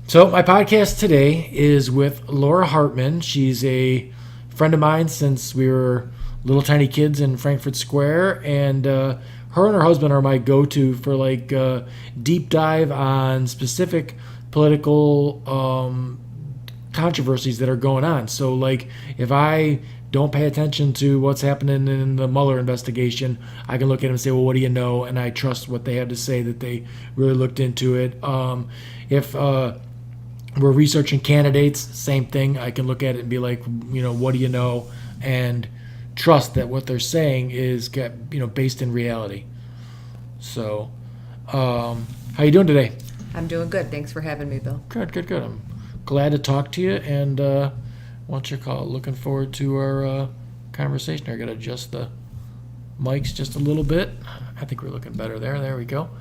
So my podcast today is with Laura Hartman. She's a friend of mine since we were little tiny kids in Frankfurt Square, and her and her husband are my go-to for deep dive on specific political controversies that are going on. So if I don't pay attention to what's happening in the Mueller investigation, I can look at them and say, well, what do you know? And I trust what they have to say, that they really looked into it. If we're researching candidates, same thing. I can look at it and be like, what do you know? And trust that what they're saying is based in reality. So, how you doing today? I'm doing good. Thanks for having me, Bill. Good. I'm glad to talk to you, and what's your call? Looking forward to our conversation. I got to adjust the mics just a little bit. I think we're looking better there. There we go.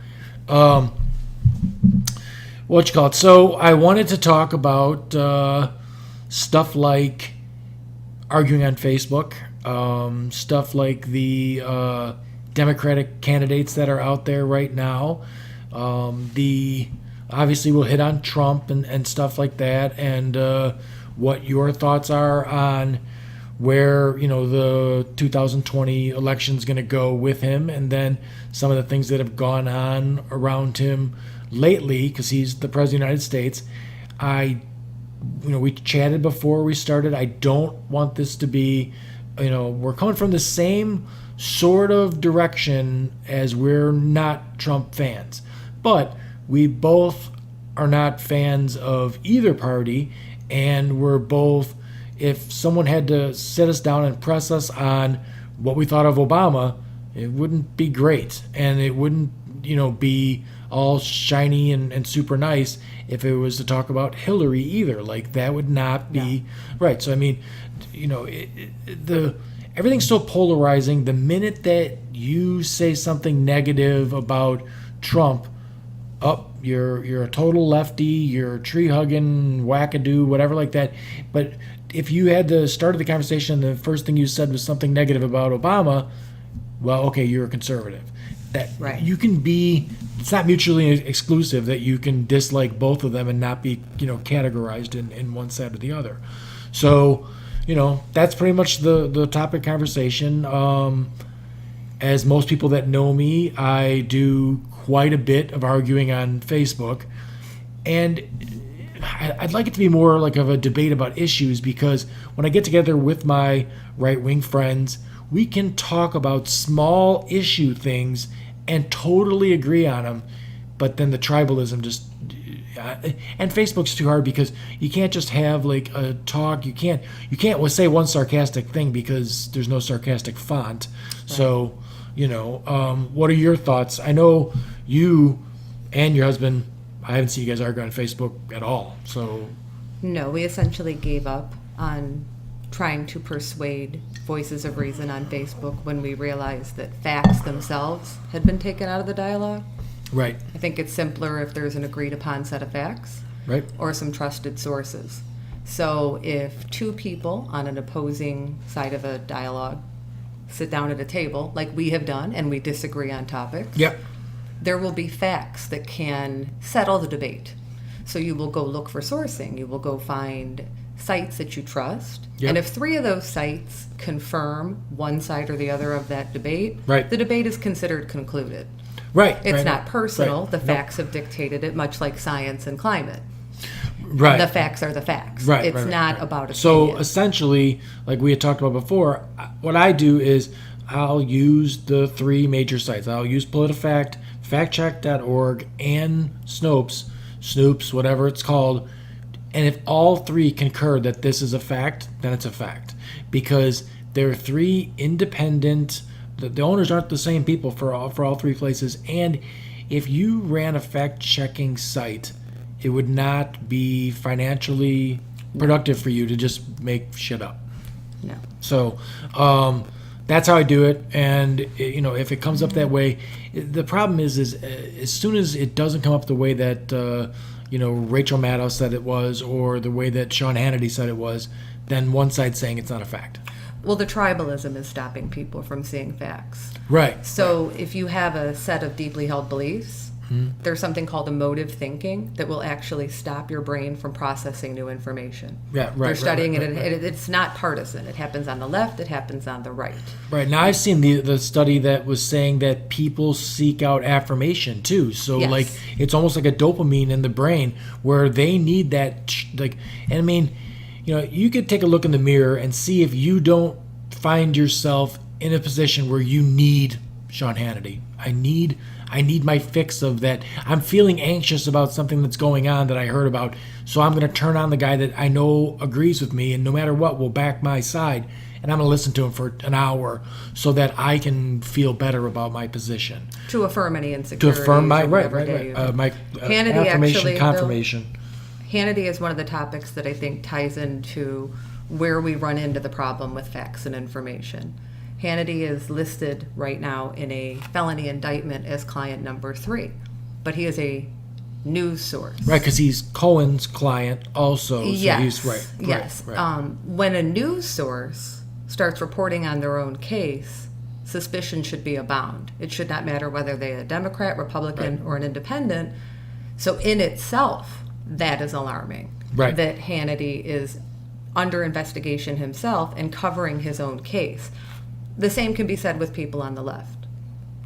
What you call it? So I wanted to talk about stuff like arguing on Facebook, stuff like the Democratic candidates that are out there right now. Obviously we'll hit on Trump and stuff like that, and what your thoughts are on where the 2020 election is going to go with him, and then some of the things that have gone on around him lately, because he's the president of the United States. We chatted before we started. I don't want this to be, we're coming from the same sort of direction, as we're not Trump fans, but we both are not fans of either party, and we're both, if someone had to sit us down and press us on what we thought of Obama, it wouldn't be great, and it wouldn't be all shiny and super nice if it was to talk about Hillary either. That would not be right. So I mean, everything's so polarizing. The minute that you say something negative about Trump, you're a total lefty, you're tree hugging, wackadoo, whatever like that. But if you had the start of the conversation, the first thing you said was something negative about Obama, well, okay, you're a conservative. That right. You can be, it's not mutually exclusive that you can dislike both of them and not be categorized in one side or the other. So that's pretty much the topic of conversation. As most people that know me, I do quite a bit of arguing on Facebook, and I'd like it to be more like of a debate about issues, because when I get together with my right-wing friends, we can talk about small issue things and totally agree on them, but then the tribalism just and Facebook's too hard, because you can't just have a talk. You can't say one sarcastic thing because there's no sarcastic font. Right. So what are your thoughts? I know you and your husband, I haven't seen you guys argue on Facebook at all. So no, we essentially gave up on trying to persuade voices of reason on Facebook when we realized that facts themselves had been taken out of the dialogue. Right. I think it's simpler if there's an agreed upon set of facts, right, or some trusted sources. So if two people on an opposing side of a dialogue sit down at a table like we have done and we disagree on topics, yep, there will be facts that can settle the debate. So you will go look for sourcing. You will go find sites that you trust. Yep. And if three of those sites confirm one side or the other of that debate, right, the debate is considered concluded. Right. It's not personal. Right. The facts have dictated it, much like science and climate. Right. The facts are the facts. Right. It's not about opinion. So essentially, like we had talked about before, what I do is I'll use the three major sites. I'll use PolitiFact, factcheck.org, and Snopes, whatever it's called. And if all three concur that this is a fact, then it's a fact. Because there are three independent, the owners aren't the same people for all three places. And if you ran a fact-checking site, it would not be financially productive for you to just make shit up. No. So that's how I do it. And if it comes up that way, the problem is as soon as it doesn't come up the way that Rachel Maddow said it was, or the way that Sean Hannity said it was, then one side's saying it's not a fact. Well, the tribalism is stopping people from seeing facts. Right. So if you have a set of deeply held beliefs, there's something called emotive thinking that will actually stop your brain from processing new information. Yeah, right. They're studying right, it, and it's not partisan. It happens on the left, it happens on the right. Right. Now I've seen the study that was saying that people seek out affirmation too. So Yes. like it's almost like a dopamine in the brain where they need that like, and I mean, you could take a look in the mirror and see if you don't find yourself in a position where you need Sean Hannity. I need my fix of that. I'm feeling anxious about something that's going on that I heard about. So I'm going to turn on the guy that I know agrees with me and no matter what will back my side. And I'm going to listen to him for an hour so that I can feel better about my position. To affirm any To insecurities. affirm my, or right, whatever right, day right. you- My Hannity affirmation, actually, confirmation. Hannity is one of the topics that I think ties into where we run into the problem with facts and information. Hannity is listed right now in a felony indictment as client number 3, but he is a news source. Right, because he's Cohen's client also. So Yes. he's right. Yes. Right. When a news source starts reporting on their own case, suspicion should be abound. It should not matter whether they're a Democrat, Republican, or an independent. So in itself, that is alarming. Right. That Hannity is under investigation himself and covering his own case. The same can be said with people on the left.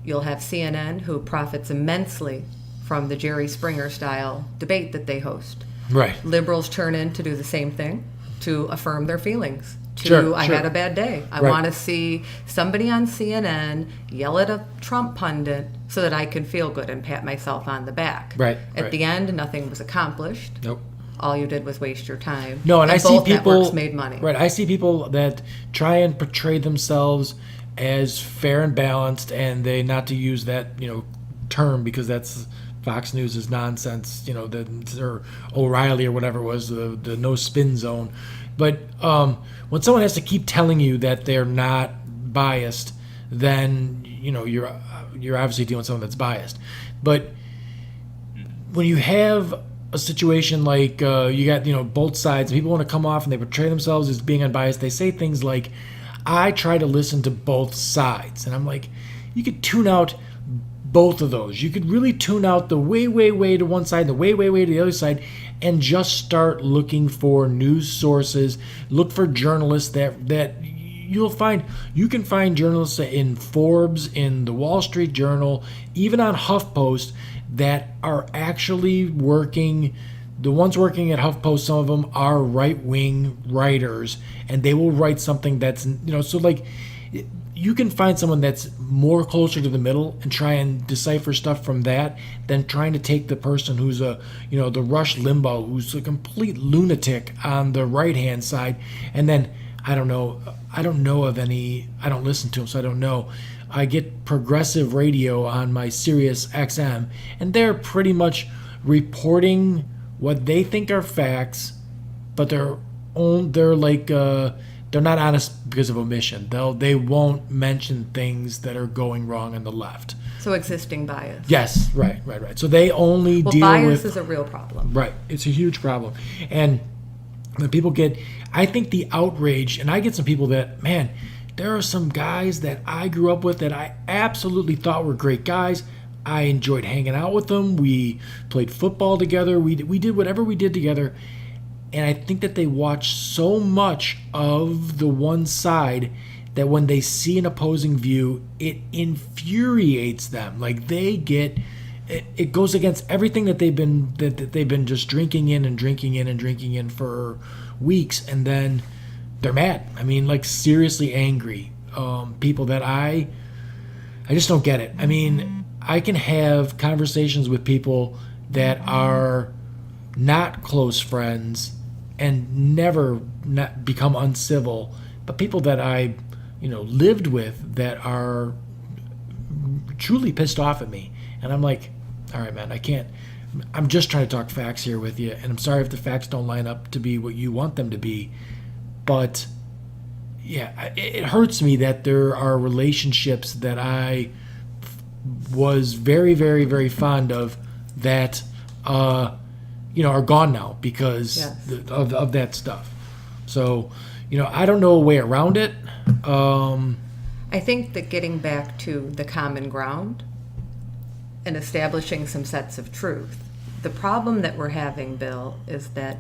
You'll have CNN, who profits immensely from the Jerry Springer style debate that they host. Right. Liberals turn in to do the same thing, to affirm their feelings. I Sure. had a bad day. I Right. want to see somebody on CNN yell at a Trump pundit so that I can feel good and pat myself on the back. Right, At right. the end, nothing was accomplished. Nope. All you did was waste your time. No, and I see both people networks made money. Right, I see people that try and portray themselves as fair and balanced, and they not to use that term because that's Fox News is nonsense. Or O'Reilly or whatever it was the no spin zone. But when someone has to keep telling you that they're not biased, then you're obviously dealing with someone that's biased. But when you have a situation like you got both sides, people want to come off and they portray themselves as being unbiased. They say things like, I try to listen to both sides, and I'm like, you could tune out both of those. You could really tune out the way to one side and the way to the other side, and just start looking for news sources. Look for journalists that you can find journalists in Forbes, in the Wall Street Journal, even on HuffPost that are actually working. The ones working at HuffPost, some of them are right-wing writers, and they will write something that's, so like you can find someone that's more closer to the middle and try and decipher stuff from that than trying to take the person who's the Rush Limbaugh, who's a complete lunatic on the right-hand side. And then, I don't know of any, I don't listen to them, so I don't know. I get progressive radio on my Sirius XM, and they're pretty much reporting what they think are facts, but they're not honest because of omission. They won't mention things that are going wrong on the left. So existing bias. Yes, right. So they only Well, deal bias with is a real problem. right. It's a huge problem, and when people get, I think the outrage, and I get some people that, man, there are some guys that I grew up with that I absolutely thought were great guys. I enjoyed hanging out with them. We played football together. We did whatever we did together. And I think that they watch so much of the one side that when they see an opposing view, it infuriates them. Like it goes against everything that they've been just drinking in for weeks, and then they're mad. I mean, like seriously angry. People that I just don't get it. I mean, I can have conversations with people that are not close friends and never not become uncivil, but people that I, lived with that are truly pissed off at me. And I'm like, all right, man, I can't. I'm just trying to talk facts here with you, and I'm sorry if the facts don't line up to be what you want them to be, but yeah, it hurts me that there are relationships that I was very, very, very fond of that are gone now because Yes. of that stuff. So I don't know a way around it. I think that getting back to the common ground and establishing some sets of truth. The problem that we're having, Bill, is that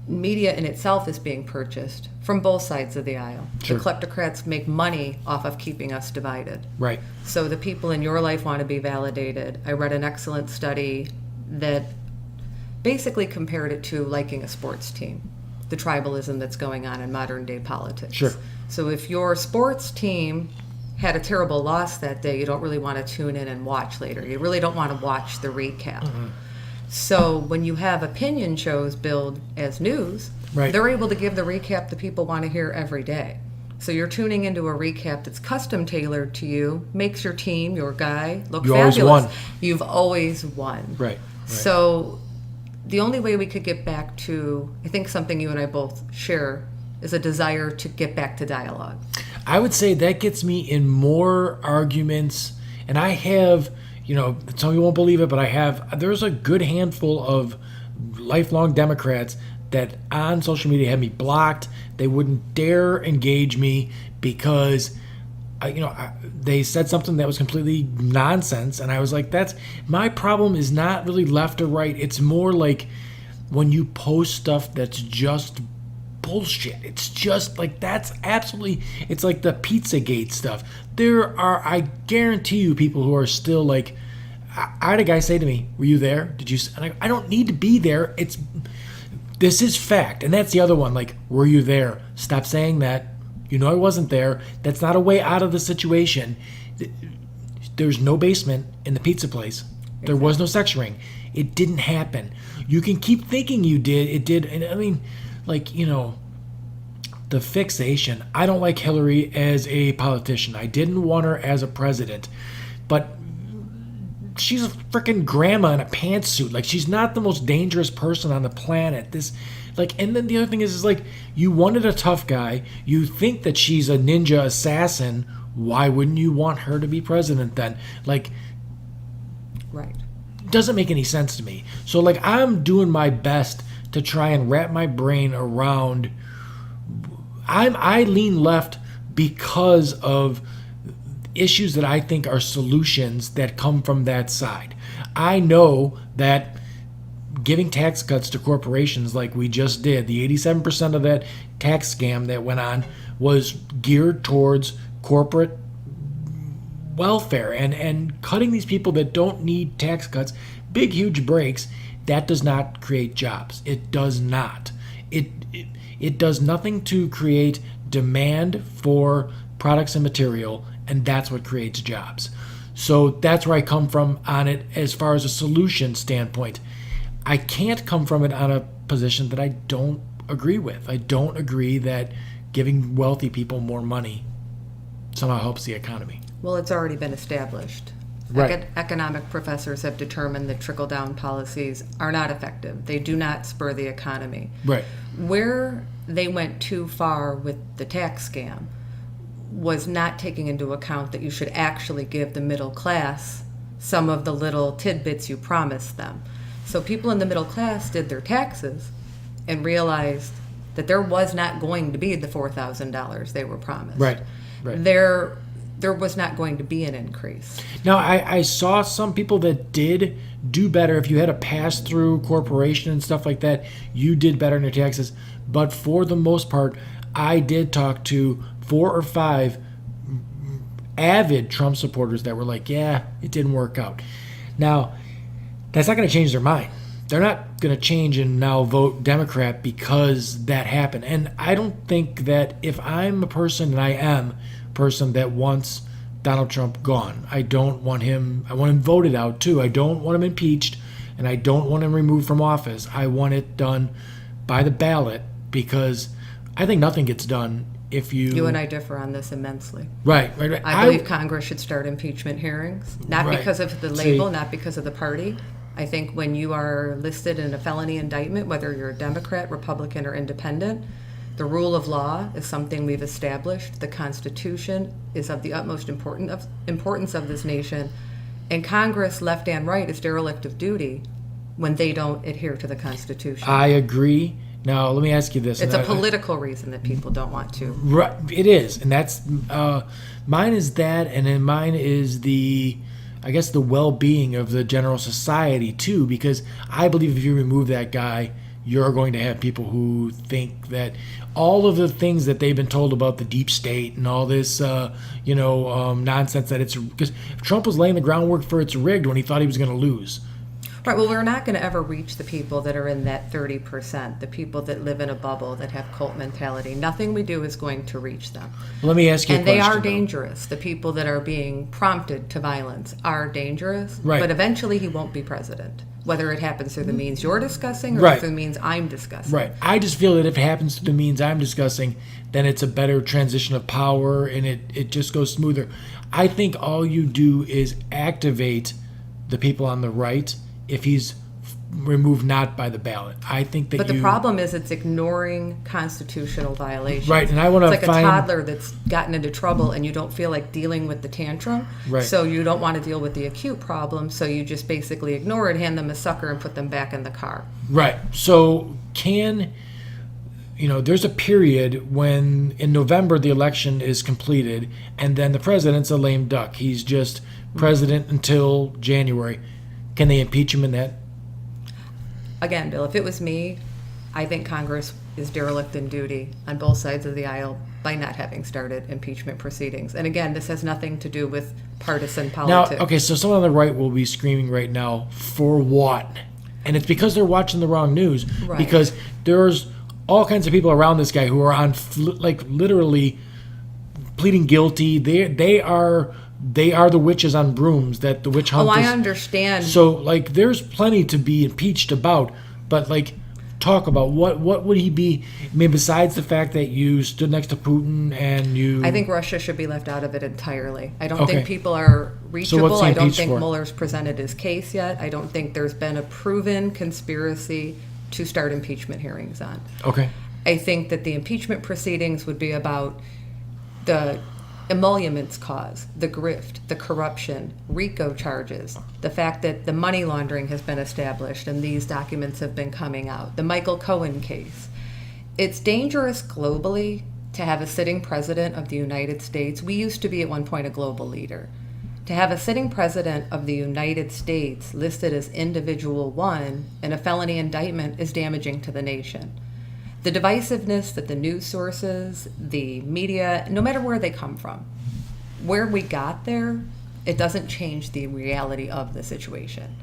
media in itself is being purchased from both sides of the aisle. Sure. The kleptocrats make money off of keeping us divided. Right. So the people in your life want to be validated. I read an excellent study that basically compared it to liking a sports team, the tribalism that's going on in modern day politics. Sure. So if your sports team had a terrible loss that day, you don't really want to tune in and watch later. You really don't want to watch the recap. Mm-hmm. So when you have opinion shows billed as news, Right. they're able to give the recap that people want to hear every day. So you're tuning into a recap that's custom tailored to you, makes your team, your guy, look You always fabulous. won. You've always won. Right. So the only way we could get back to, I think something you and I both share, is a desire to get back to dialogue. I would say that gets me in more arguments, and I have, some people won't believe it, but there's a good handful of lifelong Democrats that on social media had me blocked. They wouldn't dare engage me because, they said something that was completely nonsense, and I was like, that's my problem is not really left or right. It's more like when you post stuff that's just bullshit. It's just like it's like the Pizzagate stuff. I guarantee you, people who are still like, I had a guy say to me, "Were you there? Did you?" And I don't need to be there. This is fact, and that's the other one. Like, were you there? Stop saying that. I wasn't there. That's not a way out of the situation. There's no basement in the pizza place. There was no sex ring. It didn't happen. You can keep thinking you did. It did. And I mean, the fixation. I don't like Hillary as a politician. I didn't want her as a president. But she's a freaking grandma in a pantsuit. Like, she's not the most dangerous person on the planet. And then the other thing is you wanted a tough guy. You think that she's a ninja assassin. Why wouldn't you want her to be president then? Right. Doesn't make any sense to me. So I'm doing my best to try and wrap my brain around. I lean left because of issues that I think are solutions that come from that side. I know that giving tax cuts to corporations like we just did, the 87% of that tax scam that went on was geared towards corporate welfare and cutting these people that don't need tax cuts, big, huge breaks. That does not create jobs. It does not. It does nothing to create demand for products and material, and that's what creates jobs. So that's where I come from on it as far as a solution standpoint. I can't come from it on a position that I don't agree with. I don't agree that giving wealthy people more money somehow helps the economy. Well, it's already been established. Right. Economic professors have determined that trickle-down policies are not effective. They do not spur the economy. Right. Where they went too far with the tax scam was not taking into account that you should actually give the middle class some of the little tidbits you promised them. So people in the middle class did their taxes and realized that there was not going to be the $4,000 they were promised. Right. There was not going to be an increase. Now, I saw some people that did do better. If you had a pass-through corporation and stuff like that, you did better in your taxes. But for the most part, I did talk to 4 or 5 avid Trump supporters that were like, yeah, it didn't work out. Now, that's not going to change their mind. They're not going to change and now vote Democrat because that happened. And I don't think that if I'm a person, and I am a person that wants Donald Trump gone, I don't want him, I want him voted out too. I don't want him impeached, and I don't want him removed from office. I want it done by the ballot because I think nothing gets done if you... You and I differ on this immensely. Right. I believe Congress should start impeachment hearings, not Right. because of the label, not because of the party. I think when you are listed in a felony indictment, whether you're a Democrat, Republican, or independent, the rule of law is something we've established. The Constitution is of the utmost importance of this nation. And Congress, left and right, is derelict of duty when they don't adhere to the Constitution. I agree. Now, let me ask you this. It's a political reason that people don't want to. Right, it is, and that's mine is that, and then mine is the I guess, the well-being of the general society too, because I believe if you remove that guy, you're going to have people who think that all of the things that they've been told about the deep state and all this, nonsense that it's because Trump was laying the groundwork for it's rigged when he thought he was going to lose. Right, well, we're not going to ever reach the people that are in that 30%, the people that live in a bubble, that have cult mentality. Nothing we do is going to reach them. Let me ask you a And question. they are though. dangerous. The people that are being prompted to violence are dangerous. Right. But eventually he won't be president, whether it happens through the means you're discussing or Right. through the means I'm discussing. Right. I just feel that if it happens to the means I'm discussing, then it's a better transition of power and it just goes smoother. I think all you do is activate the people on the right if he's removed not by the ballot. I think that But the problem is it's ignoring constitutional violations. Right, and I wanna It's like find- a toddler that's gotten into trouble and you don't feel like dealing with the tantrum. Right. So you don't want to deal with the acute problem, so you just basically ignore it, hand them a sucker, and put them back in the car. Right. So there's a period when in November the election is completed and then the president's a lame duck. He's just president until January. Can they impeach him in that? Again, Bill, if it was me, I think Congress is derelict in duty on both sides of the aisle by not having started impeachment proceedings. And again, this has nothing to do with partisan Now, politics. okay, so someone on the right will be screaming right now, for what? And it's because they're watching the wrong news. Right. Because there's all kinds of people around this guy who are on, literally pleading guilty. They are the witches on brooms that the witch hunt Oh, I is- understand. So, there's plenty to be impeached about, but, talk about what would he be? I mean, besides the fact that you stood next to Putin and you... I think Russia should be left out of it entirely. I don't Okay. think people are reachable. what's he I don't impeached think for? Mueller's presented his case yet. I don't think there's been a proven conspiracy to start impeachment hearings on. Okay. I think that the impeachment proceedings would be about the emoluments cause, the grift, the corruption, RICO charges, the fact that the money laundering has been established and these documents have been coming out, the Michael Cohen case. It's dangerous globally to have a sitting president of the United States. We used to be at one point a global leader. To have a sitting president of the United States listed as individual one in a felony indictment is damaging to the nation. The divisiveness that the news sources, the media, no matter where they come from, where we got there, it doesn't change the reality of the situation.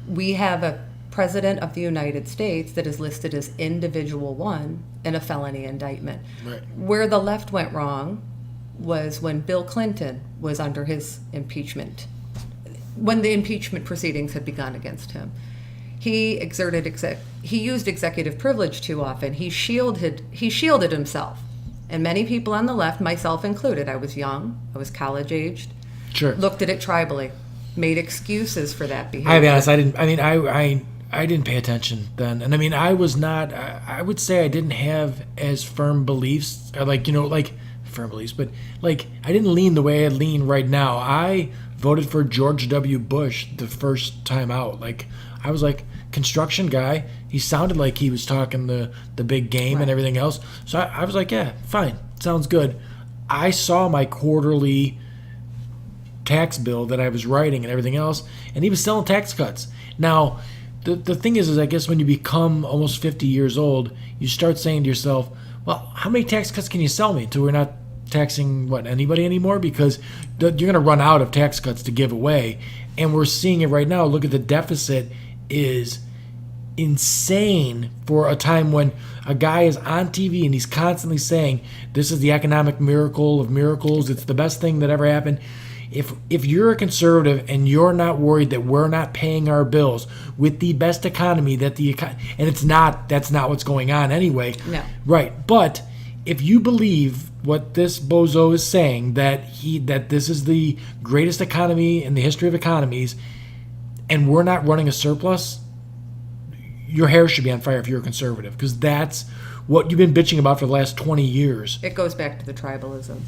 We have a president of the United States that is listed as individual one in a felony indictment. Right. Where the left went wrong was when Bill Clinton was under his impeachment, when the impeachment proceedings had begun against him. He used executive privilege too often. He shielded himself. And many people on the left, myself included, I was young, I was college aged, Sure. looked at it tribally, made excuses for that behavior. I'll be honest, I didn't pay attention then. And I mean, I was not, I would say I didn't have as firm beliefs, firm beliefs, but I didn't lean the way I lean right now. I voted for George W. Bush the first time out. I was construction guy. He sounded like he was talking the big game and everything else. So I was like, yeah, fine. Sounds good. I saw my quarterly tax bill that I was writing and everything else, and he was selling tax cuts. Now, the thing is I guess when you become almost 50 years old, you start saying to yourself, well, how many tax cuts can you sell me until we're not taxing anybody anymore? Because you're going to run out of tax cuts to give away. And we're seeing it right now. Look at the deficit is insane for a time when a guy is on TV and he's constantly saying this is the economic miracle of miracles. It's the best thing that ever happened. If you're a conservative and you're not worried that we're not paying our bills with the best economy and that's not what's going on anyway. No. Right. But if you believe what this bozo is saying, that this is the greatest economy in the history of economies, and we're not running a surplus, your hair should be on fire if you're a conservative, because that's what you've been bitching about for the last 20 years. It goes back to the tribalism.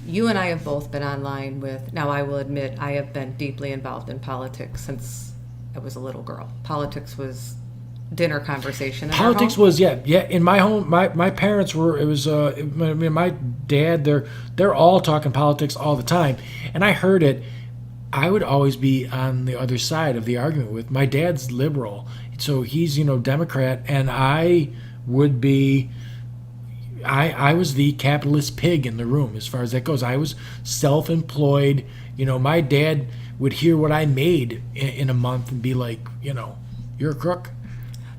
You and I have both been online now I will admit I have been deeply involved in politics since I was a little girl. Politics was dinner conversation in our Politics home. was in my home. My parents were. It was. My dad. They're all talking politics all the time, and I heard it. I would always be on the other side of the argument with my dad's liberal, so he's Democrat, and I would be. I was the capitalist pig in the room as far as that goes. I was self-employed. My dad would hear what I made in a month and be like, you're a crook.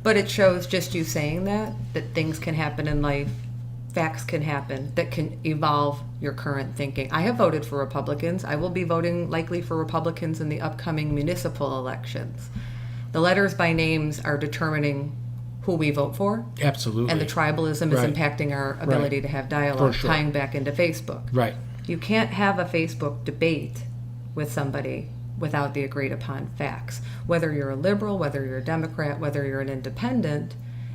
But it shows, just you saying that things can happen in life, facts can happen that can evolve your current thinking. I have voted for Republicans. I will be voting likely for Republicans in the upcoming municipal elections. The letters by names are determining who we vote for. Absolutely. And the tribalism Right. is impacting our ability Right. to have dialogue, For sure. tying back into Facebook. Right. You can't have a Facebook debate with somebody without the agreed upon facts. Whether you're a liberal, whether you're a Democrat, whether you're an independent,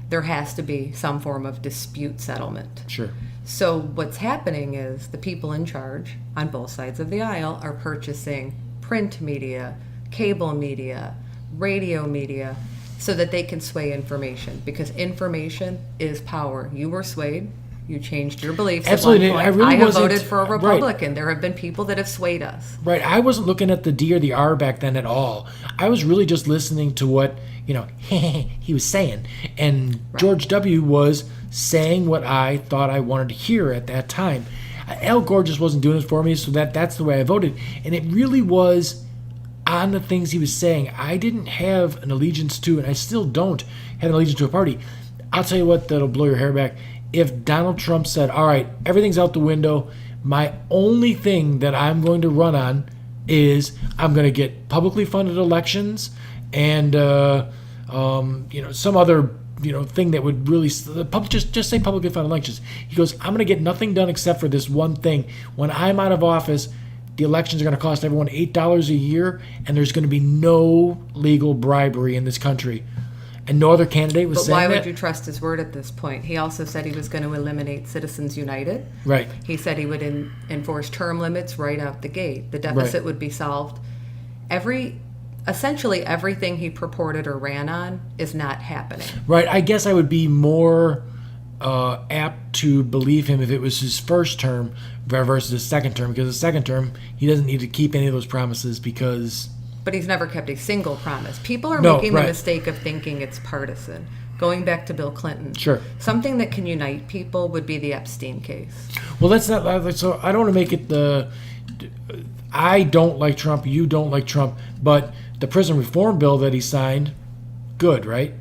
there has to be some form of dispute settlement. Sure. So what's happening is the people in charge on both sides of the aisle are purchasing print media, cable media, radio media, so that they can sway information, because information is power. You were swayed. You changed your beliefs. Absolutely. At one I point. really I have wasn't- voted for a right. Republican. There have been people that have swayed us. Right. I wasn't looking at the D or the R back then at all. I was really just listening to what, he was saying. And George W. was saying what I thought I wanted to hear at that time. Al Gore just wasn't doing it for me, so that's the way I voted. And it really was on the things he was saying. I didn't have an allegiance to, and I still don't have an allegiance to a party. I'll tell you what, that'll blow your hair back. If Donald Trump said, all right, everything's out the window, my only thing that I'm going to run on is I'm going to get publicly funded elections and, some other, thing that would really, just say publicly funded elections. He goes, I'm going to get nothing done except for this one thing. When I'm out of office, the elections are going to cost everyone $8 a year, and there's going to be no legal bribery in this country. And no other candidate was But saying why that. would you trust his word at this point? He also said he was going to eliminate Citizens United. Right. He said he would enforce term limits right out the gate. The deficit Right. would be solved. Essentially everything he purported or ran on is not happening. Right. I guess I would be more apt to believe him if it was his first term versus his second term, because the second term, he doesn't need to keep any of those promises because... But he's never kept a single promise. People are No, making right. the mistake of thinking it's partisan. Going back to Bill Clinton. Sure. Something that can unite people would be the Epstein case. Well, that's not... So I don't want to make it the... I don't like Trump, you don't like Trump, but the prison reform bill that he signed, good, right?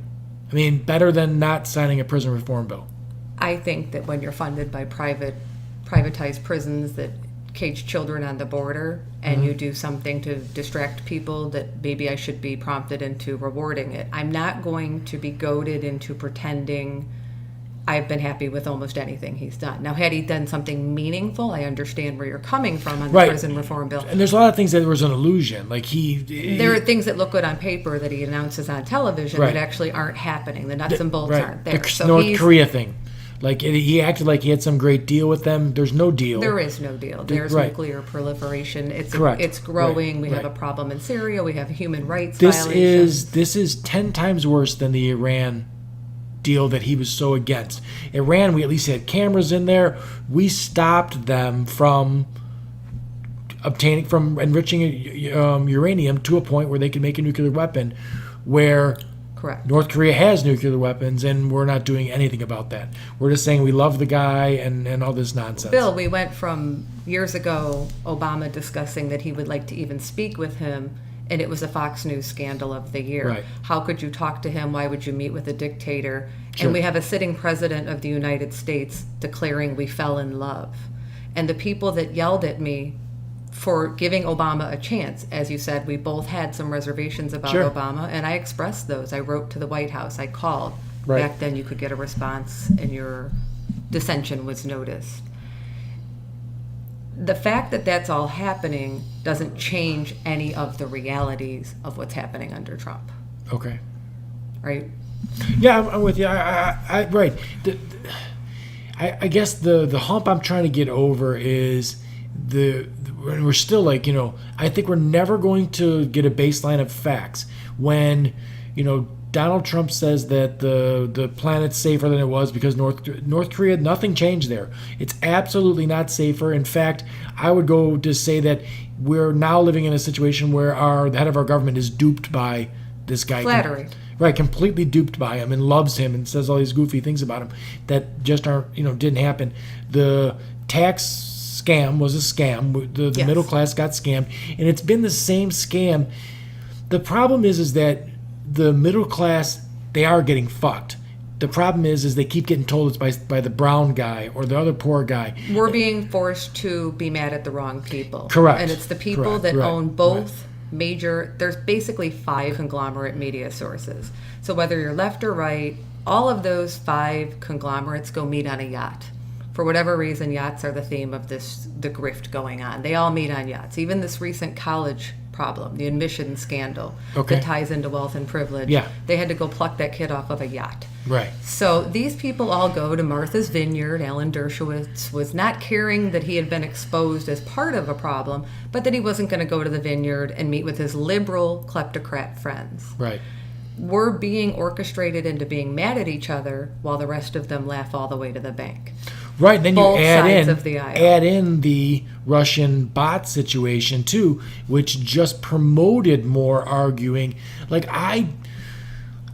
I mean, better than not signing a prison reform bill. I think that when you're funded by privatized prisons that cage children on the border, and you do something to distract people, that maybe I should be prompted into rewarding it. I'm not going to be goaded into pretending I've been happy with almost anything he's done. Now, had he done something meaningful, I understand where you're coming from on the Right. prison reform bill. And there's a lot of things that was an illusion. Like There are things that look good on paper that he announces on television Right. that actually aren't happening. The nuts and bolts right. aren't there. The So North he's- Korea thing. Like he acted like he had some great deal with them. There's no deal. There is no deal. There's Right. nuclear proliferation. Correct. It's growing. Right. We have Right. a problem in Syria. We have human rights This violations. is 10 times worse than the Iran deal that he was so against. Iran, we at least had cameras in there. We stopped them from enriching uranium to a point where they could make a nuclear weapon, where Correct. North Korea has nuclear weapons, and we're not doing anything about that. We're just saying we love the guy and all this nonsense. Bill, we went from years ago, Obama discussing that he would like to even speak with him, and it was a Fox News scandal of the year. Right. How could you talk to him? Why would you meet with a dictator? Sure. And we have a sitting president of the United States declaring we fell in love. And the people that yelled at me for giving Obama a chance, as you said, we both had some reservations about Sure. Obama, and I expressed those. I wrote to the White House. I called. Right. Back then, you could get a response, and your dissension was noticed. The fact that that's all happening doesn't change any of the realities of what's happening under Trump, Okay. right? Yeah, I'm with you. Right. I guess the hump I'm trying to get over is we're still like, I think we're never going to get a baseline of facts when, Donald Trump says that the planet's safer than it was because North Korea, nothing changed there. It's absolutely not safer. In fact, I would go to say that we're now living in a situation where the head of our government is duped by this guy. Flattery. Right, completely duped by him and loves him and says all these goofy things about him that just aren't, didn't happen. The tax scam was a scam. The Yes. middle class got scammed, and it's been the same scam. The problem is that the middle class, they are getting fucked. The problem is they keep getting told it's by the brown guy or the other poor guy. We're being forced to be mad at the wrong people. Correct. And it's the people Correct. that Right. own both major, there's basically 5 conglomerate media sources. So whether you're left or right, all of those 5 conglomerates go meet on a yacht. For whatever reason, yachts are the theme of the grift going on. They all meet on yachts. Even this recent college problem, the admission scandal Okay. that ties into wealth and privilege. Yeah. They had to go pluck that kid off of a yacht. Right. So these people all go to Martha's Vineyard. Alan Dershowitz was not caring that he had been exposed as part of a problem, but that he wasn't going to go to the vineyard and meet with his liberal kleptocrat friends. Right. We're being orchestrated into being mad at each other while the rest of them laugh all the way to the bank. Right, and then Both you add sides in of the aisle. add in the Russian bot situation too, which just promoted more arguing. Like I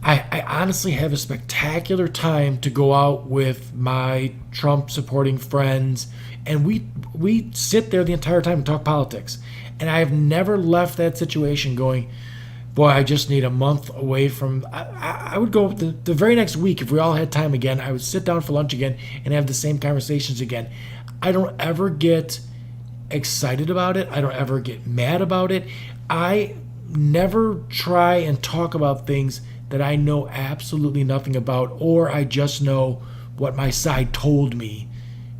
honestly have a spectacular time to go out with my Trump supporting friends, and we sit there the entire time and talk politics. And I have never left that situation going, boy, I just need a month away from. I would go the very next week if we all had time again. I would sit down for lunch again and have the same conversations again. I don't ever get excited about it. I don't ever get mad about it. I never try and talk about things that I know absolutely nothing about, or I just know what my side told me.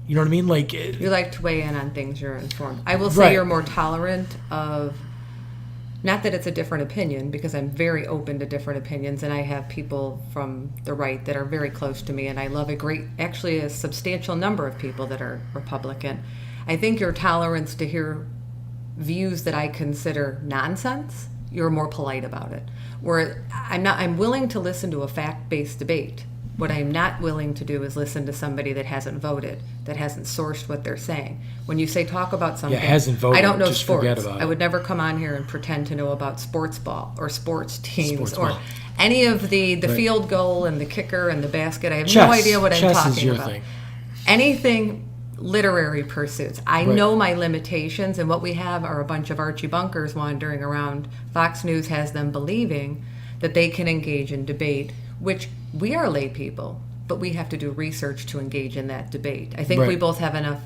You know what I mean? Like You like to weigh in on things you're informed. I will say Right. you're more tolerant of, not that it's a different opinion, because I'm very open to different opinions, and I have people from the right that are very close to me, and I love actually a substantial number of people that are Republican. I think your tolerance to hear views that I consider nonsense, you're more polite about it. Where I'm willing to listen to a fact-based debate. What I'm not willing to do is listen to somebody that hasn't voted, that hasn't sourced what they're saying. When you say talk about something, hasn't voted, I don't know just sports. forget about it. I would never come on here and pretend to know about sports ball or sports teams Sports or ball. any of the Right. field goal and the kicker and the basket. I have Chess. no idea what I'm Chess is talking your about. thing. Anything literary pursuits. I Right. know my limitations, and what we have are a bunch of Archie Bunkers wandering around. Fox News has them believing that they can engage in debate, which we are lay people, but we have to do research to engage in that debate. I think Right. we both have enough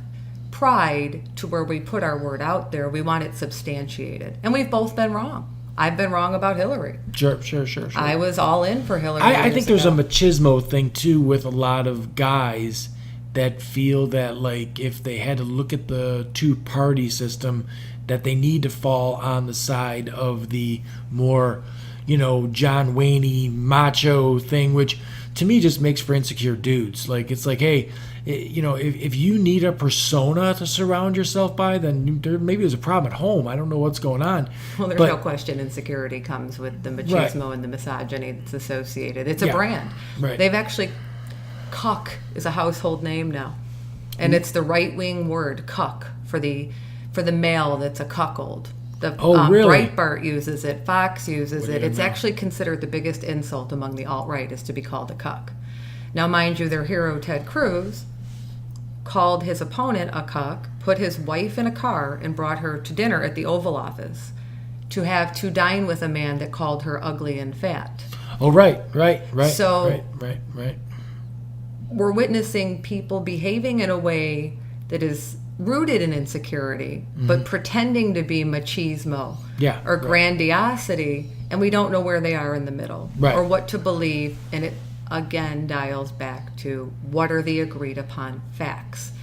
pride to where we put our word out there. We want it substantiated. And we've both been wrong. I've been wrong about Hillary. Sure. I was all in for Hillary. I years think there's ago. a machismo thing too with a lot of guys that feel that like if they had to look at the two-party system, that they need to fall on the side of the more, John Wayne-y macho thing, which to me just makes for insecure dudes. Like it's like, hey, if you need a persona to surround yourself by, then maybe there's a problem at home. I don't know what's going on. Well, there's But- no question insecurity comes with the machismo and the misogyny that's associated. It's a Yeah. brand. Right. They've actually, cuck is a household name now. And it's the right-wing word, cuck, for the male that's a cuckold. Oh, really? Breitbart uses it. Fox uses What do it. you It's know? actually considered the biggest insult among the alt-right is to be called a cuck. Now, mind you, their hero, Ted Cruz, called his opponent a cuck, put his wife in a car, and brought her to dinner at the Oval Office to dine with a man that called her ugly and fat. Oh, right. So- Right. We're witnessing people behaving in a way that is rooted in insecurity, but pretending to be machismo Yeah, or right. grandiosity, and we don't know where they are in the middle Right. or what to believe. And it again dials back to what are the agreed upon facts.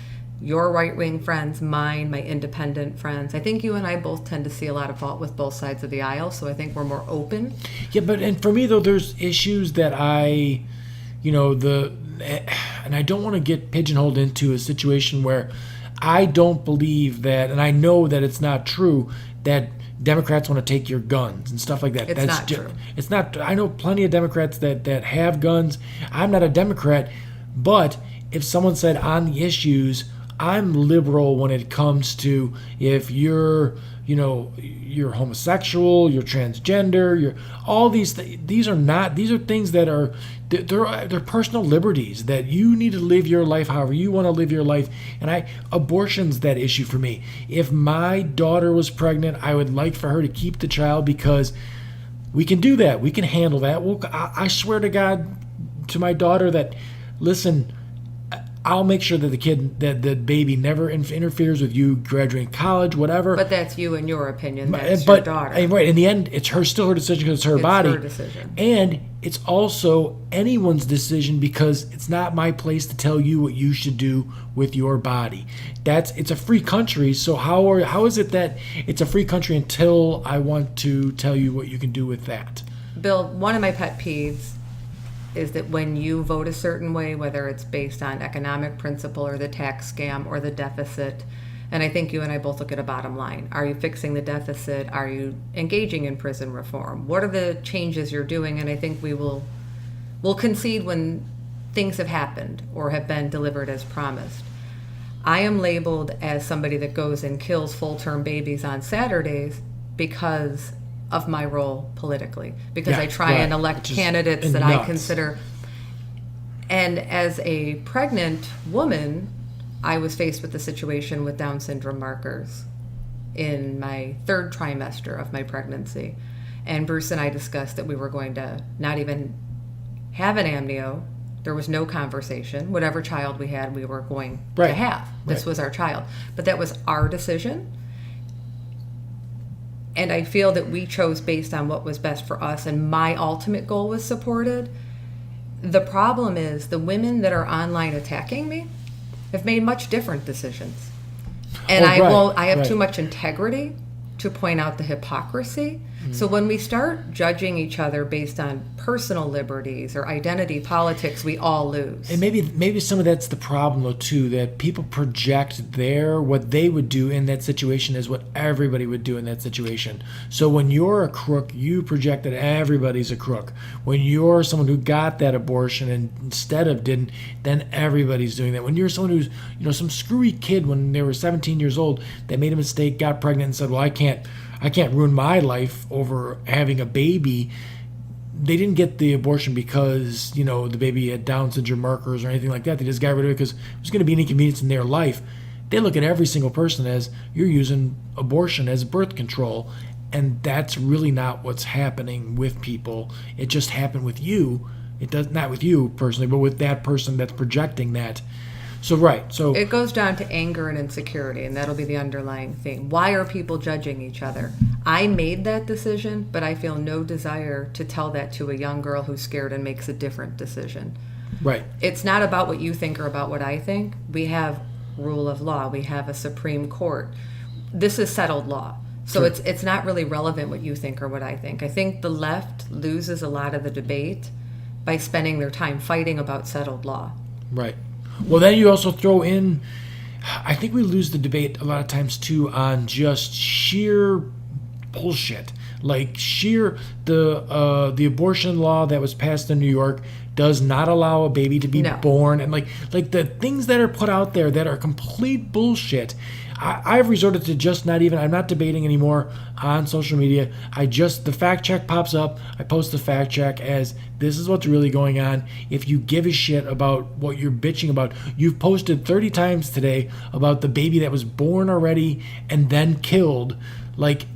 Your right-wing friends, mine, my independent friends. I think you and I both tend to see a lot of fault with both sides of the aisle, so I think we're more open. Yeah, and for me though, there's issues that and I don't want to get pigeonholed into a situation where I don't believe that, and I know that it's not true, that Democrats want to take your guns and stuff like that. It's not true. It's not. I know plenty of Democrats that have guns. I'm not a Democrat, but if someone said on the issues, I'm liberal when it comes to if you're, you're homosexual, you're transgender, you're all these. These are not. These are things that are. They're personal liberties that you need to live your life however you want to live your life. And abortion's that issue for me. If my daughter was pregnant, I would like for her to keep the child because we can do that. We can handle that. I swear to God, to my daughter that, listen, I'll make sure that the baby never interferes with you graduating college, whatever. But that's you and your opinion. That's your daughter. Right. In the end, it's still her decision because it's her body. It's her decision. And it's also anyone's decision because it's not my place to tell you what you should do with your body. It's a free country. So how is it that it's a free country until I want to tell you what you can do with that? Bill, one of my pet peeves is that when you vote a certain way, whether it's based on economic principle or the tax scam or the deficit, and I think you and I both look at a bottom line. Are you fixing the deficit? Are you engaging in prison reform? What are the changes you're doing? And I think we'll concede when things have happened or have been delivered as promised. I am labeled as somebody that goes and kills full-term babies on Saturdays because of my role politically, because I try and elect candidates that I consider. And as a pregnant woman, I was faced with the situation with Down syndrome markers in my 3rd trimester of my pregnancy. And Bruce and I discussed that we were going to not even have an amnio. There was no conversation. Whatever child we had, we were going to have. This was our child. But that was our decision. And I feel that we chose based on what was best for us, and my ultimate goal was supported. The problem is the women that are online attacking me have made much different decisions. And I have too much integrity to point out the hypocrisy. So when we start judging each other based on personal liberties or identity politics, we all lose. And maybe some of that's the problem though too, that people project what they would do in that situation as what everybody would do in that situation. So when you're a crook, you project that everybody's a crook. When you're someone who got that abortion and instead of didn't, then everybody's doing that. When you're someone who's, some screwy kid when they were 17 years old that made a mistake, got pregnant and said, well, I can't ruin my life over having a baby. They didn't get the abortion because, the baby had Down syndrome markers or anything like that. They just got rid of it because it was going to be an inconvenience in their life. They look at every single person as you're using abortion as birth control. And that's really not what's happening with people. It just happened with you. It does not with you personally, but with that person that's projecting that. So it goes down to anger and insecurity, and that'll be the underlying thing. Why are people judging each other? I made that decision, but I feel no desire to tell that to a young girl who's scared and makes a different decision. Right. It's not about what you think or about what I think. We have rule of law. We have a Supreme Court. This is settled law. So Sure. it's not really relevant what you think or what I think. I think the left loses a lot of the debate by spending their time fighting about settled law. Right. Well, then you also throw in, I think we lose the debate a lot of times too on just sheer bullshit. Like the abortion law that was passed in New York does not allow a baby to be born, and like the things that are put out there that are complete bullshit. I've resorted to just I'm not debating anymore on social media. The fact check pops up. I post the fact check as this is what's really going on. If you give a shit about what you're bitching about, you've posted 30 times today about the baby that was born already and then killed. Like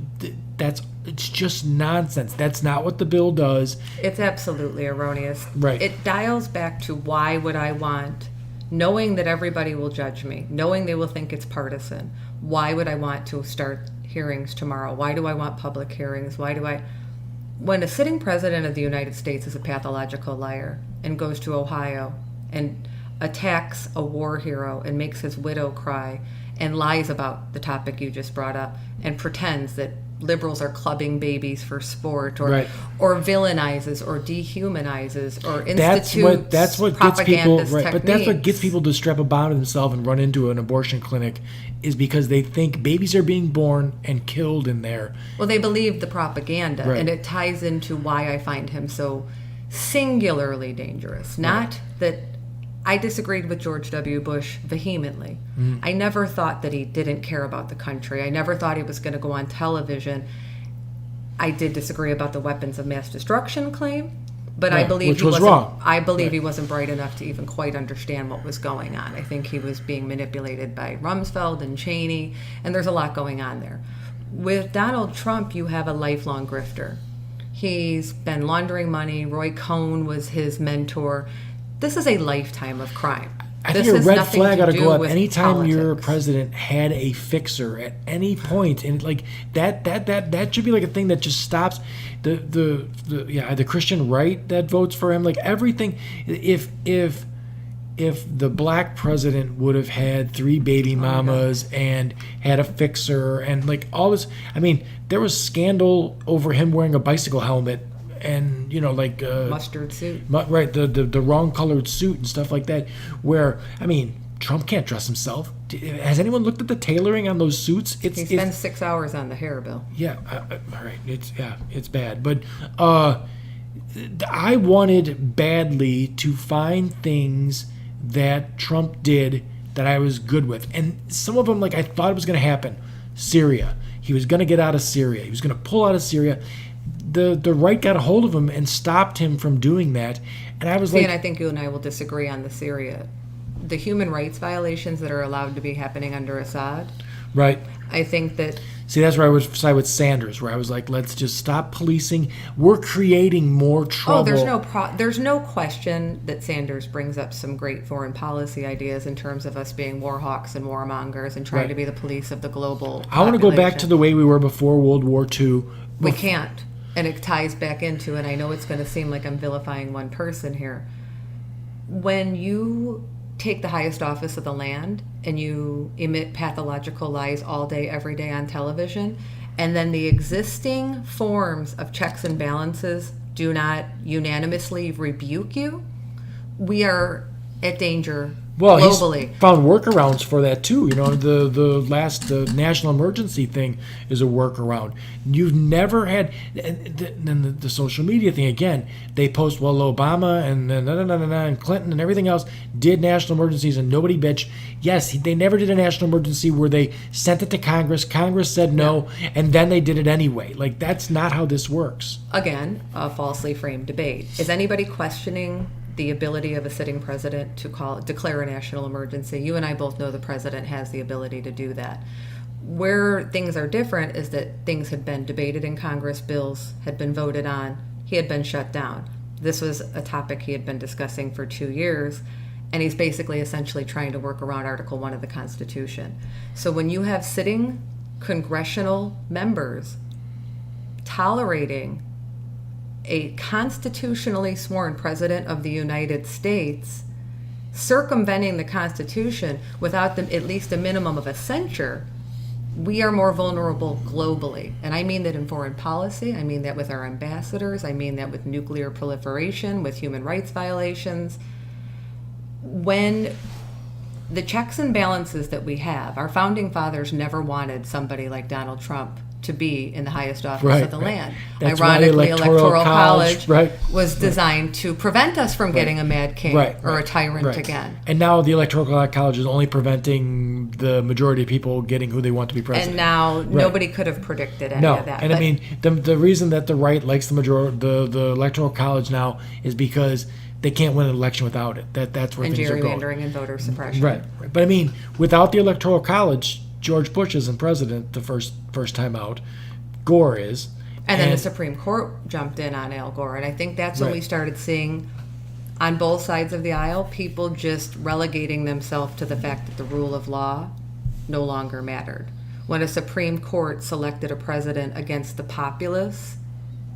it's just nonsense. That's not what the bill does. It's absolutely erroneous. Right. It dials back to why would I want, knowing that everybody will judge me, knowing they will think it's partisan. Why would I want to start hearings tomorrow? Why do I want public hearings? When a sitting president of the United States is a pathological liar and goes to Ohio and attacks a war hero and makes his widow cry and lies about the topic you just brought up and pretends that liberals are clubbing babies for sport or villainizes or dehumanizes or institutes that's what gets people techniques. But that's what gets people to strap a bomb to themselves and run into an abortion clinic is because they think babies are being born and killed in there. Well, they believe the propaganda, and it ties into why I find him so singularly dangerous. Not that I disagreed with George W. Bush vehemently. I never thought that he didn't care about the country. I never thought he was going to go on television. I did disagree about the weapons of mass destruction claim, but I Right, believe which he was wasn't. wrong. I believe Right. he wasn't bright enough to even quite understand what was going on. I think he was being manipulated by Rumsfeld and Cheney, and there's a lot going on there. With Donald Trump, you have a lifelong grifter. He's been laundering money. Roy Cohn was his mentor. This is a lifetime of crime. I This think a has red nothing flag to ought to do go up with anytime your politics. president had a fixer at any point, and like that should be like a thing that just stops the Christian right that votes for him. Like everything, if the black president would have had 3 baby mamas and had a fixer and like all this, I mean, there was scandal over him wearing a bicycle helmet and Mustard suit. right, the wrong colored suit and stuff like that. Where I mean, Trump can't dress himself. Has anyone looked at the tailoring on those suits? He spends 6 hours on the hair, Bill. Yeah, all right. It's bad. But I wanted badly to find things that Trump did that I was good with, and some of them, like I thought it was going to happen. Syria. He was going to get out of Syria. He was going to pull out of Syria. The right got a hold of him and stopped him from doing that. And I was See, like, and I think you and I will disagree on the Syria. The human rights violations that are allowed to be happening under Assad, right. I think that See, that's where I would side with Sanders, where I was like, let's just stop policing. We're creating more trouble. there's no question that Sanders brings up some great foreign policy ideas in terms of us being war hawks and warmongers and trying Right. to be the police of the global I want to go back to population. the way we were before World War II. We can't. And it ties back into, and I know it's going to seem like I'm vilifying one person here. When you take the highest office of the land and you emit pathological lies all day, every day on television, and then the existing forms of checks and balances do not unanimously rebuke you, we are at danger Well, globally. he's found workarounds for that too. The national emergency thing is a workaround. You've never had, and the social media thing again. They post, well, Obama and Clinton and everything else did national emergencies and nobody bitched. Yes, they never did a national emergency where they sent it to Congress. Congress said no, and then they did it anyway. Like that's not how this works. Again, a falsely framed debate. Is anybody questioning the ability of a sitting president to declare a national emergency? You and I both know the president has the ability to do that. Where things are different is that things had been debated in Congress, bills had been voted on, he had been shut down. This was a topic he had been discussing for 2 years, and he's basically essentially trying to work around Article 1 of the Constitution. So when you have sitting congressional members tolerating a constitutionally sworn president of the United States circumventing the Constitution without at least a minimum of a censure, we are more vulnerable globally. And I mean that in foreign policy, I mean that with our ambassadors, I mean that with nuclear proliferation, with human rights violations. When the checks and balances that we have, our founding fathers never wanted somebody like Donald Trump to be in the highest office Right, of the right. land. That's why the Ironically, Electoral Electoral College, College right, was designed to prevent us from getting a mad king or a tyrant right. again. And now the Electoral College is only preventing the majority of people getting who they want to be president. And now nobody could have predicted any No, of that. and I mean the reason that the right likes the Electoral College now is because they can't win an election without it. That's where and things are going. gerrymandering and voter suppression. Right. But I mean, without the Electoral College, George Bush isn't president the first time out. Gore is. And then the Supreme Court jumped in on Al Gore. And I think that's when Right. we started seeing on both sides of the aisle people just relegating themselves to the fact that the rule of law no longer mattered. When a Supreme Court selected a president against the populace,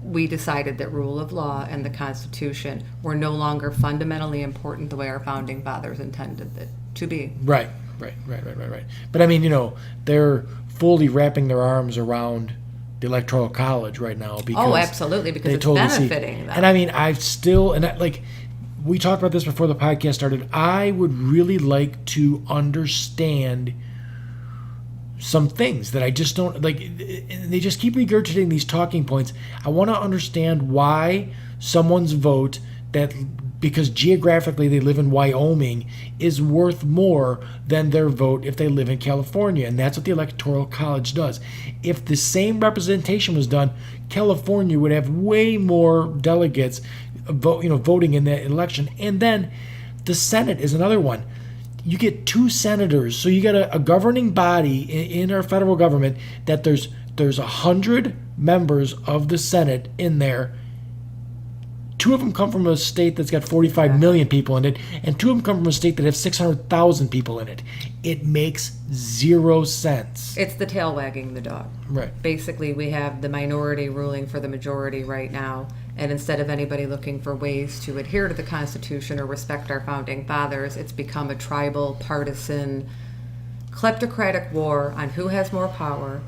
we decided that rule of law and the Constitution were no longer fundamentally important the way our founding fathers intended it to be. Right. But I mean, they're fully wrapping their arms around the Electoral College right now because absolutely, because they it's totally see- benefiting them. And I mean, we talked about this before the podcast started. I would really like to understand some things that I just don't like. They just keep regurgitating these talking points. I want to understand why someone's vote that because geographically they live in Wyoming, is worth more than their vote if they live in California. And that's what the Electoral College does. If the same representation was done, California would have way more delegates voting in that election. And then the Senate is another one. You get 2 senators, so you got a governing body in our federal government that there's 100 members of the Senate in there. 2 of them come from a state that's got 45 million people in it, and 2 of them come from a state that has 600,000 people in it. It makes 0 sense. It's the tail wagging the dog. Right. Basically, we have the minority ruling for the majority right now, and instead of anybody looking for ways to adhere to the Constitution or respect our founding fathers, it's become a tribal, partisan, kleptocratic war on who has more power.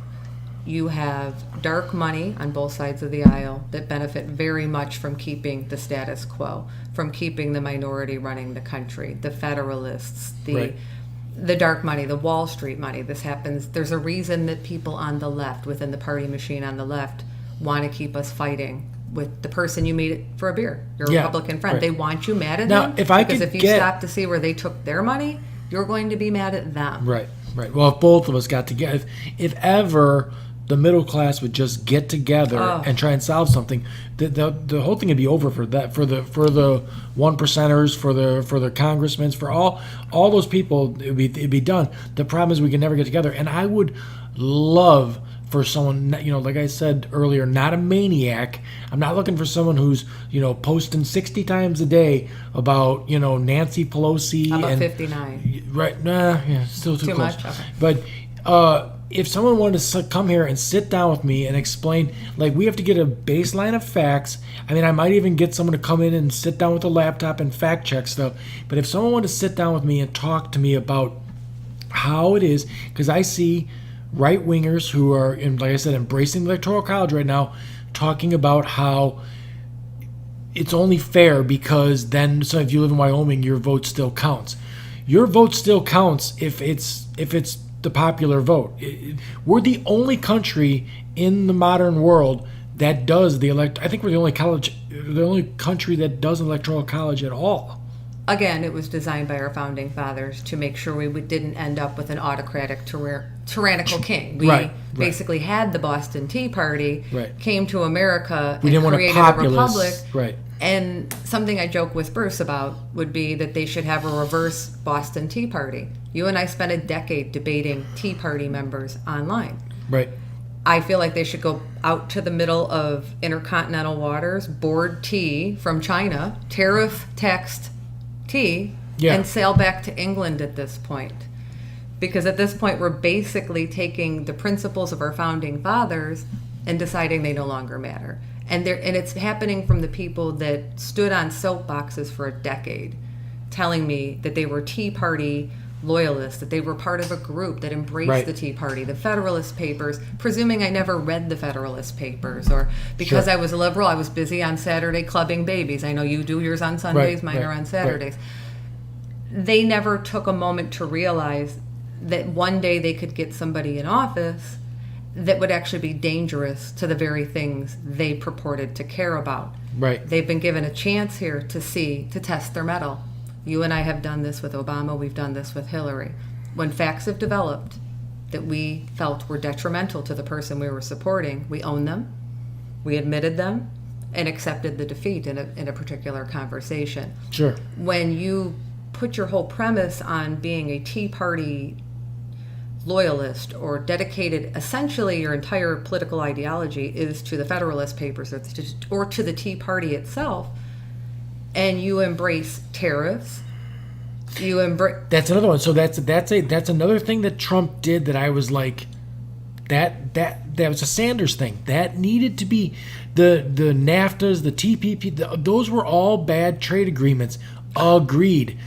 You have dark money on both sides of the aisle that benefit very much from keeping the status quo, from keeping the minority running the country, the Federalists, the dark money, the Wall Street money. This happens. There's a reason that people on the left, within the party machine on the left, want to keep us fighting with the person you meet for a beer, your Republican friend. Right. They want you mad at Now, them if I because could if you get- stop to see where they took their money, you're going to be mad at them. Right. Well, if both of us got together, if ever the middle class would just get together and try and solve something, the whole thing would be over for that, for the 1%ers, for the congressmen, for all those people. It'd be done. The problem is we can never get together. And I would love for someone, like I said earlier, not a maniac. I'm not looking for someone who's posting 60 times a day about Nancy Pelosi. How about and 59? Right? Nah, yeah, still too close. Much? Okay. But if someone wanted to come here and sit down with me and explain, like, we have to get a baseline of facts. I mean, I might even get someone to come in and sit down with a laptop and fact check stuff. But if someone wanted to sit down with me and talk to me about how it is, because I see right wingers who are, like I said, embracing the Electoral College right now, talking about how it's only fair because then, so if you live in Wyoming, your vote still counts. Your vote still counts if it's the popular vote. We're the only country in the modern world that does I think we're the only country that does an Electoral College at all. Again, it was designed by our founding fathers to make sure we didn't end up with an autocratic, tyrannical king. We basically had the Boston Tea Party, came to America and created a republic. Right. And something I joke with Bruce about would be that they should have a reverse Boston Tea Party. You and I spent a decade debating Tea Party members online. Right. I feel like they should go out to the middle of intercontinental waters, board tea from China, tariff-taxed tea, and sail back to England at this point. Because at this point, we're basically taking the principles of our founding fathers and deciding they no longer matter. And it's happening from the people that stood on soapboxes for a decade, telling me that they were Tea Party loyalists, that they were part of a group that embraced the Tea Party, the Federalist Papers, presuming I never read the Federalist Papers, or because I was a liberal, I was busy on Saturday clubbing babies. I know you do yours on Sundays, mine are on Saturdays. They never took a moment to realize that one day they could get somebody in office that would actually be dangerous to the very things they purported to care about. Right. They've been given a chance here to test their mettle. You and I have done this with Obama. We've done this with Hillary. When facts have developed that we felt were detrimental to the person we were supporting, we owned them, we admitted them, and accepted the defeat in a particular conversation. Sure. When you put your whole premise on being a Tea Party loyalist or dedicated, essentially your entire political ideology is to the Federalist Papers or to the Tea Party itself, and you embrace tariffs, you embrace... That's another one. So that's another thing that Trump did that I was like, that was a Sanders thing. That needed to be the NAFTAs, the TPP, those were all bad trade agreements. Agreed.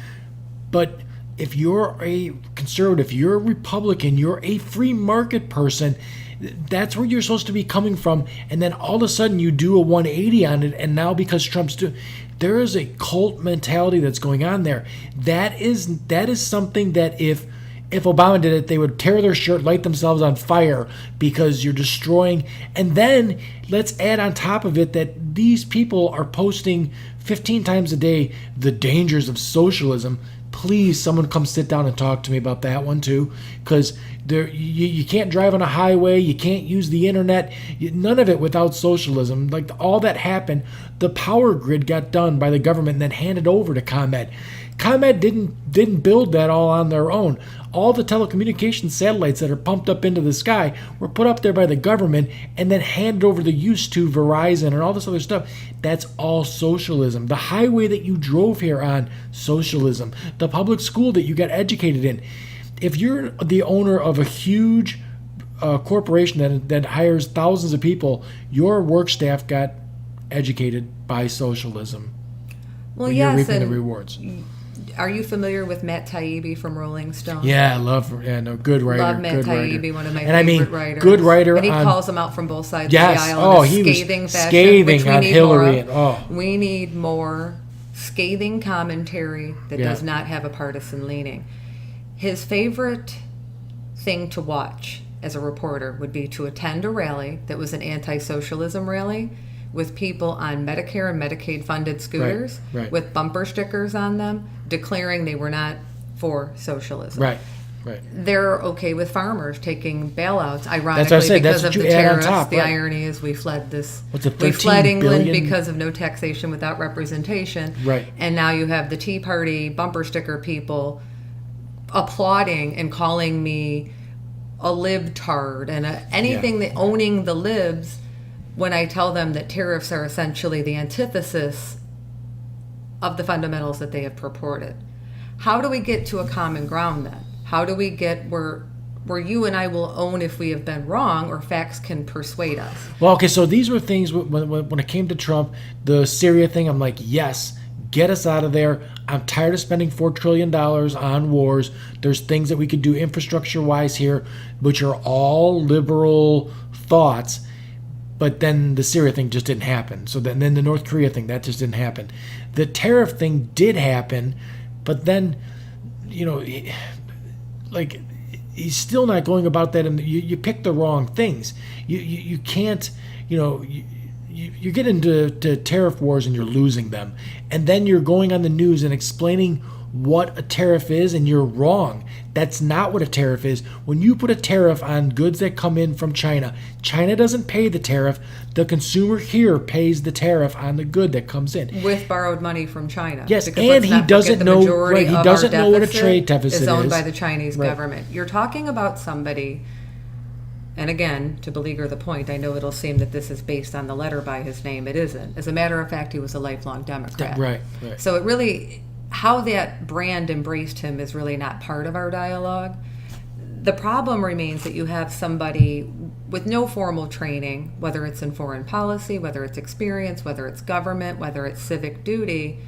But if you're a conservative, you're a Republican, you're a free market person, that's where you're supposed to be coming from. And then all of a sudden you do a 180 on it, and now because Trump's doing, there is a cult mentality that's going on there. That is something that if if Obama did it, they would tear their shirt, light themselves on fire because you're destroying. And then let's add on top of it that these people are posting 15 times a day the dangers of socialism. Please, someone come sit down and talk to me about that one too, because you can't drive on a highway, you can't use the internet, none of it without socialism. Like all that happened, the power grid got done by the government and then handed over to ComEd. ComEd didn't build that all on their own. All the telecommunications satellites that are pumped up into the sky were put up there by the government and then handed over the use to Verizon and all this other stuff. That's all socialism. The highway that you drove here on, socialism. The public school that you got educated in. If you're the owner of a huge corporation that hires thousands of people, your work staff got educated by socialism. Well, You're yes, reaping the and rewards. are you familiar with Matt Taibbi from Rolling Stone? Yeah, I love. Yeah, no, good writer. Love Matt good Taibbi, writer. one of my And I mean, favorite writers. good writer And he on- calls them out from both sides Yes. of the aisle Oh, in a he was scathing fashion, scathing which we on need Hillary more and- of. oh. We need more scathing commentary that Yeah. does not have a partisan leaning. His favorite thing to watch as a reporter would be to attend a rally that was an anti-socialism rally with people on Medicare and Medicaid funded scooters right. with bumper stickers on them declaring they were not for socialism. Right. They're okay with farmers taking bailouts, ironically, That's what I said. because That's of what the you add on tariffs. top, The right. irony is we fled What's it, we 13 fled England billion? because of no taxation without representation. Right. And now you have the Tea Party bumper sticker people applauding and calling me a libtard and anything that owning the libs when I tell them that tariffs are essentially the antithesis of the fundamentals that they have purported. How do we get to a common ground then? How do we get where you and I will own if we have been wrong or facts can persuade us? Well, okay, so these were things when it came to Trump, the Syria thing, I'm like, yes, get us out of there. I'm tired of spending $4 trillion on wars. There's things that we could do infrastructure-wise here, which are all liberal thoughts. But then the Syria thing just didn't happen. So then the North Korea thing, that just didn't happen. The tariff thing did happen, but then, like, he's still not going about that. And you pick the wrong things. You can't, you get into tariff wars and you're losing them. And then you're going on the news and explaining what a tariff is, and you're wrong. That's not what a tariff is. When you put a tariff on goods that come in from China, China doesn't pay the tariff. The consumer here pays the tariff on the good that comes in. With borrowed money from China. Yes, Because and let's he not forget doesn't the know- majority right, he of doesn't our know what a deficit trade deficit is owned is. by the Chinese Right. government. You're talking about somebody, and again, to beleaguer the point, I know it'll seem that this is based on the letter by his name. It isn't. As a matter of fact, he was a lifelong Democrat. Right. So it really, how that brand embraced him is really not part of our dialogue. The problem remains that you have somebody with no formal training, whether it's in foreign policy, whether it's experience, whether it's government, whether it's civic duty,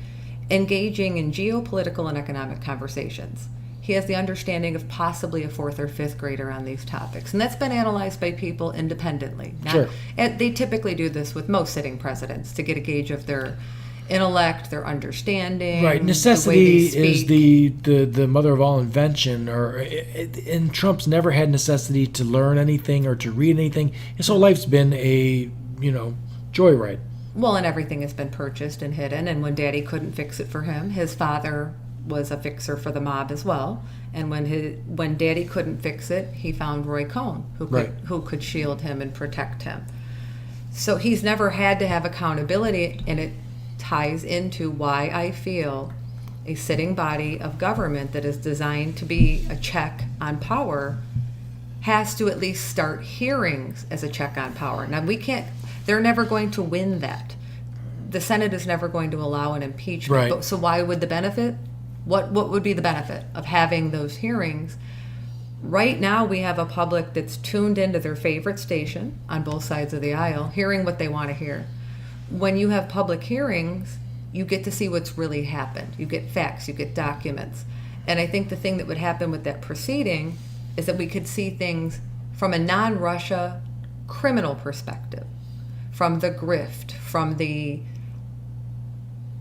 engaging in geopolitical and economic conversations. He has the understanding of possibly a fourth or fifth grader on these topics. And that's been analyzed by people independently. Sure. And they typically do this with most sitting presidents to get a gauge of their intellect, their understanding. Right. the Necessity way they is speak. the mother of all invention. And Trump's never had necessity to learn anything or to read anything. His whole life's been a joyride. Well, and everything has been purchased and hidden. And when Daddy couldn't fix it for him, his father was a fixer for the mob as well. And when Daddy couldn't fix it, he found Roy Cohn, who could shield him and protect him. So he's never had to have accountability, and it ties into why I feel a sitting body of government that is designed to be a check on power has to at least start hearings as a check on power. Now, they're never going to win that. The Senate is never going to allow an impeachment. Right. So why would the benefit? What would be the benefit of having those hearings? Right now, we have a public that's tuned into their favorite station on both sides of the aisle, hearing what they want to hear. When you have public hearings, you get to see what's really happened. You get facts, you get documents. And I think the thing that would happen with that proceeding is that we could see things from a non-Russia criminal perspective, from the grift, from the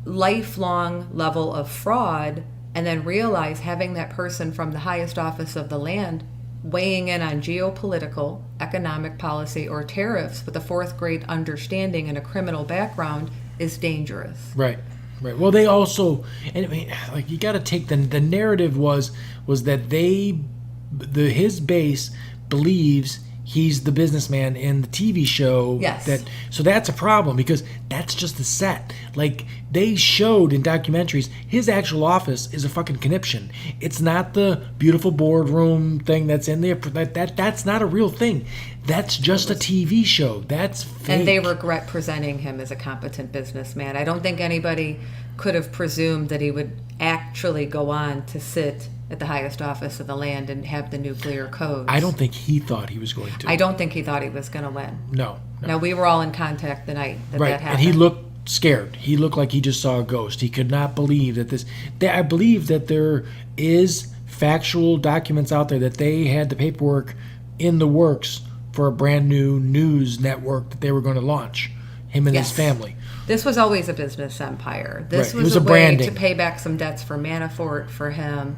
lifelong level of fraud and then realize having that person from the highest office of the land weighing in on geopolitical, economic policy, or tariffs with a fourth grade understanding and a criminal background is dangerous. Right. Right. Well, they also, and I mean, like, you got to take the narrative was that his base believes he's the businessman in the TV show. Yes. So that's a problem, because that's just the set. Like, they showed in documentaries, his actual office is a fucking conniption. It's not the beautiful boardroom thing that's in there. That's not a real thing. That's just a TV show. That's fake. And they regret presenting him as a competent businessman. I don't think anybody could have presumed that he would actually go on to sit at the highest office of the land and have the nuclear codes. I don't think he thought he was going to. I don't think he thought he was going to win. No. Now, we were all in contact the night that Right, that happened. and he looked scared. He looked like he just saw a ghost. He could not believe that this. I believe that there is factual documents out there that they had the paperwork in the works for a brand new news network that they were going to launch. Him and his Yes. family. This was always a business empire. This Right, it was was a a way branding. to pay back some debts for Manafort, for him.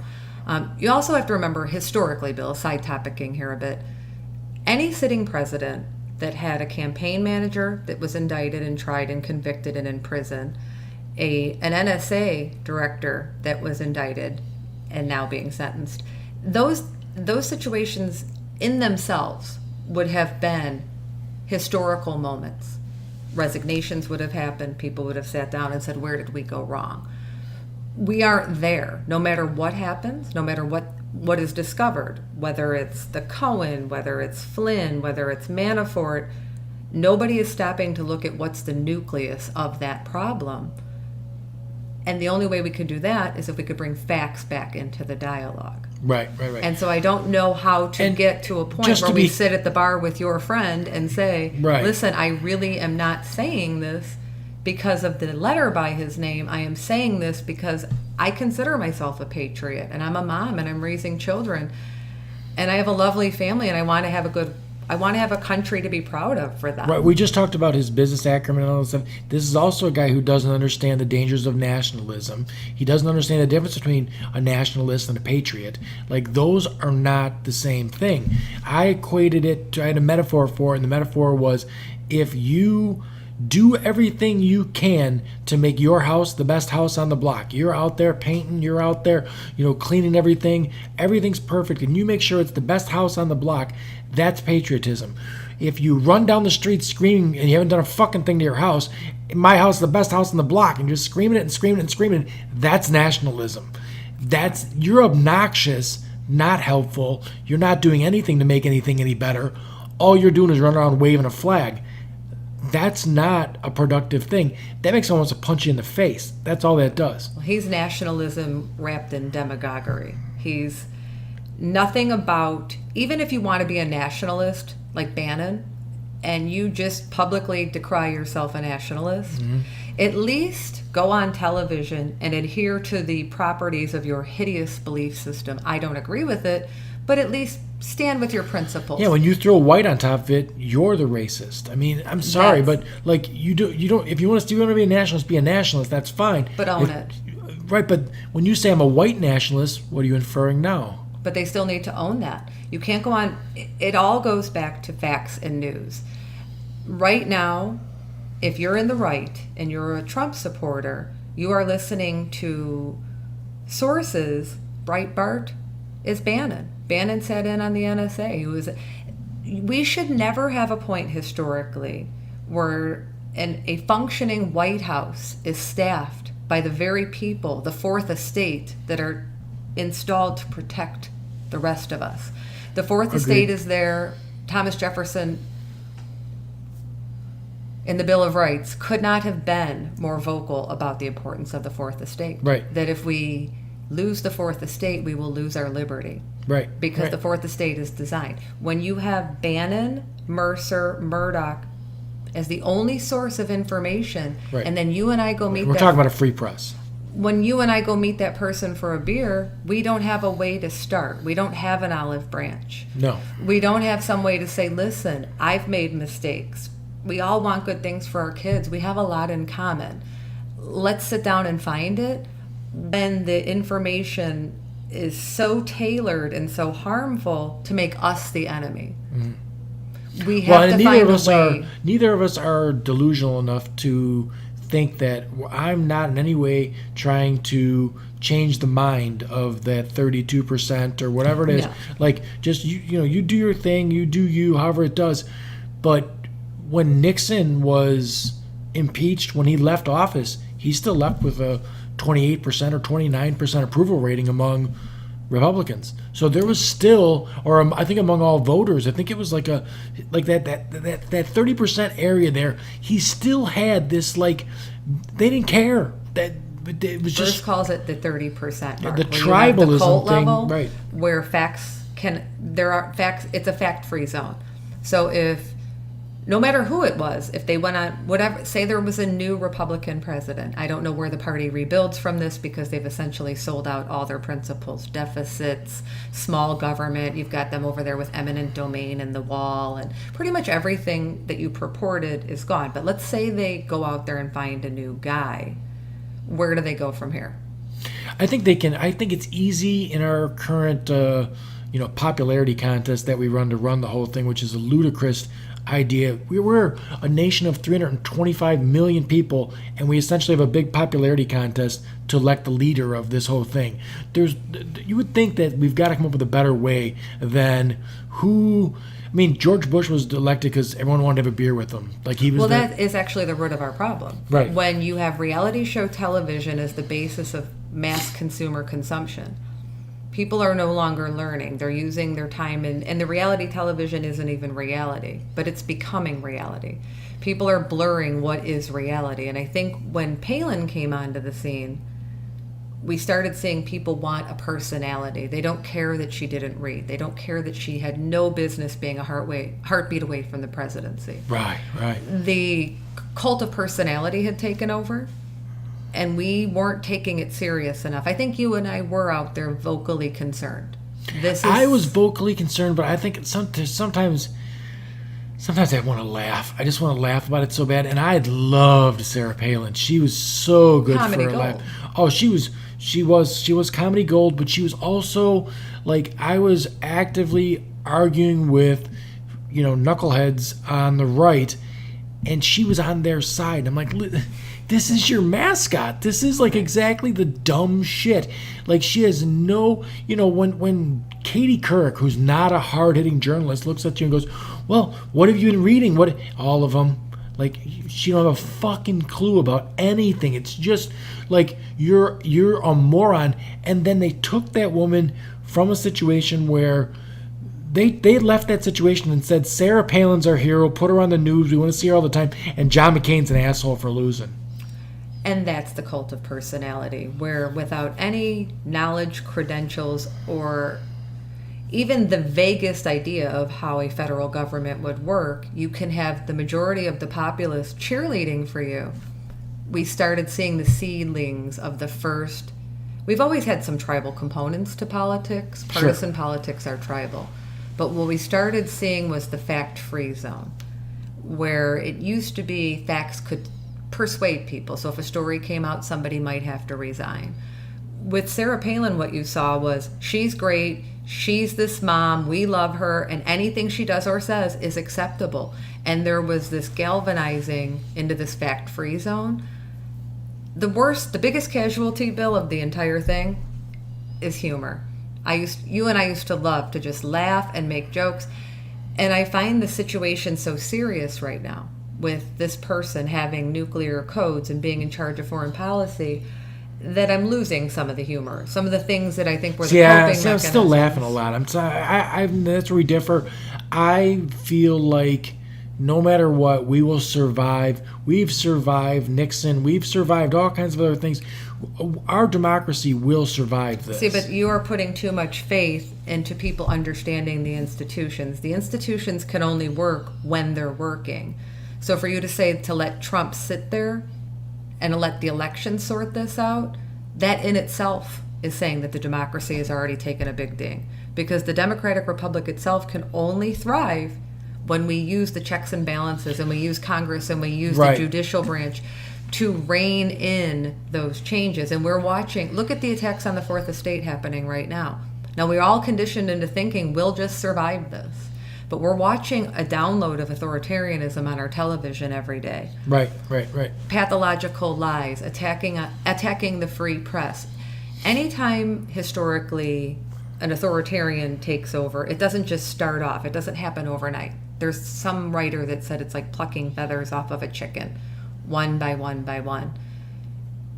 You also have to remember, historically, Bill, side topicking here a bit, any sitting president that had a campaign manager that was indicted and tried and convicted and in prison, an NSA director that was indicted and now being sentenced, those situations in themselves would have been historical moments. Resignations would have happened. People would have sat down and said, where did we go wrong? We aren't there. No matter what happens, no matter what is discovered, whether it's the Cohen, whether it's Flynn, whether it's Manafort, nobody is stopping to look at what's the nucleus of that problem. And the only way we could do that is if we could bring facts back into the dialogue. Right. And so I don't know how to And get to a point just where to we be- sit at the bar with your friend and say, Right. listen, I really am not saying this because of the letter by his name. I am saying this because I consider myself a patriot, and I'm a mom, and I'm raising children, and I have a lovely family, and I want to have a country to be proud of for them. Right. We just talked about his business acumen and all this stuff. This is also a guy who doesn't understand the dangers of nationalism. He doesn't understand the difference between a nationalist and a patriot. Like, those are not the same thing. I equated it to, I had a metaphor for it, and the metaphor was, if you do everything you can to make your house the best house on the block. You're out there painting, you're out there, cleaning everything. Everything's perfect, and you make sure it's the best house on the block. That's patriotism. If you run down the street screaming and you haven't done a fucking thing to your house, my house is the best house on the block, and you're screaming it and screaming it and screaming it, that's nationalism. You're obnoxious, not helpful. You're not doing anything to make anything any better. All you're doing is running around waving a flag. That's not a productive thing. That makes someone want to punch you in the face. That's all that does. Well, he's nationalism wrapped in demagoguery. He's nothing about, even if you want to be a nationalist like Bannon, and you just publicly decry yourself a nationalist, at least go on television and adhere to the properties of your hideous belief system. I don't agree with it, but at least stand with your principles. Yeah, when you throw white on top of it, you're the racist. I mean, I'm sorry, That's- but like you don't. If you want to be a nationalist, be a nationalist. That's fine. But own it. Right, but when you say I'm a white nationalist, what are you inferring now? But they still need to own that. You can't go on. It all goes back to facts and news. Right now, if you're in the right and you're a Trump supporter, you are listening to sources. Breitbart is Bannon. Bannon sat in on the NSA. We should never have a point historically where a functioning White House is staffed by the very people, the Fourth Estate, that are installed to protect the rest of us. The Fourth Estate is there. Thomas Jefferson, in the Bill of Rights, could not have been more vocal about the importance of the Fourth Estate. Right. That if we lose the Fourth Estate, we will lose our liberty. Right. Because right. the Fourth Estate is designed. When you have Bannon, Mercer, Murdoch as the only source of information, Right. and then you and I go meet We're that talking about a free press. when you and I go meet that person for a beer, we don't have a way to start. We don't have an olive branch. No. We don't have some way to say, listen, I've made mistakes. We all want good things for our kids. We have a lot in common. Let's sit down and find it. when the information is so tailored and so harmful to make us the enemy. We have to find a way. Neither of us are delusional enough to think that I'm not in any way trying to change the mind of that 32% or whatever it is. No. Like, just you do your thing, you do you, however it does. But when Nixon was impeached, when he left office, he still left with a 28% or 29% approval rating among Republicans. So there was still, or I think among all voters, I think it was like that 30% area there. He still had this, like, they didn't care that it was Bruce just calls it the 30% mark. the where you have the tribalism cult thing, level, right? Where there are facts. It's a fact-free zone. So if no matter who it was, if they went on whatever, say there was a new Republican president, I don't know where the party rebuilds from this because they've essentially sold out all their principles, deficits, small government. You've got them over there with eminent domain and the wall, and pretty much everything that you purported is gone. But let's say they go out there and find a new guy. Where do they go from here? I think they can. I think it's easy in our current, popularity contest that we run to run the whole thing, which is a ludicrous idea. We're a nation of 325 million people, and we essentially have a big popularity contest to elect the leader of this whole thing. You would think that we've got to come up with a better way than who. I mean, George Bush was elected because everyone wanted to have a beer with him. Like, he was. Well, that is actually the root of our problem. Right. When you have reality show television as the basis of mass consumer consumption, people are no longer learning. They're using their time and the reality television isn't even reality, but it's becoming reality. People are blurring what is reality. And I think when Palin came onto the scene, we started seeing people want a personality. They don't care that she didn't read. They don't care that she had no business being a heartbeat away from the presidency. Right. The cult of personality had taken over, and we weren't taking it serious enough. I think you and I were out there vocally concerned. I was vocally concerned, but I think sometimes I want to laugh. I just want to laugh about it so bad. And I loved Sarah Palin. She was so good Comedy for her gold. life. Oh, she was comedy gold, but she was also, like, I was actively arguing with, knuckleheads on the right, and she was on their side. I'm like, this is your mascot. This is, like, exactly the dumb shit. Like, she has no, when Katie Couric, who's not a hard-hitting journalist, looks at you and goes, well, what have you been reading? What? All of them. Like, she don't have a fucking clue about anything. It's just like you're a moron. And then they took that woman from a situation where they left that situation and said, Sarah Palin's our hero, put her on the news, we want to see her all the time, and John McCain's an asshole for losing. And that's the cult of personality, where without any knowledge, credentials, or even the vaguest idea of how a federal government would work, you can have the majority of the populace cheerleading for you. We started seeing the seedlings of the first. We've always had some tribal components to politics. Partisan politics are tribal. But what we started seeing was the fact-free zone, where it used to be facts could persuade people. So if a story came out, somebody might have to resign. With Sarah Palin, what you saw was she's great. She's this mom, we love her, and anything she does or says is acceptable. And there was this galvanizing into this fact-free zone. The biggest casualty, Bill, of the entire thing is humor. You and I used to love to just laugh and make jokes. And I find the situation so serious right now with this person having nuclear codes and being in charge of foreign policy that I'm losing some of the humor, some of the things that I think were the coping mechanisms. I'm still laughing a lot. I'm sorry. That's where we differ. I feel like no matter what, we will survive. We've survived Nixon. We've survived all kinds of other things. Our democracy will survive this. See, but you are putting too much faith into people understanding the institutions. The institutions can only work when they're working. So for you to say to let Trump sit there and let the election sort this out, that in itself is saying that the democracy has already taken a big ding. Because the Democratic Republic itself can only thrive when we use the checks and balances and we use Congress and we use the judicial branch to rein in those changes. And we're watching, look at the attacks on the Fourth Estate happening right now. Now, we're all conditioned into thinking we'll just survive this. But we're watching a download of authoritarianism on our television every day. Right. Pathological lies, attacking the free press. Anytime historically an authoritarian takes over, it doesn't just start off. It doesn't happen overnight. There's some writer that said it's like plucking feathers off of a chicken, one by one by one.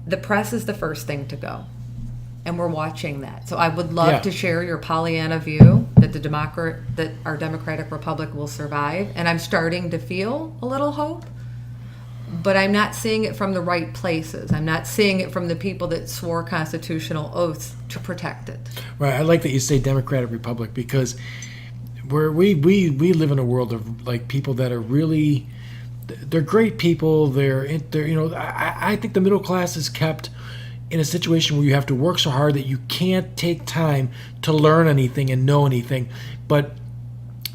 The press is the first thing to go. And we're watching that. So I would love to share your Pollyanna view that our democratic republic will survive. And I'm starting to feel a little hope, but I'm not seeing it from the right places. I'm not seeing it from the people that swore constitutional oaths to protect it. Right. I like that you say democratic republic, because we live in a world of like people that are really, they're great people. They're I think the middle class is kept in a situation where you have to work so hard that you can't take time to learn anything and know anything. But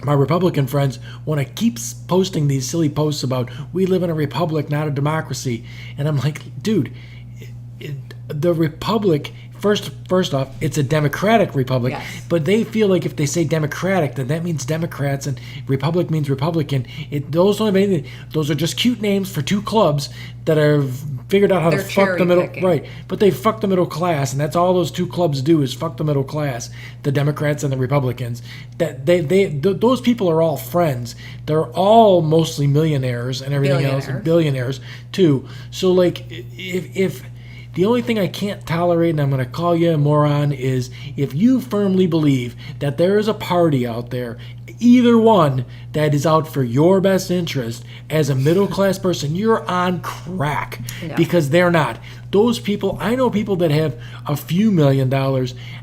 my Republican friends want to keep posting these silly posts about we live in a republic, not a democracy. And I'm like, dude, the republic, first off, it's a democratic republic. Yes. But they feel like if they say democratic, then that means Democrats, and republic means Republican. Those don't have anything. Those are just cute names for two clubs that are figured out how to fuck the middle, right? But they fuck the middle class, and that's all those two clubs do is fuck the middle class, the Democrats and the Republicans. That those people are all friends. They're all mostly millionaires and everything else, and billionaires too. So like, if the only thing I can't tolerate, and I'm going to call you a moron, is if you firmly believe that there is a party out there, either one, that is out for your best interest as a middle class person, you're on crack. Yeah. Because they're not. Those people, I know people that have a few $1 million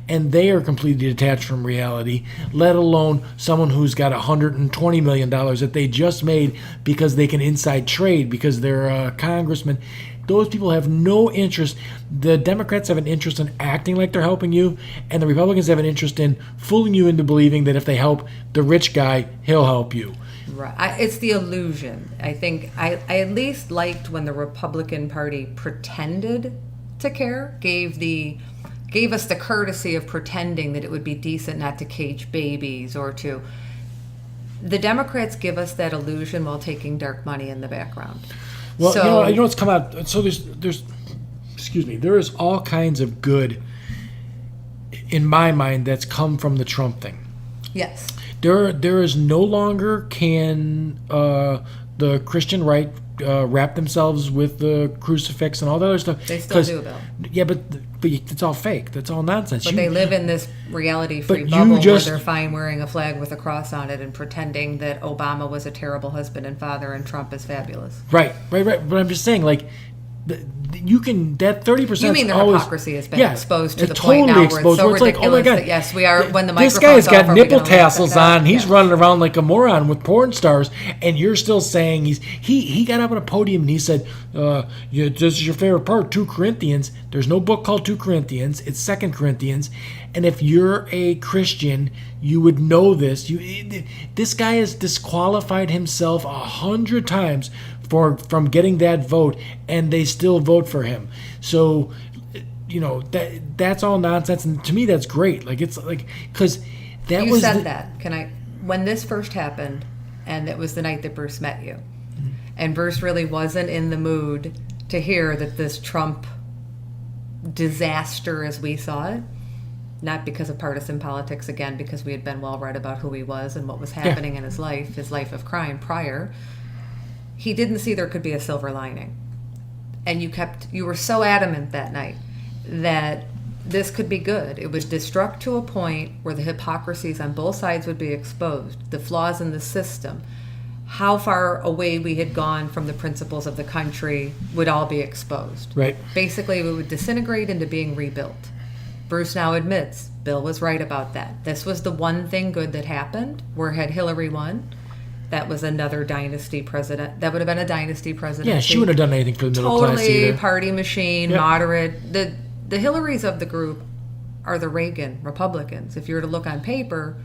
and they are completely detached from reality, let alone someone who's got $120 million that they just made because they can inside trade, because they're a congressman. Those people have no interest. The Democrats have an interest in acting like they're helping you, and the Republicans have an interest in fooling you into believing that if they help the rich guy, he'll help you. Right. It's the illusion. I think I at least liked when the Republican Party pretended to care, gave us the courtesy of pretending that it would be decent not to cage babies or to. The Democrats give us that illusion while taking dark money in the background. Well, So, you know what's come out. So there is all kinds of good in my mind that's come from the Trump thing. yes. There is no longer can the Christian right wrap themselves with the crucifix and all that other stuff. They still do, Bill. Yeah, but it's all fake. That's all nonsense. But they live in this reality-free But bubble you just- where they're fine wearing a flag with a cross on it and pretending that Obama was a terrible husband and father and Trump is fabulous. Right. But I'm just saying, like, you can, that 30%. You mean the always, hypocrisy has been yeah, exposed to it's the point now totally where it's exposed, so where it's like, ridiculous oh my God, that yes, we are, when the this microphone's guy's got off, are we nipple gonna let tassels them go? on. He's Yeah. running around like a moron with porn stars, and you're still saying he got up on a podium and he said, this is your favorite part, 2 Corinthians. There's no book called 2 Corinthians. It's 2 Corinthians. And if you're a Christian, you would know this. This guy has disqualified himself 100 times from getting that vote, and they still vote for him. So, that's all nonsense, and to me, that's great. Like, it's like, because that You was said that. When this first happened, and it was the night that Bruce met you, and Bruce really wasn't in the mood to hear that this Trump disaster as we saw it, not because of partisan politics, again, because we had been well read about who he was and what was happening in his life of crime prior, he didn't see there could be a silver lining. And you were so adamant that night that this could be good. It would destruct to a point where the hypocrisies on both sides would be exposed, the flaws in the system, how far away we had gone from the principles of the country would all be exposed. right. Basically, it would disintegrate into being rebuilt. Bruce now admits Bill was right about that. This was the one thing good that happened. Where had Hillary won, that was another dynasty president. That would have been a dynasty president. Yeah, she wouldn't have done anything for the middle class Totally either. party machine, Yep. moderate. The Hillarys of the group are the Reagan Republicans. If you were to look on paper,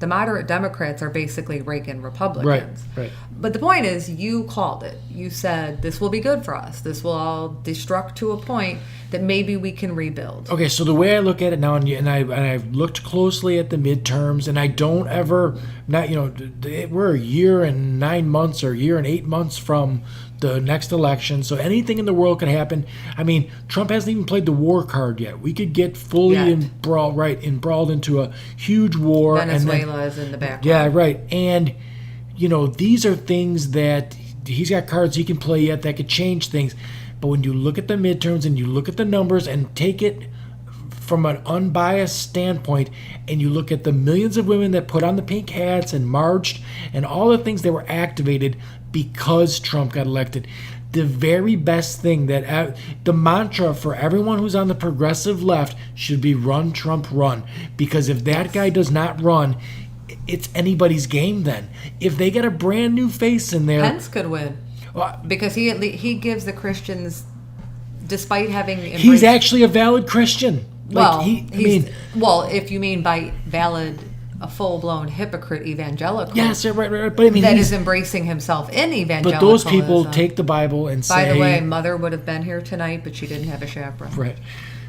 The moderate Democrats are basically Reagan Republicans. Right. But the point is, you called it. You said, this will be good for us. This will all destruct to a point that maybe we can rebuild. Okay, so the way I look at it now, and I've looked closely at the midterms, and I don't ever, we're a year and 9 months or a year and 8 months from the next election, so anything in the world could happen. I mean, Trump hasn't even played the war card yet. We could get fully embroiled into a huge war. Venezuela is in the background. Yeah, right. And, these are things that he's got cards he can play yet that could change things. But when you look at the midterms and you look at the numbers and take it from an unbiased standpoint, and you look at the millions of women that put on the pink hats and marched and all the things that were activated because Trump got elected, the very best thing that the mantra for everyone who's on the progressive left should be run, Trump, run. Because if that guy does not run, it's anybody's game then. If they get a brand new face in there. Pence could win. Because he gives the Christians, despite having embraced, he's actually a valid Christian. Well, if you mean by valid, a full-blown hypocrite evangelical. Yes, right. But I mean, that is embracing himself in evangelicalism. But those people take the Bible and say. By the way, Mother would have been here tonight, but she didn't have a chaperone. Right.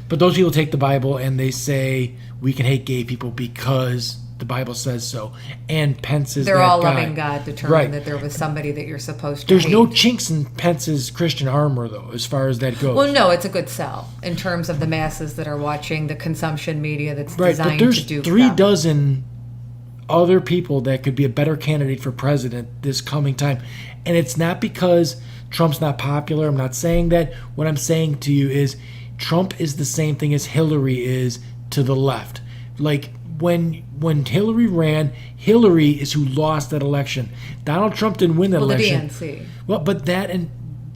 But those people take the Bible and they say we can hate gay people because the Bible says so. And Pence is They're that all guy. loving God determined that there was somebody that you're supposed to There's hate. no chinks in Pence's Christian armor, though, as far as that goes. Well, no, it's a good sell in terms of the masses that are watching the consumption media that's right, designed but there's to do 3 them. dozen other people that could be a better candidate for president this coming time. And it's not because Trump's not popular. I'm not saying that. What I'm saying to you is Trump is the same thing as Hillary is to the left. Like, when Hillary ran, Hillary is who lost that election. Donald Trump didn't win that election. The DNC. Well, but that and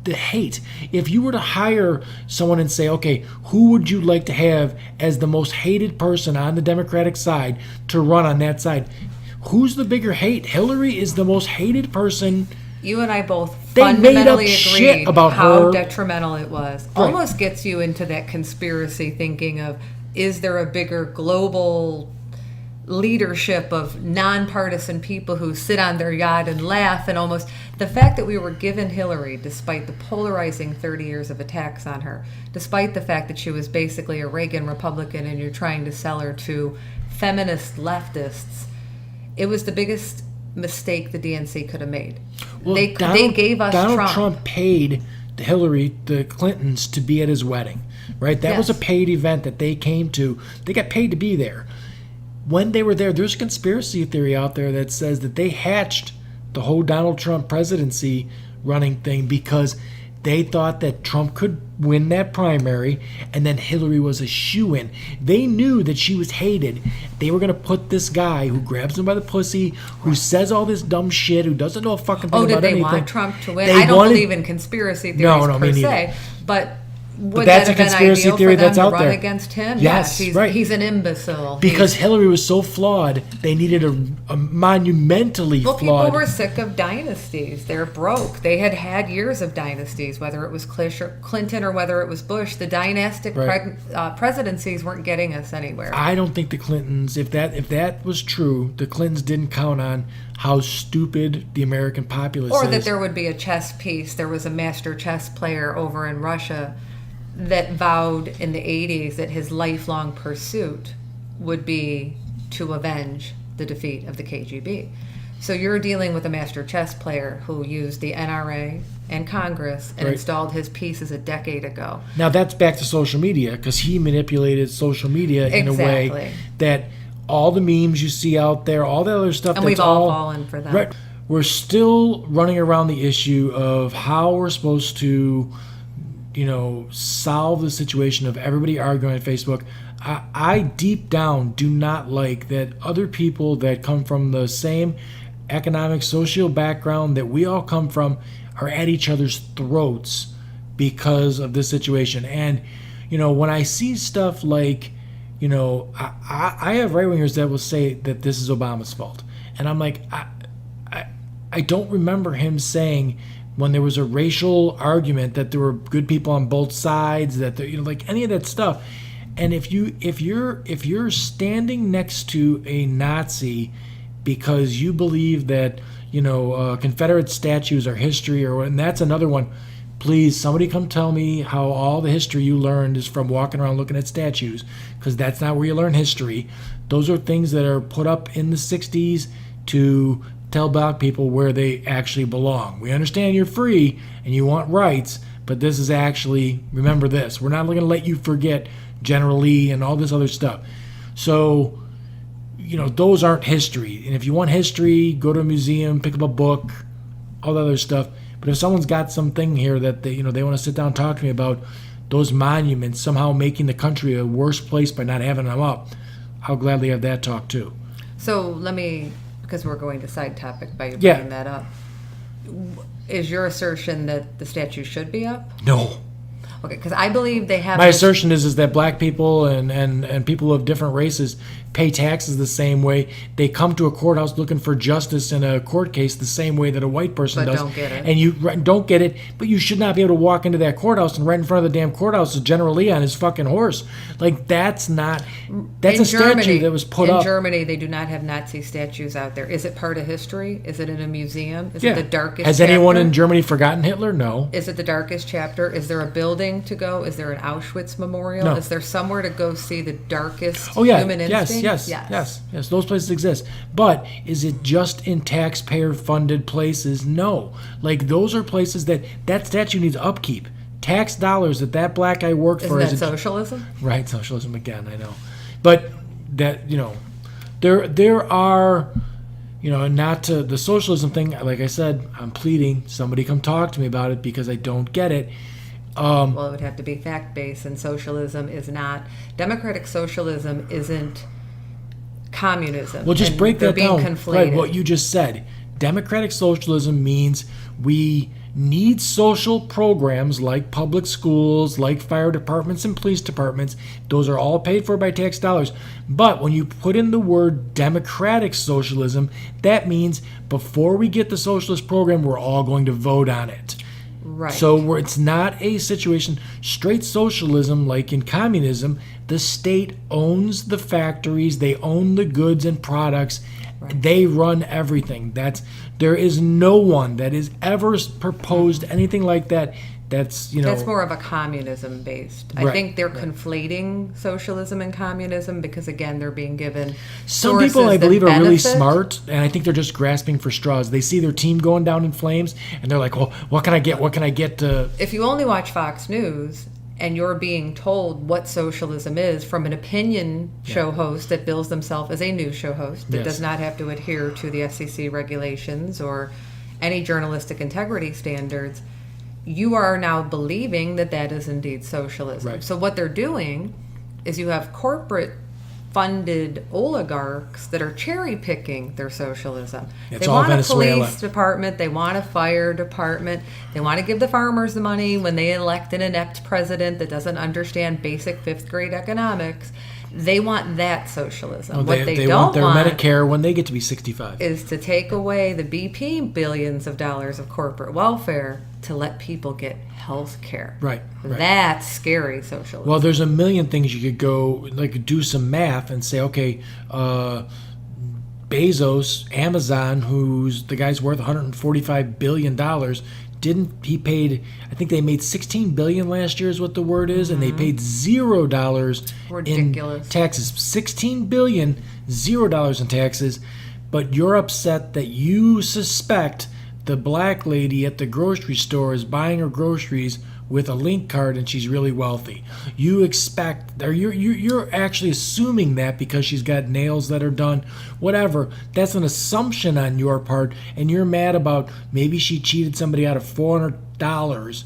the hate. If you were to hire someone and say, okay, who would you like to have as the most hated person on the Democratic side to run on that side? Who's the bigger hate? Hillary is the most hated person. You and I both They made up fundamentally shit agreed about how her. detrimental it was. Right. Almost gets you into that conspiracy thinking of, is there a bigger global leadership of nonpartisan people who sit on their yacht and laugh, and almost the fact that we were given Hillary despite the polarizing 30 years of attacks on her, despite the fact that she was basically a Reagan Republican and you're trying to sell her to feminist leftists, it was the biggest mistake the DNC could have made. Well, They gave us Donald Trump paid the Clintons to be at his wedding, right? That was a paid event that they came to. They got paid to be there. When they were there, there's a conspiracy theory out there that says that they hatched the whole Donald Trump presidency running thing because they thought that Trump could win that primary and then Hillary was a shoo-in. They knew that she was hated. They were going to put this guy who grabs them by the pussy, who says all this dumb shit, who doesn't know a fucking thing about anything. Oh, did they want Trump to win? I don't believe in conspiracy theories per se, but would that's that a have been conspiracy ideal theory for them that's to out run there. against him? Yes, right. He's an imbecile. Because Hillary was so flawed, they needed a monumentally Well, flawed. people were sick of dynasties. They're broke. They had years of dynasties, whether it was Clinton or whether it was Bush. The dynastic presidencies weren't getting us anywhere. I don't think the Clintons, if that was true, the Clintons didn't count on how stupid the American populace is. Or that there would be a chess piece. There was a master chess player over in Russia that vowed in the 80s that his lifelong pursuit would be to avenge the defeat of the KGB. So you're dealing with a master chess player who used the NRA and Congress and installed his pieces a decade ago. Now that's back to social media because he manipulated social media in a way that all the memes you see out there, all the other stuff, and we've all fallen for that. Right, we're still running around the issue of how we're supposed to solve the situation of everybody arguing on Facebook. I deep down do not like that other people that come from the same economic, social background that we all come from are at each other's throats because of this situation. And, when I see stuff like, I have right-wingers that will say that this is Obama's fault. And I'm like, I don't remember him saying when there was a racial argument that there were good people on both sides, that there, like any of that stuff. And if you're standing next to a Nazi because you believe that, Confederate statues are history, and that's another one. Please, somebody come tell me how all the history you learned is from walking around looking at statues, because that's not where you learn history. Those are things that are put up in the 60s to tell black people where they actually belong. We understand you're free and you want rights, but this is actually, remember this, we're not going to let you forget General Lee and all this other stuff. So, those aren't history. And if you want history, go to a museum, pick up a book, all that other stuff. But if someone's got something here that they want to sit down and talk to me about those monuments somehow making the country a worse place by not having them up, I'll gladly have that talk too. So let me, because we're going to side topic by you bringing that up. Is your assertion that the statue should be up? No. Okay, because I believe they have... My assertion is that black people and people of different races pay taxes the same way. They come to a courthouse looking for justice in a court case the same way that a white person But does. don't get it. And you don't get it, but you should not be able to walk into that courthouse and right in front of the damn courthouse is General Lee on his fucking horse. Like, that's a statue that was put up. In Germany, they do not have Nazi statues out there. Is it part of history? Is it in a museum? Is it the darkest Has chapter? anyone in Germany forgotten Hitler? No. Is it the darkest chapter? Is there a building to go? Is there an Auschwitz memorial? No. Is there somewhere to go see the darkest Oh yeah, human instinct? yes. Those places exist. But is it just in taxpayer-funded places? No. Like, those are places that statue needs upkeep. Tax dollars that black guy worked for. Isn't that socialism? Right, socialism again. I know, but that there are. Not to the socialism thing. Like I said, I'm pleading. Somebody come talk to me about it because I don't get it. Well, it would have to be fact-based, and socialism is not. Democratic socialism isn't communism. Well, just and break they're that being down. conflated. Right, what you just said. Democratic socialism means we need social programs like public schools, like fire departments and police departments. Those are all paid for by tax dollars. But when you put in the word democratic socialism, that means before we get the socialist program, we're all going to vote on it. Right. So it's not a situation, straight socialism like in communism, the state owns the factories, they own the goods and products, they run everything. There is no one that has ever proposed anything like that. That's more of a communism based. I think they're conflating socialism and communism because, again, they're being given some people, I believe, are really benefit. smart, and I think they're just grasping for straws. They see their team going down in flames, and they're like, "Well, what can I get? What can I get to?" If you only watch Fox News and you're being told what socialism is from an opinion show host that bills themselves as a news show host that does not have to adhere to the FCC regulations or any journalistic integrity standards, you are now believing that is indeed socialism. Right. So what they're doing is you have corporate funded oligarchs that are cherry picking their socialism. It's they all want Venezuela. a police department, they want a fire department, they want to give the farmers the money when they elect an inept president that doesn't understand basic 5th grade economics. They want that socialism. What they want don't their want Medicare when they get to be 65. is to take away the BP billions of dollars of corporate welfare to let people get health care. Right. That's scary socialism. Well, there's a million things you could go, like, do some math and say, okay, Bezos, Amazon, who's the guy's worth $145 billion, I think they made $16 billion last year is what the word is, and they paid $0 Ridiculous. in taxes. $16 billion, $0 in taxes, but you're upset that you suspect the black lady at the grocery store is buying her groceries with a link card and she's really wealthy. You expect, or you're actually assuming that because she's got nails that are done, whatever. That's an assumption on your part, and you're mad about maybe she cheated somebody out of $400.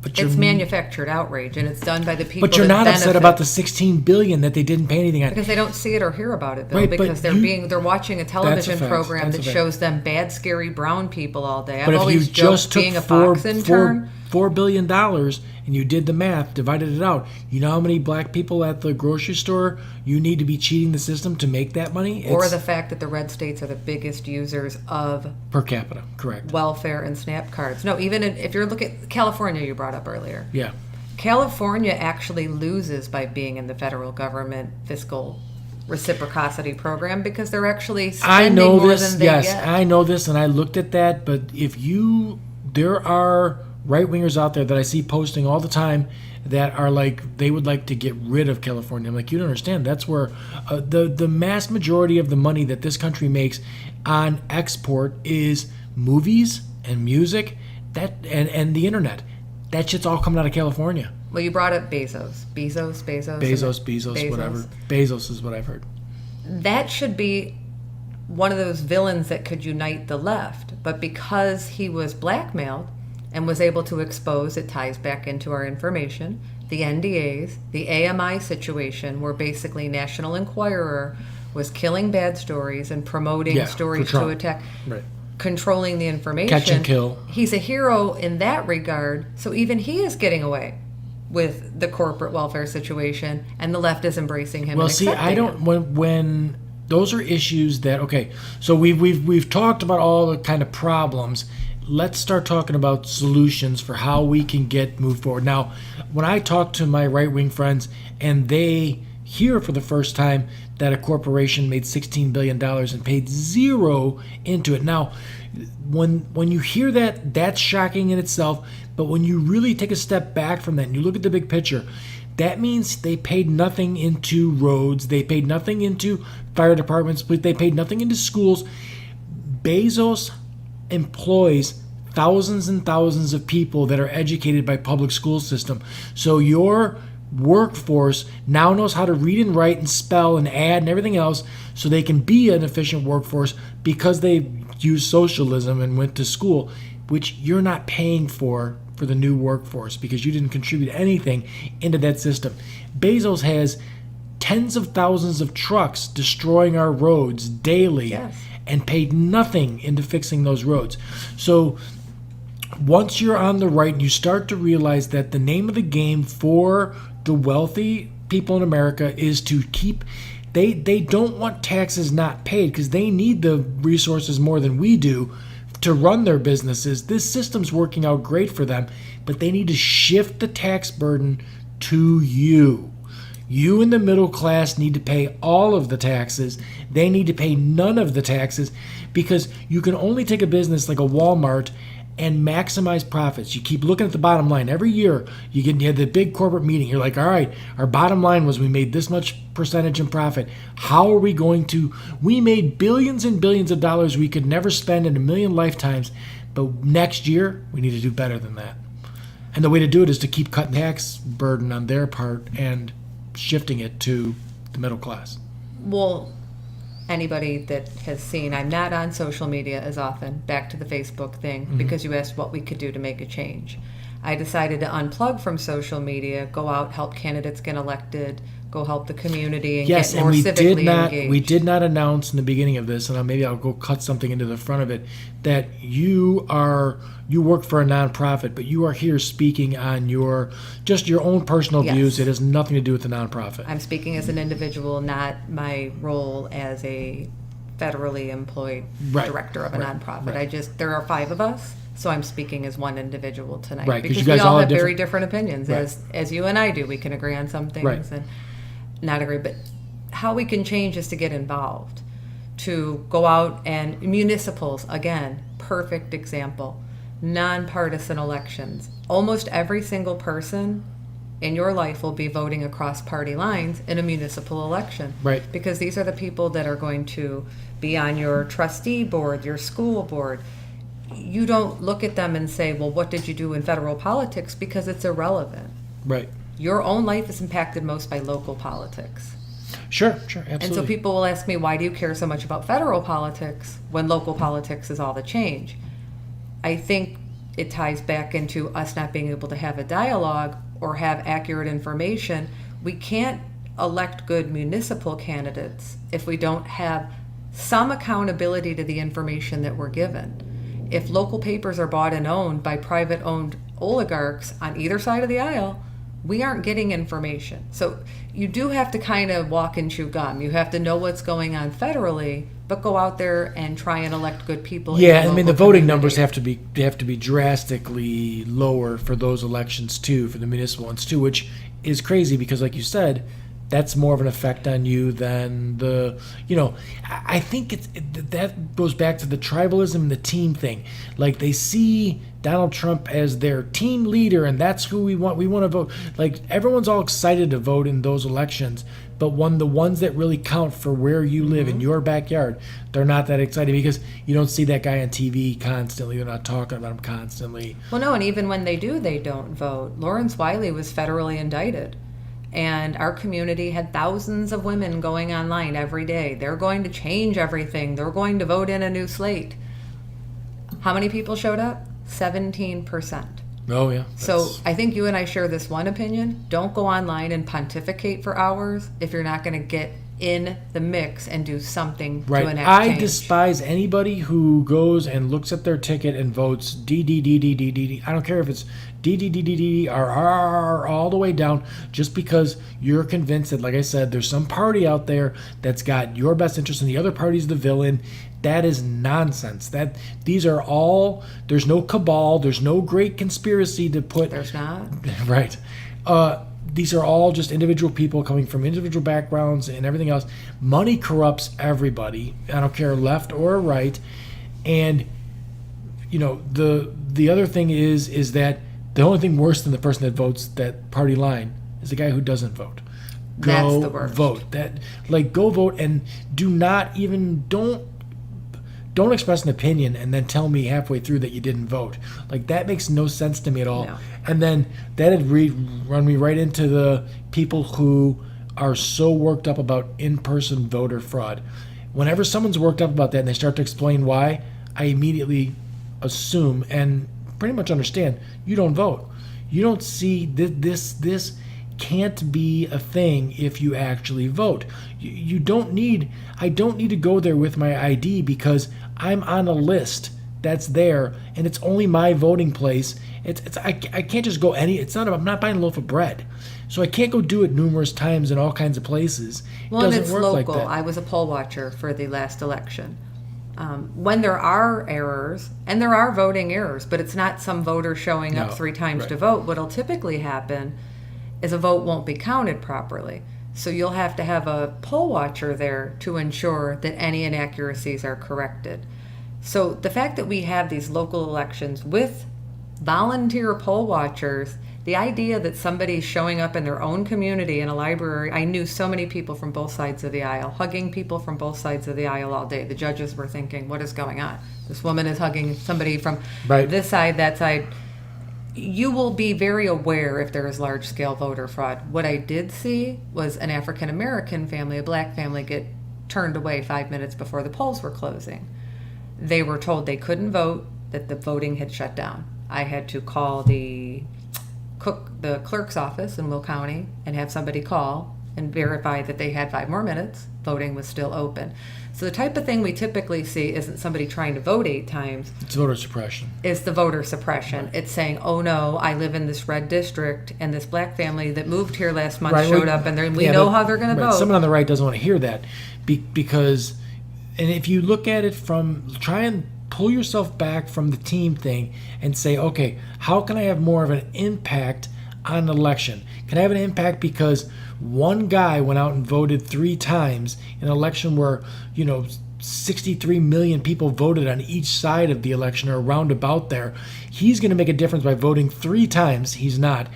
But it's manufactured outrage, and it's done by the people. But you're that not upset benefit. about the $16 billion that they didn't pay anything on. Because they don't see it or hear about it, Bill. Right, but because they're watching a television fact. program That's that a fact. shows them bad, scary brown people all day. But I've if you always just joked took being a Fox intern. $4 billion and you did the math, divided it out, you know how many black people at the grocery store you need to be cheating the system to make that money? Or the fact that the red states are the biggest users of per capita, correct. welfare and SNAP cards. No, even if you're looking at California, you brought up earlier. Yeah. California actually loses by being in the federal government fiscal reciprocity program because they're actually I spending know more this. than they Yes, get. I know this, and I looked at that. But there are right wingers out there that I see posting all the time that are like they would like to get rid of California. I'm like, you don't understand. That's where the mass majority of the money that this country makes on export is movies and music, and the internet. That shit's all coming out of California. Well, you brought up Bezos, Whatever. Bezos is what I've heard. That should be one of those villains that could unite the left. But because he was blackmailed and was able to expose, it ties back into our information, the NDAs, the AMI situation, where basically National Enquirer was killing bad stories and promoting Yeah, stories for to Trump. attack, Right. controlling the information. Catch and kill. He's a hero in that regard. So even he is getting away with the corporate welfare situation, and the left is embracing him. Well, and see, I accepting don't him. when those are issues that okay. So we've talked about all the kind of problems. Let's start talking about solutions for how we can move forward. Now, when I talk to my right wing friends and they hear for the first time that a corporation made $16 billion and paid zero into it. Now, when you hear that, that's shocking in itself. But when you really take a step back from that and you look at the big picture, that means they paid nothing into roads. They paid nothing into fire departments. But they paid nothing into schools. Bezos employs thousands and thousands of people that are educated by public school system. So your workforce now knows how to read and write and spell and add and everything else so they can be an efficient workforce because they used socialism and went to school, which you're not paying for the new workforce because you didn't contribute anything into that system. Bezos has tens of thousands of trucks destroying our roads daily. Yes. And paid nothing into fixing those roads. So once you're on the right and you start to realize that the name of the game for the wealthy people in America is to keep they don't want taxes not paid because they need the resources more than we do to run their businesses. This system's working out great for them, but they need to shift the tax burden to you. You in the middle class need to pay all of the taxes. They need to pay none of the taxes because you can only take a business like a Walmart and maximize profits. You keep looking at the bottom line. Every year you have the big corporate meeting. You're like, all right, our bottom line was we made this much percentage in profit. How are we going to, we made billions and billions of dollars we could never spend in a million lifetimes, but next year we need to do better than that. And the way to do it is to keep cutting tax burden on their part and shifting it to the middle class. Well, anybody that has seen, I'm not on social media as often, back to the Facebook thing, because you asked what we could do to make a change. I decided to unplug from social media, go out, help candidates get elected, go help the community, and Yes, get and more we civically engaged. we did not announce in the beginning of this, and maybe I'll go cut something into the front of it, that you work for a nonprofit, but you are here speaking on your own personal Yes. views. It has nothing to do with the nonprofit. I'm speaking as an individual, not my role as a federally employed Right, director of a right, nonprofit. right. There are 5 of us, so I'm speaking as one individual tonight. Right, 'cause because you guys we all all have have very different opinions, Right. as you and I do. We can agree on some things Right. and not agree, but how we can change is to get involved, to go out and municipals, again, perfect example, nonpartisan elections. Almost every single person in your life will be voting across party lines in a municipal election. Right. Because these are the people that are going to be on your trustee board, your school board. You don't look at them and say, well, what did you do in federal politics? Because it's irrelevant. Right. Your own life is impacted most by local politics. Sure, absolutely. And so people will ask me, why do you care so much about federal politics when local politics is all the change? I think it ties back into us not being able to have a dialogue or have accurate information. We can't elect good municipal candidates if we don't have some accountability to the information that we're given. If local papers are bought and owned by private-owned oligarchs on either side of the aisle, we aren't getting information. So you do have to kind of walk and chew gum. You have to know what's going on federally, but go out there and try and elect good people. Yeah, in I your mean the local voting community. numbers have to be drastically lower for those elections too, for the municipal ones too, which is crazy because, like you said, that's more of an effect on you than the, I think that goes back to the tribalism and the team thing. Like, they see Donald Trump as their team leader, and that's who we want. We want to vote. Like, everyone's all excited to vote in those elections, but when the ones that really count for where you live in your backyard, they're not that excited because you don't see that guy on TV constantly. They're not talking about him constantly. Well, no, and even when they do, they don't vote. Lawrence Wiley was federally indicted, and our community had thousands of women going online every day. They're going to change everything. They're going to vote in a new slate. How many people showed up? 17%. Oh, yeah. So I think you and I share this one opinion. Don't go online and pontificate for hours if you're not going to get in the mix and do something right. to enact I change. despise anybody who goes and looks at their ticket and votes D D D D D D D. I don't care if it's D D D D D or R all the way down, just because you're convinced that, like I said, there's some party out there that's got your best interest and the other party's the villain. That is nonsense. These are all, there's no cabal, there's no great conspiracy to put. There's not. Right. These are all just individual people coming from individual backgrounds and everything else. Money corrupts everybody. I don't care left or right. And the other thing is that the only thing worse than the person that votes that party line is the guy who doesn't vote. That's the worst. Vote. Go vote, and don't express an opinion and then tell me halfway through that you didn't vote. Like, that makes no sense to me at all. No. And then that'd run me right into the people who are so worked up about in-person voter fraud. Whenever someone's worked up about that and they start to explain why, I immediately assume and pretty much understand you don't vote. You don't see this can't be a thing if you actually vote. I don't need to go there with my ID because I'm on a list that's there and it's only my voting place. I can't just go I'm not buying a loaf of bread. So I can't go do it numerous times in all kinds of places. Well, It and doesn't it's work local. like that. I was a poll watcher for the last election. When there are errors, and there are voting errors, but it's not some voter showing up No, 3 times right. to vote. What'll typically happen is a vote won't be counted properly. So you'll have to have a poll watcher there to ensure that any inaccuracies are corrected. So the fact that we have these local elections with volunteer poll watchers, the idea that somebody's showing up in their own community in a library, I knew so many people from both sides of the aisle, hugging people from both sides of the aisle all day. The judges were thinking, what is going on? This woman is hugging somebody from Right. this side, that side. You will be very aware if there is large-scale voter fraud. What I did see was an African-American family, a black family, get turned away 5 minutes before the polls were closing. They were told they couldn't vote, that the voting had shut down. I had to call the clerk's office in Will County and have somebody call and verify that they had 5 more minutes. Voting was still open. So the type of thing we typically see isn't somebody trying to vote 8 times. It's voter suppression. It's the voter suppression. It's saying, oh no, I live in this red district and this black family that moved here last month Right, showed well, up and we know how they're going to vote. Someone on the right doesn't want to hear that because, and if you look at it try and pull yourself back from the team thing and say, okay, how can I have more of an impact on an election? Can I have an impact because one guy went out and voted 3 times in an election where 63 million people voted on each side of the election or roundabout there? He's going to make a difference by voting 3 times. He's not.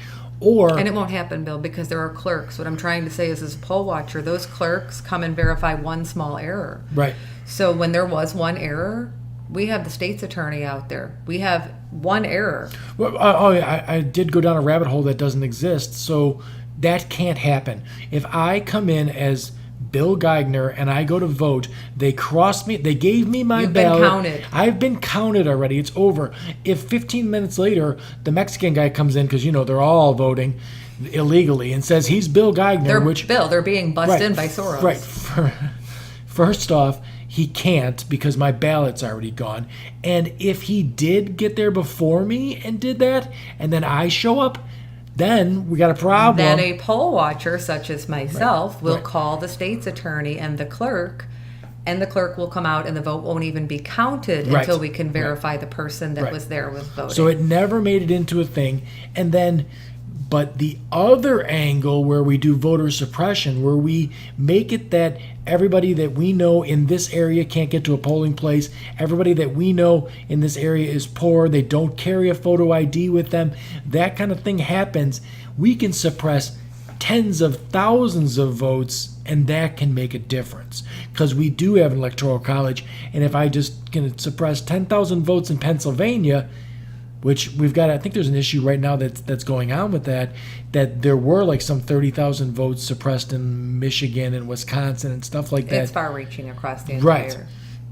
And it won't happen, Bill, because there are clerks. What I'm trying to say is, as a poll watcher, those clerks come and verify one small error. Right. So when there was one error, we have the state's attorney out there. We have one error. Well, I did go down a rabbit hole that doesn't exist, so that can't happen. If I come in as Bill Geigner and I go to vote, they crossed me, they gave me my You've been ballot. counted. I've been counted already. It's over. If 15 minutes later the Mexican guy comes in, because they're all voting illegally, and says he's Bill Geigner, They're being bussed in by Soros. Right. First off, he can't because my ballot's already gone. And if he did get there before me and did that, and then I show up, then we got a problem. Then a poll watcher, such as myself, will Right. call the state's attorney and the clerk will come out and the vote won't even be counted Right. until we can verify the person that Right. was there was voting. So it never made it into a thing. And then But the other angle where we do voter suppression, where we make it that everybody that we know in this area can't get to a polling place, everybody that we know in this area is poor, they don't carry a photo ID with them, that kind of thing happens, we can suppress tens of thousands of votes, and that can make a difference because we do have an electoral college. And if I just can suppress 10,000 votes in Pennsylvania, which we've got, I think there's an issue right now that's going on with that there were like some 30,000 votes suppressed in Michigan and Wisconsin and stuff like that. It's far-reaching across the entire.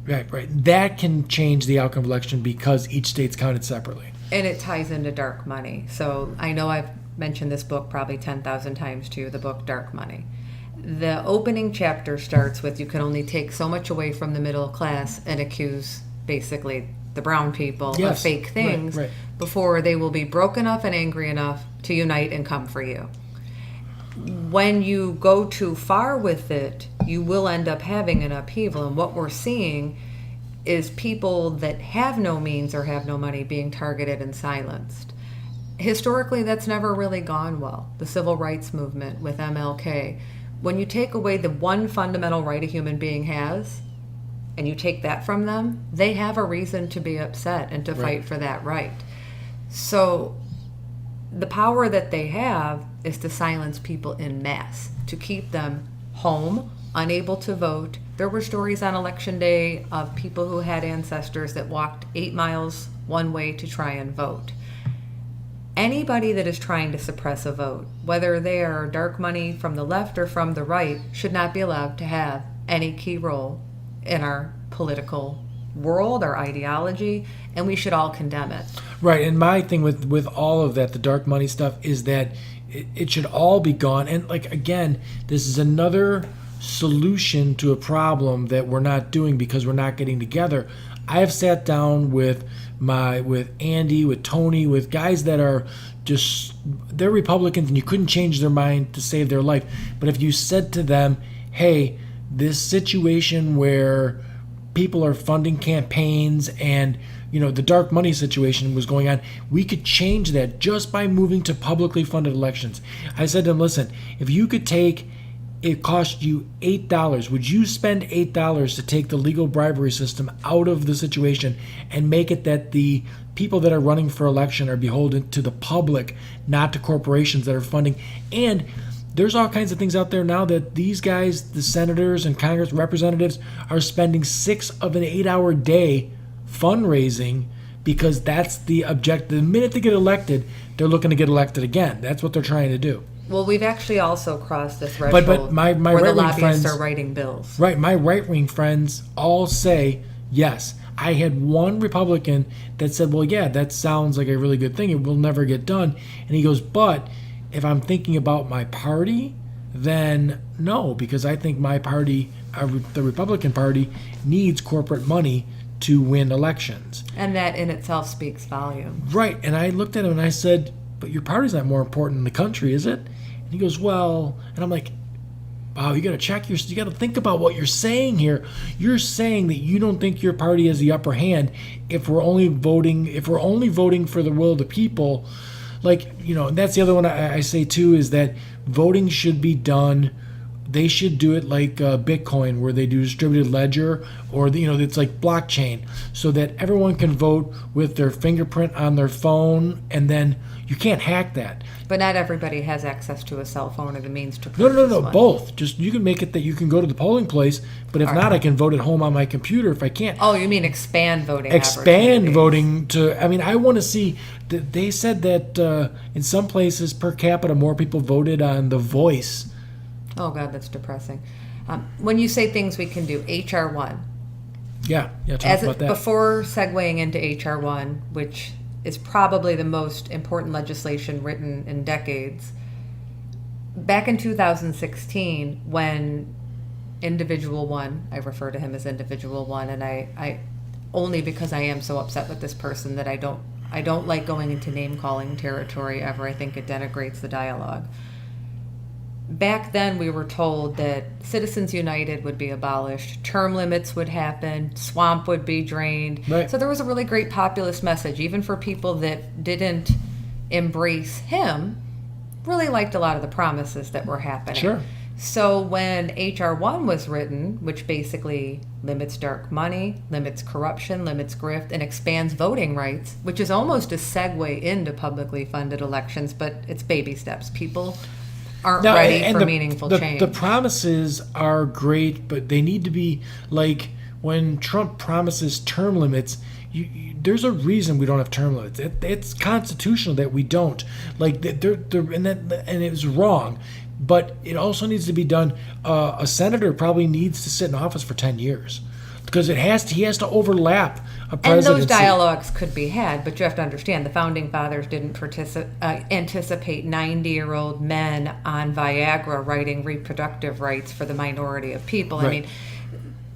Right. That can change the outcome of election because each state's counted separately. And it ties into dark money. So I know I've mentioned this book probably 10,000 times to you, the book Dark Money. The opening chapter starts with you can only take so much away from the middle class and accuse basically the brown people of fake things before they will be broke enough and angry enough to unite and come for you. When you go too far with it, you will end up having an upheaval. And what we're seeing is people that have no means or have no money being targeted and silenced. Historically, that's never really gone well. The civil rights movement with MLK. When you take away the one fundamental right a human being has, and you take that from them, they have a reason to be upset and to fight for that right. So the power that they have is to silence people in mass, to keep them home, unable to vote. There were stories on election day of people who had ancestors that walked 8 miles one way to try and vote. Anybody that is trying to suppress a vote, whether they are dark money from the left or from the right, should not be allowed to have any key role in our political world, our ideology, and we should all condemn it. Right, and my thing with all of that, the dark money stuff, is that it should all be gone. And like, again, this is another solution to a problem that we're not doing because we're not getting together. I have sat down with Andy, with Tony, with guys that are just, they're Republicans and you couldn't change their mind to save their life. But if you said to them, hey, this situation where people are funding campaigns and, you know, the dark money situation was going on, we could change that just by moving to publicly funded elections. I said to them, listen, if you could take, it cost you $8, would you spend $8 to take the legal bribery system out of the situation and make it that the people that are running for election are beholden to the public, not to corporations that are funding? And there's all kinds of things out there now that these guys, the senators and Congress representatives, are spending 6 of an 8-hour day fundraising because that's the objective. The minute they get elected, they're looking to get elected again. That's what they're trying to do. Well, we've actually also crossed the threshold but my where the right-wing lobbyists friends are writing bills. Right, my right-wing friends all say yes. I had one Republican that said, well, yeah, that sounds like a really good thing. It will never get done. And he goes, but if I'm thinking about my party, then no, because I think my party, the Republican Party, needs corporate money to win elections. And that in itself speaks volumes. Right, and I looked at him and I said, but your party's not more important than the country, is it? And he goes, well, and I'm like, wow, you got to think about what you're saying here. You're saying that you don't think your party has the upper hand if we're only voting for the will of the people. Like, you know, and that's the other one I say too, is that voting should be done. They should do it like Bitcoin, where they do distributed ledger, or it's like blockchain, so that everyone can vote with their fingerprint on their phone, and then you can't hack that. But not everybody has access to a cell phone or the means to purchase No, one. both. Just you can make it that you can go to the polling place, but if not, I can vote at home on my computer if I can't. Oh, you mean expand voting? Expand voting to. I mean, I want to see. They said that in some places per capita, more people voted on The Voice. Oh God, that's depressing. When you say things we can do, HR 1. Yeah, talk about that. Before segueing into HR 1, which is probably the most important legislation written in decades, back in 2016, when Individual 1, I refer to him as Individual 1, and I only because I am so upset with this person that I don't like going into name-calling territory ever. I think it denigrates the dialogue. Back then, we were told that Citizens United would be abolished, term limits would happen, swamp would be drained. Right. So there was a really great populist message, even for people that didn't embrace him. really liked a lot of the promises that were happening. Sure. So when HR 1 was written, which basically limits dark money, limits corruption, limits grift, and expands voting rights, which is almost a segue into publicly funded elections, but it's baby steps. People aren't Now, ready and for meaningful change. The promises are great, but they need to be like when Trump promises term limits. There's a reason we don't have term limits. It's constitutional that we don't. Like and it was wrong, but it also needs to be done. A senator probably needs to sit in office for 10 years because he has to overlap a And presidency. those dialogues could be had, but you have to understand the founding fathers didn't anticipate 90-year-old men on Viagra writing reproductive rights for the minority of people. Right. I mean,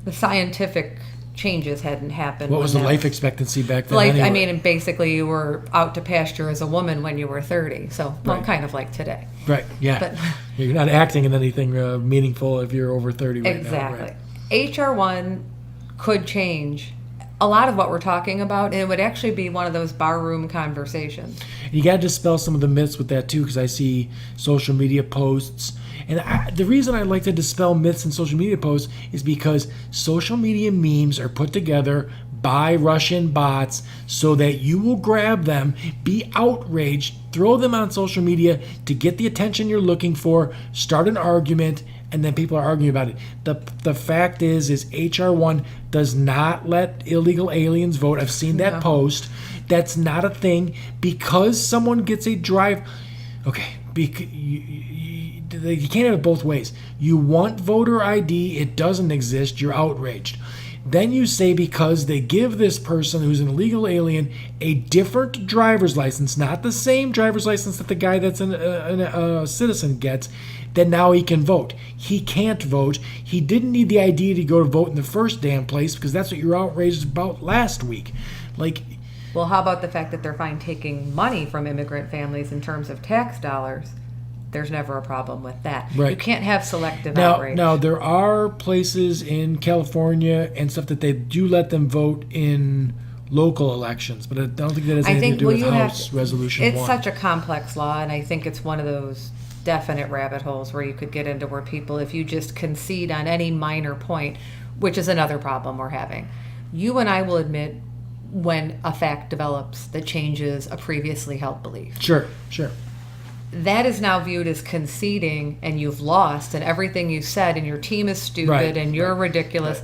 the scientific changes hadn't happened. What was the when life expectancy back then? Life, anyway? I mean, basically you were out to pasture as a woman when you were 30. So, well, Right. kind of like today. Right. Yeah. But- You're not acting in anything meaningful if you're over 30 right now. Exactly. Right. HR 1 could change a lot of what we're talking about, and it would actually be one of those barroom conversations. You got to dispel some of the myths with that too, because I see social media posts, and the reason I like to dispel myths in social media posts is because social media memes are put together by Russian bots so that you will grab them, be outraged, throw them on social media to get the attention you're looking for, start an argument, and then people are arguing about it. The fact is HR 1 does not let illegal aliens vote. I've seen that No. post. That's not a thing. Because someone gets a drive. Okay, you can't have it both ways. You want voter ID, it doesn't exist, you're outraged. Then you say because they give this person who's an illegal alien a different driver's license, not the same driver's license that the guy that's a citizen gets, then now he can vote. He can't vote. He didn't need the ID to go to vote in the first damn place because that's what you were outraged about last week. Like, Well, how about the fact that they're fine taking money from immigrant families in terms of tax dollars? There's never a problem with that. Right. You can't have selective now, outrage. now there are places in California and stuff that they do let them vote in local elections, but I don't think that has anything to do with House Resolution it's 1. such a complex law, and I think it's one of those definite rabbit holes where you could get into where people, if you just concede on any minor point, which is another problem we're having, you and I will admit when a fact develops that changes a previously held belief. Sure. That is now viewed as conceding, and you've lost, and everything you said, and your team is stupid, Right, and you're right, ridiculous.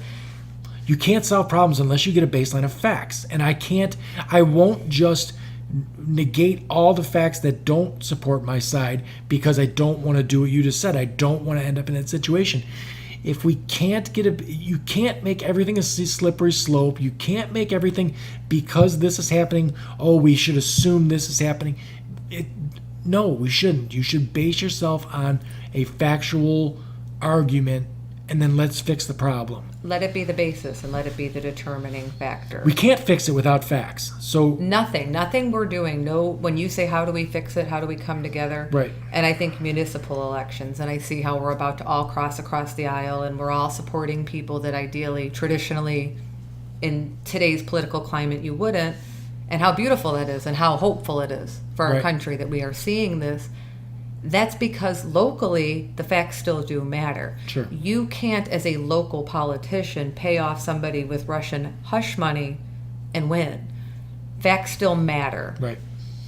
You can't solve problems unless you get a baseline of facts. And I won't just negate all the facts that don't support my side because I don't want to do what you just said. I don't want to end up in that situation. If we can't you can't make everything a slippery slope. You can't make everything because this is happening. Oh, we should assume this is happening. No, we shouldn't. You should base yourself on a factual argument and then let's fix the problem. Let it be the basis, and let it be the determining factor. We can't fix it without facts. So Nothing we're doing. No, when you say, how do we fix it? How do we come together? Right. And I think municipal elections, and I see how we're about to all cross across the aisle, and we're all supporting people that ideally, traditionally, in today's political climate, you wouldn't, and how beautiful that is, and how hopeful it is for our Right. country that we are seeing this. That's because locally, the facts still do matter. Sure. You can't, as a local politician, pay off somebody with Russian hush money and win. Facts still matter. right.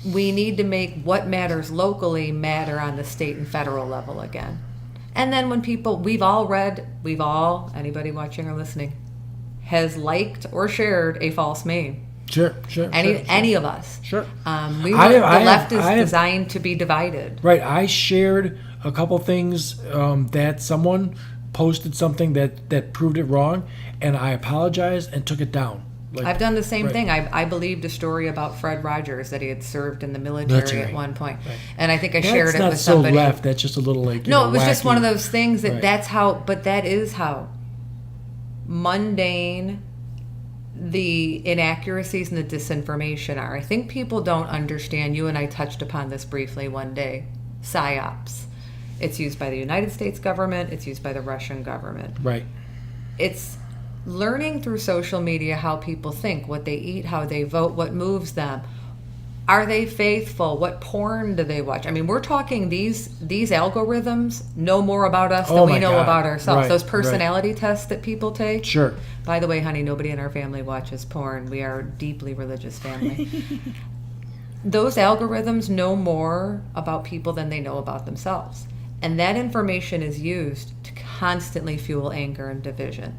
We need to make what matters locally matter on the state and federal level again. And then when people, anybody watching or listening, has liked or shared a false meme. Sure. Any of us. Sure. The I have- left is I have- designed to be divided. Right. I shared a couple things that someone posted something that proved it wrong, and I apologized and took it down. Like, I've done the same right. thing. I believed a story about Fred Rogers that he had served in the military Military. at one point. Right. And I think I That's shared it not with so somebody. left. That's just a little like No, it was just wacky. one of those things that Right. that is how mundane the inaccuracies and the disinformation are. I think people don't understand. You and I touched upon this briefly one day. PSYOPs. It's used by the United States government. It's used by the Russian government. Right. It's learning through social media how people think, what they eat, how they vote, what moves them. Are they faithful? What porn do they watch? I mean, we're talking these algorithms know more about us Oh than we my know God. about ourselves. Right, Those right. personality tests that people take. Sure. By the way, honey, nobody in our family watches porn. We are a deeply religious family. Those algorithms know more about people than they know about themselves. And that information is used to constantly fuel anger and division.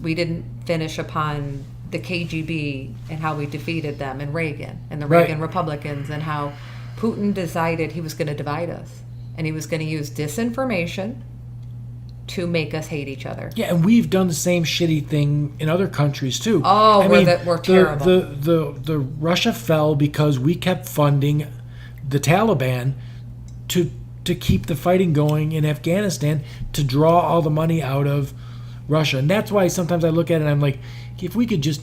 We didn't finish upon the KGB and how we defeated them, and Reagan and the Right. Reagan Republicans, and how Putin decided he was going to divide us. And he was going to use disinformation to make us hate each other. Yeah, and we've done the same shitty thing in other countries too. Oh, we're terrible. The Russia fell because we kept funding the Taliban to keep the fighting going in Afghanistan, to draw all the money out of Russia. And that's why sometimes I look at it and I'm like, if we could just,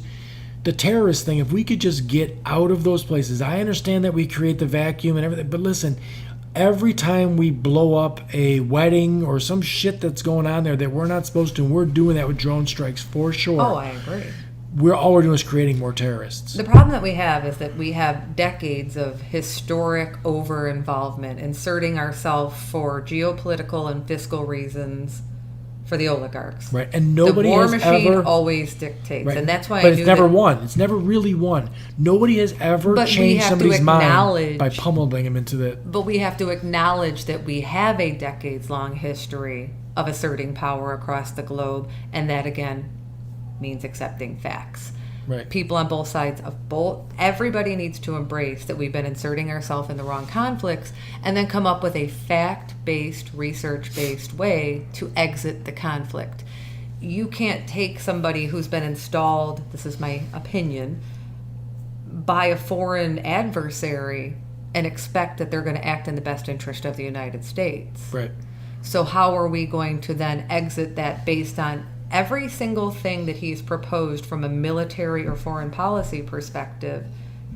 the terrorist thing, if we could just get out of those places. I understand that we create the vacuum and everything, but listen, every time we blow up a wedding or some shit that's going on there that we're not supposed to, and we're doing that with drone strikes for sure. Oh, I agree. All we're doing is creating more terrorists. The problem that we have is that we have decades of historic over-involvement, inserting ourselves for geopolitical and fiscal reasons for the oligarchs. Right, and nobody the war has machine ever always dictates, right. and that's why But I it's knew never that, won. It's never really won. Nobody has ever But we changed have to somebody's mind acknowledge- by pummeling them into the. But we have to acknowledge that we have a decades-long history of asserting power across the globe, and that again means accepting facts. Right. People on both sides of everybody needs to embrace that we've been inserting ourselves in the wrong conflicts, and then come up with a fact-based, research-based way to exit the conflict. You can't take somebody who's been installed, this is my opinion, by a foreign adversary and expect that they're going to act in the best interest of the United States. Right. So how are we going to then exit that based on every single thing that he's proposed from a military or foreign policy perspective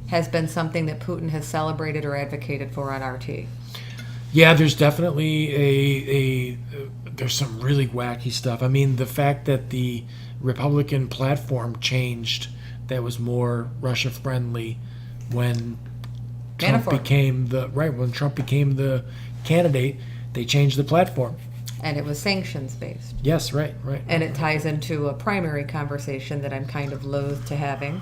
has been something that Putin has celebrated or advocated for on RT? Yeah, there's definitely there's some really wacky stuff. I mean, the fact that the Republican platform changed, that was more Russia friendly when Trump Manafort. when Trump became the candidate, they changed the platform. And it was sanctions based. Yes, right. And it ties into a primary conversation that I'm kind of loath to having.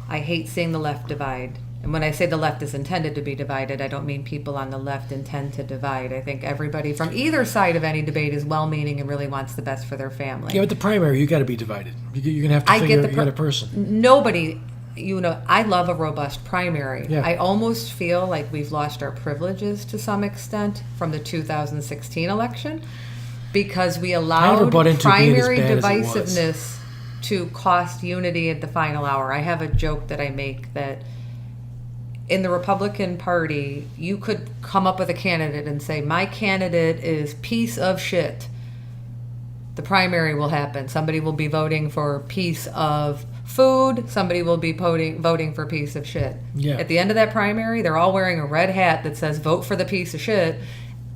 I hate seeing the left divide. And when I say the left is intended to be divided, I don't mean people on the left intend to divide. I think everybody from either side of any debate is well-meaning and really wants the best for their family. Yeah, but the primary, you got to be divided. You're gonna have to I figure get the you got a person. Nobody, I love a robust primary. Yeah. I almost feel like we've lost our privileges to some extent from the 2016 election, because we allowed bought into being as primary bad as it was. divisiveness to cost unity at the final hour. I have a joke that I make that in the Republican Party, you could come up with a candidate and say, my candidate is piece of shit. The primary will happen. Somebody will be voting for piece of food. Somebody will be voting for piece of shit. Yeah. At the end of that primary, they're all wearing a red hat that says vote for the piece of shit.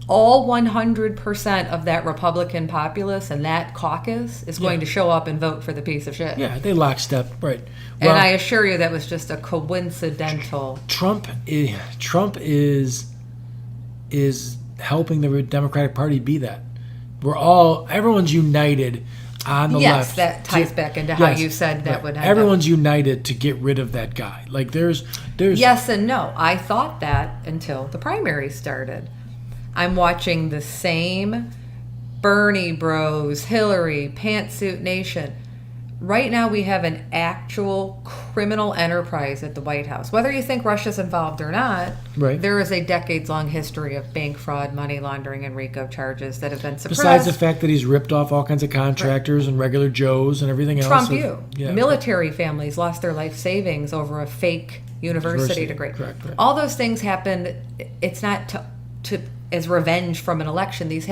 All 100% of that Republican populace and that caucus is going to show up and vote for the piece of shit. Yeah, they lockstep, right. And I assure you that was just a coincidental. Trump is helping the Democratic Party be that. Everyone's united on the Yes, left. that ties back into how you said that would happen. Everyone's united to get rid of that guy. Like there's Yes and no. I thought that until the primary started. I'm watching the same Bernie Bros, Hillary, Pantsuit Nation. Right now we have an actual criminal enterprise at the White House. Whether you think Russia's involved or not, Right. there is a decades-long history of bank fraud, money laundering, and RICO charges that have been suppressed. besides the fact that he's ripped off all kinds of contractors and regular Joes and everything else. Trump, Yeah. military families lost their life savings over a fake university degree. Correct. All those things happened. It's not to as revenge from an election. These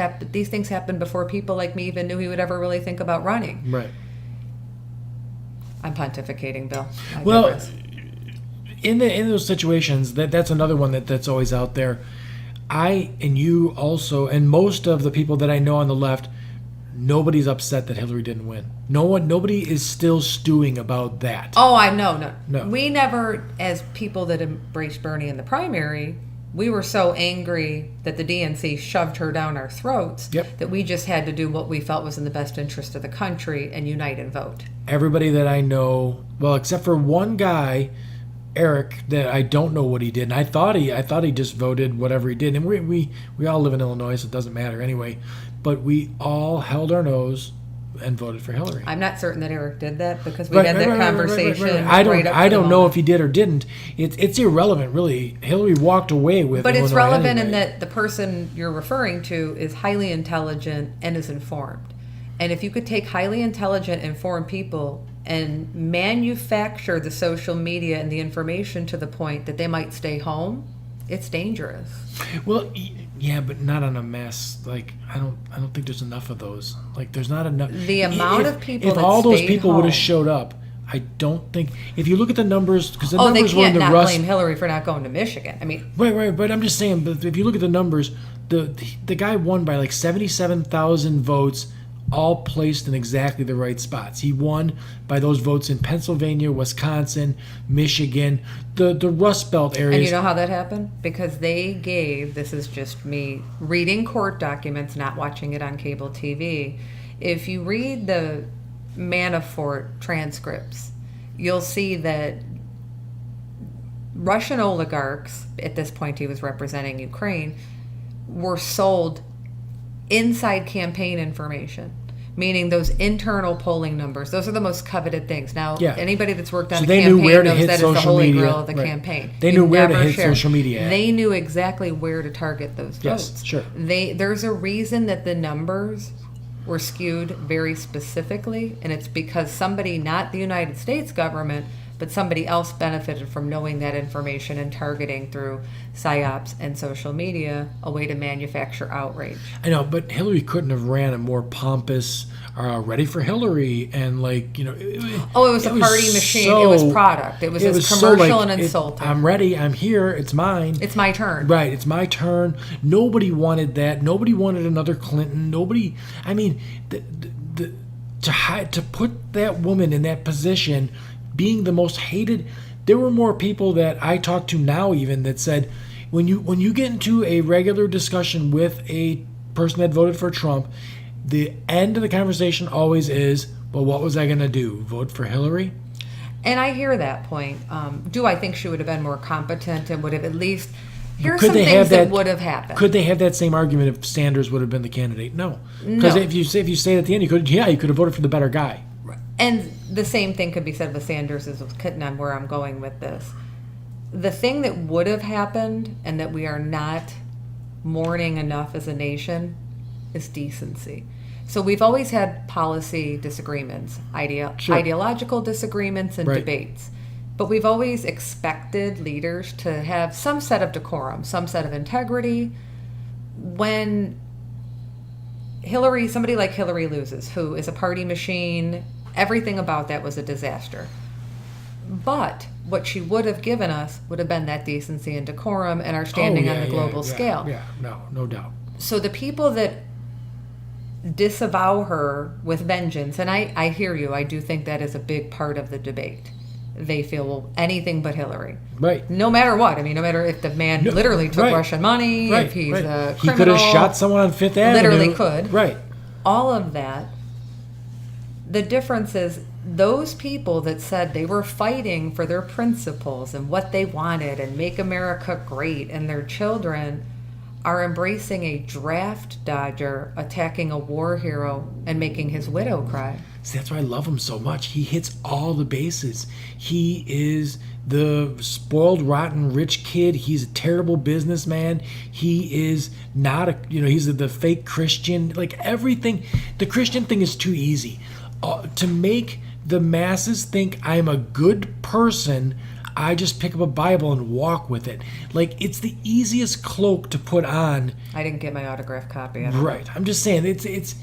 things happened before people like me even knew he would ever really think about running. Right. I'm pontificating, Bill. I Well, digress. in those situations, that's another one that's always out there. I and you also, and most of the people that I know on the left, nobody's upset that Hillary didn't win. Nobody is still stewing about that. Oh, I know. No. We never, as people that embraced Bernie in the primary, we were so angry that the DNC shoved her down our throats Yep. that we just had to do what we felt was in the best interest of the country and unite and vote. Everybody that I know, well, except for one guy, Eric, that I don't know what he did, and I thought he just voted whatever he did, and we all live in Illinois, so it doesn't matter anyway. But we all held our nose and voted for Hillary. I'm not certain that Eric did that because we had that conversation. I don't. right up I to the don't know moment. if he did or didn't. It's irrelevant, really. Hillary walked away with. But it's Illinois relevant in anyway. that the person you're referring to is highly intelligent and is informed. And if you could take highly intelligent, informed people and manufacture the social media and the information to the point that they might stay home, it's dangerous. Well, yeah, but not on a mass. Like I don't think there's enough of those. Like there's not enough. The amount of people If that all those stayed people would home- have showed up, I don't think. If you look at the numbers, because the Oh, they numbers were in can't the not rust. blame Hillary for not going to Michigan. I mean, Right. But I'm just saying. But if you look at the numbers, the guy won by like 77,000 votes, all placed in exactly the right spots. He won by those votes in Pennsylvania, Wisconsin, Michigan, the Rust Belt areas. and you know how that happened? Because they gave, this is just me reading court documents, not watching it on cable TV. If you read the Manafort transcripts, you'll see that Russian oligarchs, at this point he was representing Ukraine, were sold inside campaign information. Meaning those internal polling numbers, those are the most coveted things. Now, Yeah. anybody that's worked on So a they campaign knew where to knows hit that is the social holy media. grail of the Right. campaign. They You knew where to never hit social media at. They knew exactly where to target those Yes, votes. sure. There's a reason that the numbers were skewed very specifically, and it's because somebody, not the United States government, but somebody else benefited from knowing that information and targeting through psyops and social media a way to manufacture outrage. I know, but Hillary couldn't have ran a more pompous, ready for Hillary, and like Oh, it was a party machine. It was product. It was as commercial and insulting. I'm ready. I'm here. It's mine. It's my turn. Right. It's my turn. Nobody wanted that. Nobody wanted another Clinton. Nobody. I mean, to put that woman in that position, being the most hated. There were more people that I talk to now even that said, when you get into a regular discussion with a person that voted for Trump, the end of the conversation always is, well, what was I going to do? Vote for Hillary? And I hear that point. Do I think she would have been more competent and would have at least... Here's Could some they things have that that- would have happened. Could they have that same argument if Sanders would have been the candidate? No. Because No. if you say at the end, you could have voted for the better guy. And the same thing could be said with Sanders as with Clinton, on where I'm going with this. The thing that would have happened and that we are not mourning enough as a nation is decency. So we've always had policy disagreements, Sure. ideological disagreements and Right. debates. But we've always expected leaders to have some set of decorum, some set of integrity. When somebody like Hillary loses, who is a party machine, everything about that was a disaster. But what she would have given us would have been that decency and decorum and our standing on the global scale. Yeah, no doubt. So the people that disavow her with vengeance, and I hear you, I do think that is a big part of the debate. They feel, well, anything but Hillary. Right. No matter what. I mean, no matter if the man literally took right. Russian money, Right. if he's right. a He criminal. could have shot someone on Fifth Avenue. Literally could. Right. All of that. The difference is those people that said they were fighting for their principles and what they wanted and make America great and their children are embracing a draft dodger attacking a war hero and making his widow cry. See, that's why I love him so much. He hits all the bases. He is the spoiled, rotten, rich kid. He's a terrible businessman. He is not he's the fake Christian. Like everything, the Christian thing is too easy. To make the masses think I'm a good person, I just pick up a Bible and walk with it. Like, it's the easiest cloak to put on. I didn't get my autographed copy. I don't know. Right. I'm just saying, it's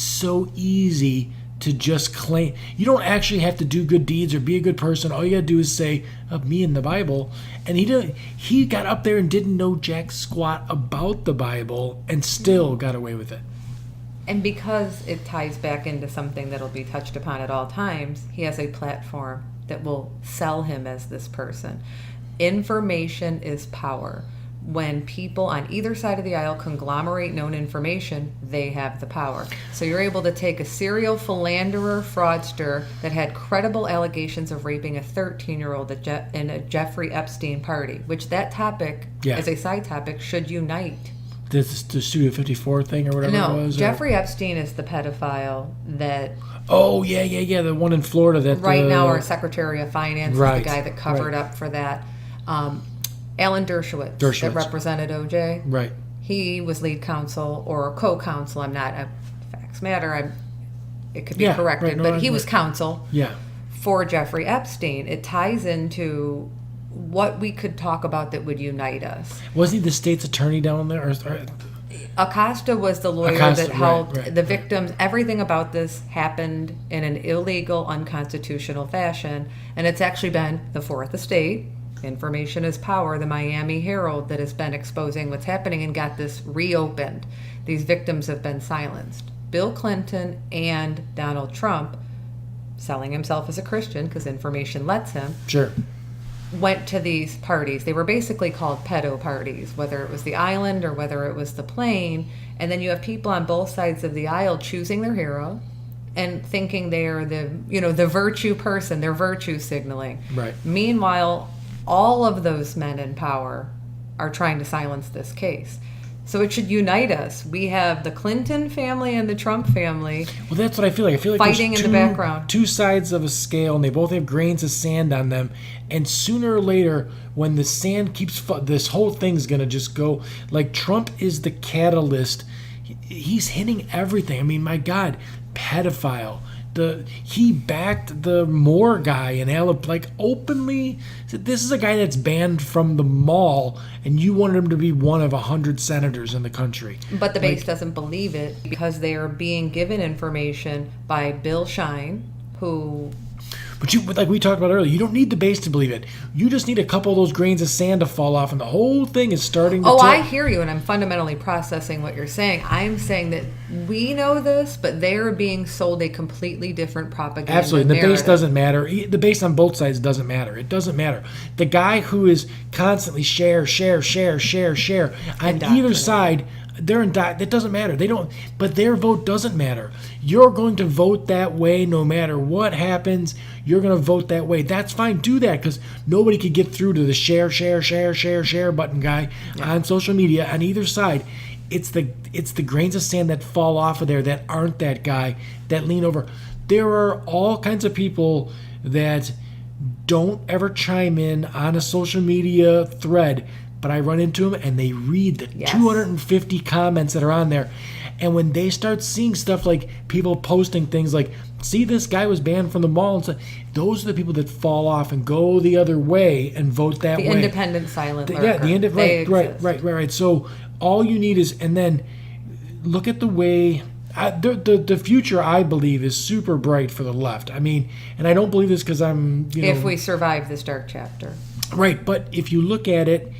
so easy to just claim. You don't actually have to do good deeds or be a good person. All you got to do is say, me in the Bible. And he got up there and didn't know jack squat about the Bible and still got away with it. And because it ties back into something that'll be touched upon at all times, he has a platform that will sell him as this person. Information is power. When people on either side of the aisle conglomerate known information, they have the power. So you're able to take a serial philanderer, fraudster that had credible allegations of raping a 13-year-old in a Jeffrey Epstein party, which that topic, Yeah. as a side topic, should unite. This the Studio 54 thing or whatever it No, was? Jeffrey Epstein is the pedophile that Oh, yeah. The one in Florida that... right now our Secretary of Finance Right, is the guy that covered right. up for that. Alan Dershowitz, Dershowitz. that represented OJ. Right. He was lead counsel or co-counsel. I'm not a facts matter. It could be Yeah, corrected, right, no, but he was right. counsel Yeah. for Jeffrey Epstein. It ties into what we could talk about that would unite us. Was he the state's attorney down there? Or Acosta was the lawyer Acosta, that helped right. the victims. Everything about this happened in an illegal, unconstitutional fashion, and it's actually been the Fourth Estate, Information is Power, the Miami Herald, that has been exposing what's happening and got this reopened. These victims have been silenced. Bill Clinton and Donald Trump, selling himself as a Christian because information lets him, Sure. went to these parties. They were basically called pedo parties, whether it was the island or whether it was the plane. And then you have people on both sides of the aisle choosing their hero and thinking they are the virtue person. They're virtue signaling. Right. Meanwhile, all of those men in power are trying to silence this case. So it should unite us. We have the Clinton family and the Trump family. Well, that's what I feel like. I feel like Fighting there's in the background. two sides of a scale, and they both have grains of sand on them. And sooner or later, when the sand keeps, this whole thing's gonna just go. Like Trump is the catalyst. He's hitting everything. I mean, my God, pedophile. He backed the Moore guy and like openly said, this is a guy that's banned from the mall, and you wanted him to be one of 100 senators in the country. But the base doesn't believe it because they are being given information by Bill Shine, who... But like we talked about earlier, you don't need the base to believe it. You just need a couple of those grains of sand to fall off, and the whole thing is starting to Oh, tip. I hear you, and I'm fundamentally processing what you're saying. I'm saying that we know this, but they're being sold a completely different propaganda Absolutely. The base narrative. doesn't matter. The base on both sides doesn't matter. It doesn't matter. The guy who is constantly share on either side, that doesn't matter. They don't, but their vote doesn't matter. You're going to vote that way no matter what happens. You're going to vote that way. That's fine. Do that, because nobody could get through to the share button guy on social media on either side. It's the grains of sand that fall off of there that aren't that guy, that lean over. There are all kinds of people that don't ever chime in on a social media thread, but I run into them and they read the Yes. 250 comments that are on there. And when they start seeing stuff like people posting things like, see, this guy was banned from the mall, and stuff, those are the people that fall off and go the other way and vote that The way. independent silent lurker. Yeah, the They right. exist. So all you need is, and then look at the way the future, I believe, is super bright for the left. I mean, and I don't believe this because I'm, If we survive this dark chapter. right. But if you look at it,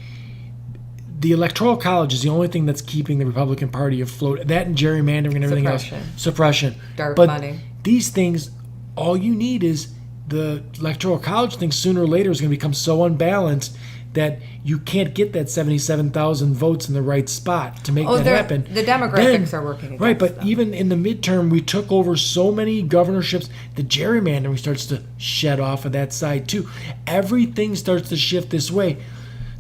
the Electoral College is the only thing that's keeping the Republican Party afloat. That and gerrymandering and everything else. Suppression. Dark But money. these things, all you need is the Electoral College thing sooner or later is going to become so unbalanced that you can't get that 77,000 votes in the right spot to make that happen. The demographics are working against Right, but them. even in the midterm, we took over so many governorships. The gerrymandering starts to shed off of that side too. Everything starts to shift this way.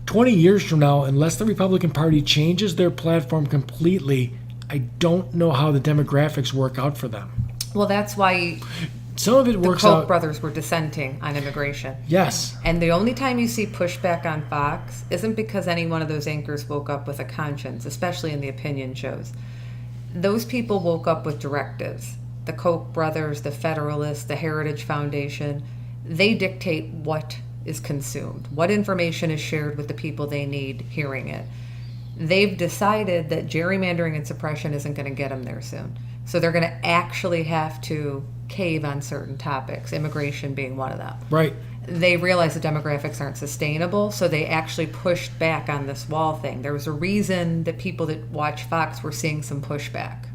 20 years from now, unless the Republican Party changes their platform completely, I don't know how the demographics work out for them. Well, that's why Some of it the works Koch out. brothers were dissenting on immigration. Yes. And the only time you see pushback on Fox isn't because any one of those anchors woke up with a conscience, especially in the opinion shows. Those people woke up with directives. The Koch brothers, the Federalists, the Heritage Foundation, they dictate what is consumed, what information is shared with the people they need hearing it. They've decided that gerrymandering and suppression isn't going to get them there soon. So they're going to actually have to cave on certain topics, immigration being one of them. Right. They realized the demographics aren't sustainable, so they actually pushed back on this wall thing. There was a reason that people that watch Fox were seeing some pushback.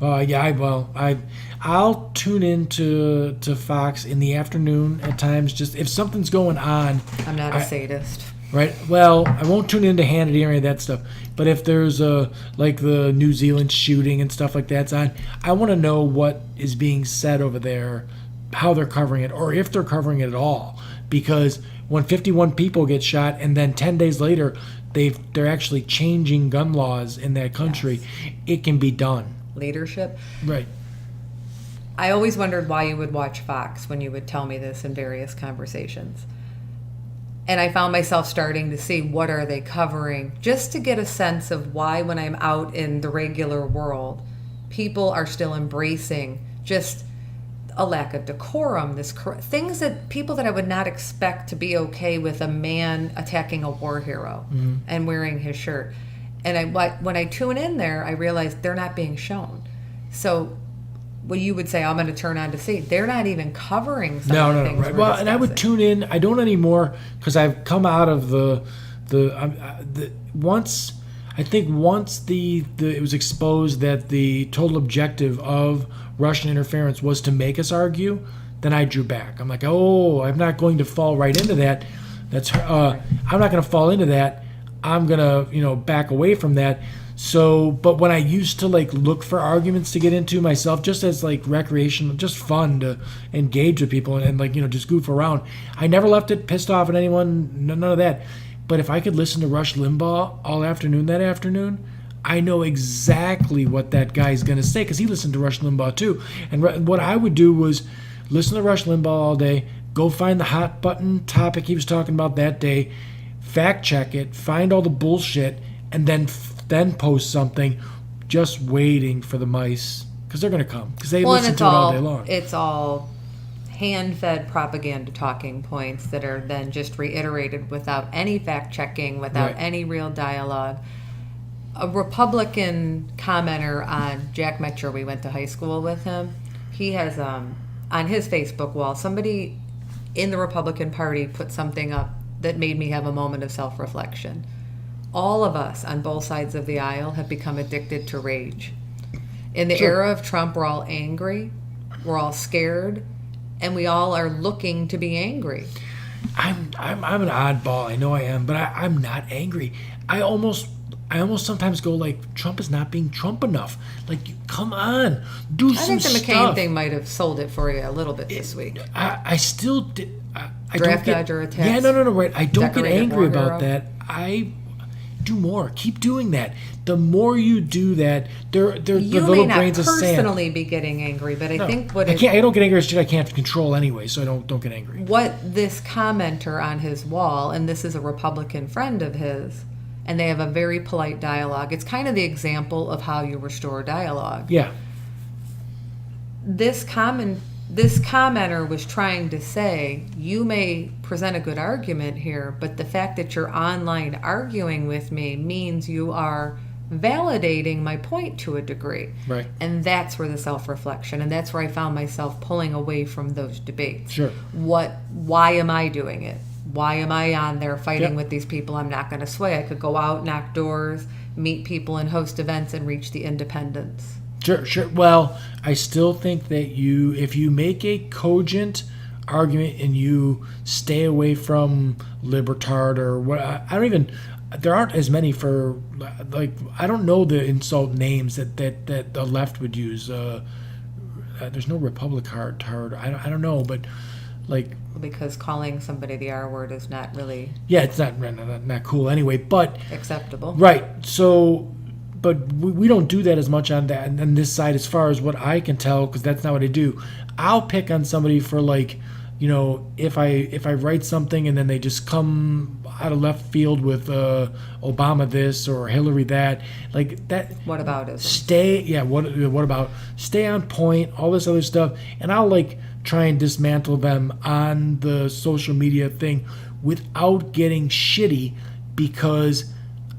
I'll tune in to Fox in the afternoon at times. Just if something's going on, I'm not a sadist. right? Well, I won't tune into Hannity or any of that stuff. But if there's like the New Zealand shooting and stuff like that's on, I want to know what is being said over there, how they're covering it, or if they're covering it at all. Because when 51 people get shot, and then 10 days later they're actually changing gun laws in that country, Yes. it can be done. Leadership. Right. I always wondered why you would watch Fox when you would tell me this in various conversations. And I found myself starting to see what are they covering, just to get a sense of why, when I'm out in the regular world, people are still embracing just a lack of decorum, things that people that I would not expect to be okay with a man attacking a war hero and wearing his shirt. And when I tune in there, I realize they're not being shown. So what you would say, I'm going to turn on to see, they're not even covering some of the things right. we're Well, and I would discussing. tune in. I don't anymore because I've come out of the once. I think once the it was exposed that the total objective of Russian interference was to make us argue, then I drew back. I'm like, oh, I'm not going to fall right into that. I'm not going to fall into that. I'm going to back away from that. So, but when I used to like look for arguments to get into myself, just as like recreation, just fun to engage with people and like just goof around, I never left it pissed off at anyone. None of that. But if I could listen to Rush Limbaugh all afternoon that afternoon, I know exactly what that guy's going to say because he listened to Rush Limbaugh too. And what I would do was listen to Rush Limbaugh all day, go find the hot button topic he was talking about that day, fact check it, find all the bullshit, and then post something, just waiting for the mice because they're going to come because they listen to it all day long. It's all hand-fed propaganda talking points that are then just reiterated without any fact-checking, without Right. any real dialogue. A Republican commenter on Jack Metcher, we went to high school with him, he has on his Facebook wall, somebody in the Republican Party put something up that made me have a moment of self-reflection. All of us on both sides of the aisle have become addicted to rage. In the Sure. era of Trump, we're all angry, we're all scared, and we all are looking to be angry. I'm an oddball. I know I am, but I'm not angry. I almost sometimes go like, Trump is not being Trump enough. Like, come on, do I some think the McCain stuff. thing might have sold it for you a little bit this week. I still did. I Draft don't get, dodger attacks, Yeah, no, right. I don't get decorated angry war about hero. that. I do more. Keep doing that. The more you do that, they're the You little may not grains of sand. personally be getting angry, but I No, think I don't get angry at shit I can't control anyway, so I don't get angry. what this commenter on his wall, and this is a Republican friend of his, and they have a very polite dialogue. It's kind of the example of how you restore dialogue. Yeah. This commenter was trying to say, you may present a good argument here, but the fact that you're online arguing with me means you are validating my point to a degree. Right. And that's where the self-reflection, and that's where I found myself pulling away from those debates. Sure. Why am I doing it? Why am I on there fighting Yep. with these people I'm not going to sway? I could go out, knock doors, meet people and host events and reach the independents. Sure. Well, I still think that if you make a cogent argument and you stay away from libertard or what, there aren't as many for, like, I don't know the insult names that the left would use. There's no Republicard, I don't know, but like, Because calling somebody the R word is not really yeah, it's not cool anyway, but acceptable. right. So, but we don't do that as much on this side, as far as what I can tell, because that's not what I do. I'll pick on somebody for, like, if I write something and then they just come out of left field with Obama this or Hillary that, like that. What about it? What about stay on point, all this other stuff, and I'll like try and dismantle them on the social media thing without getting shitty, because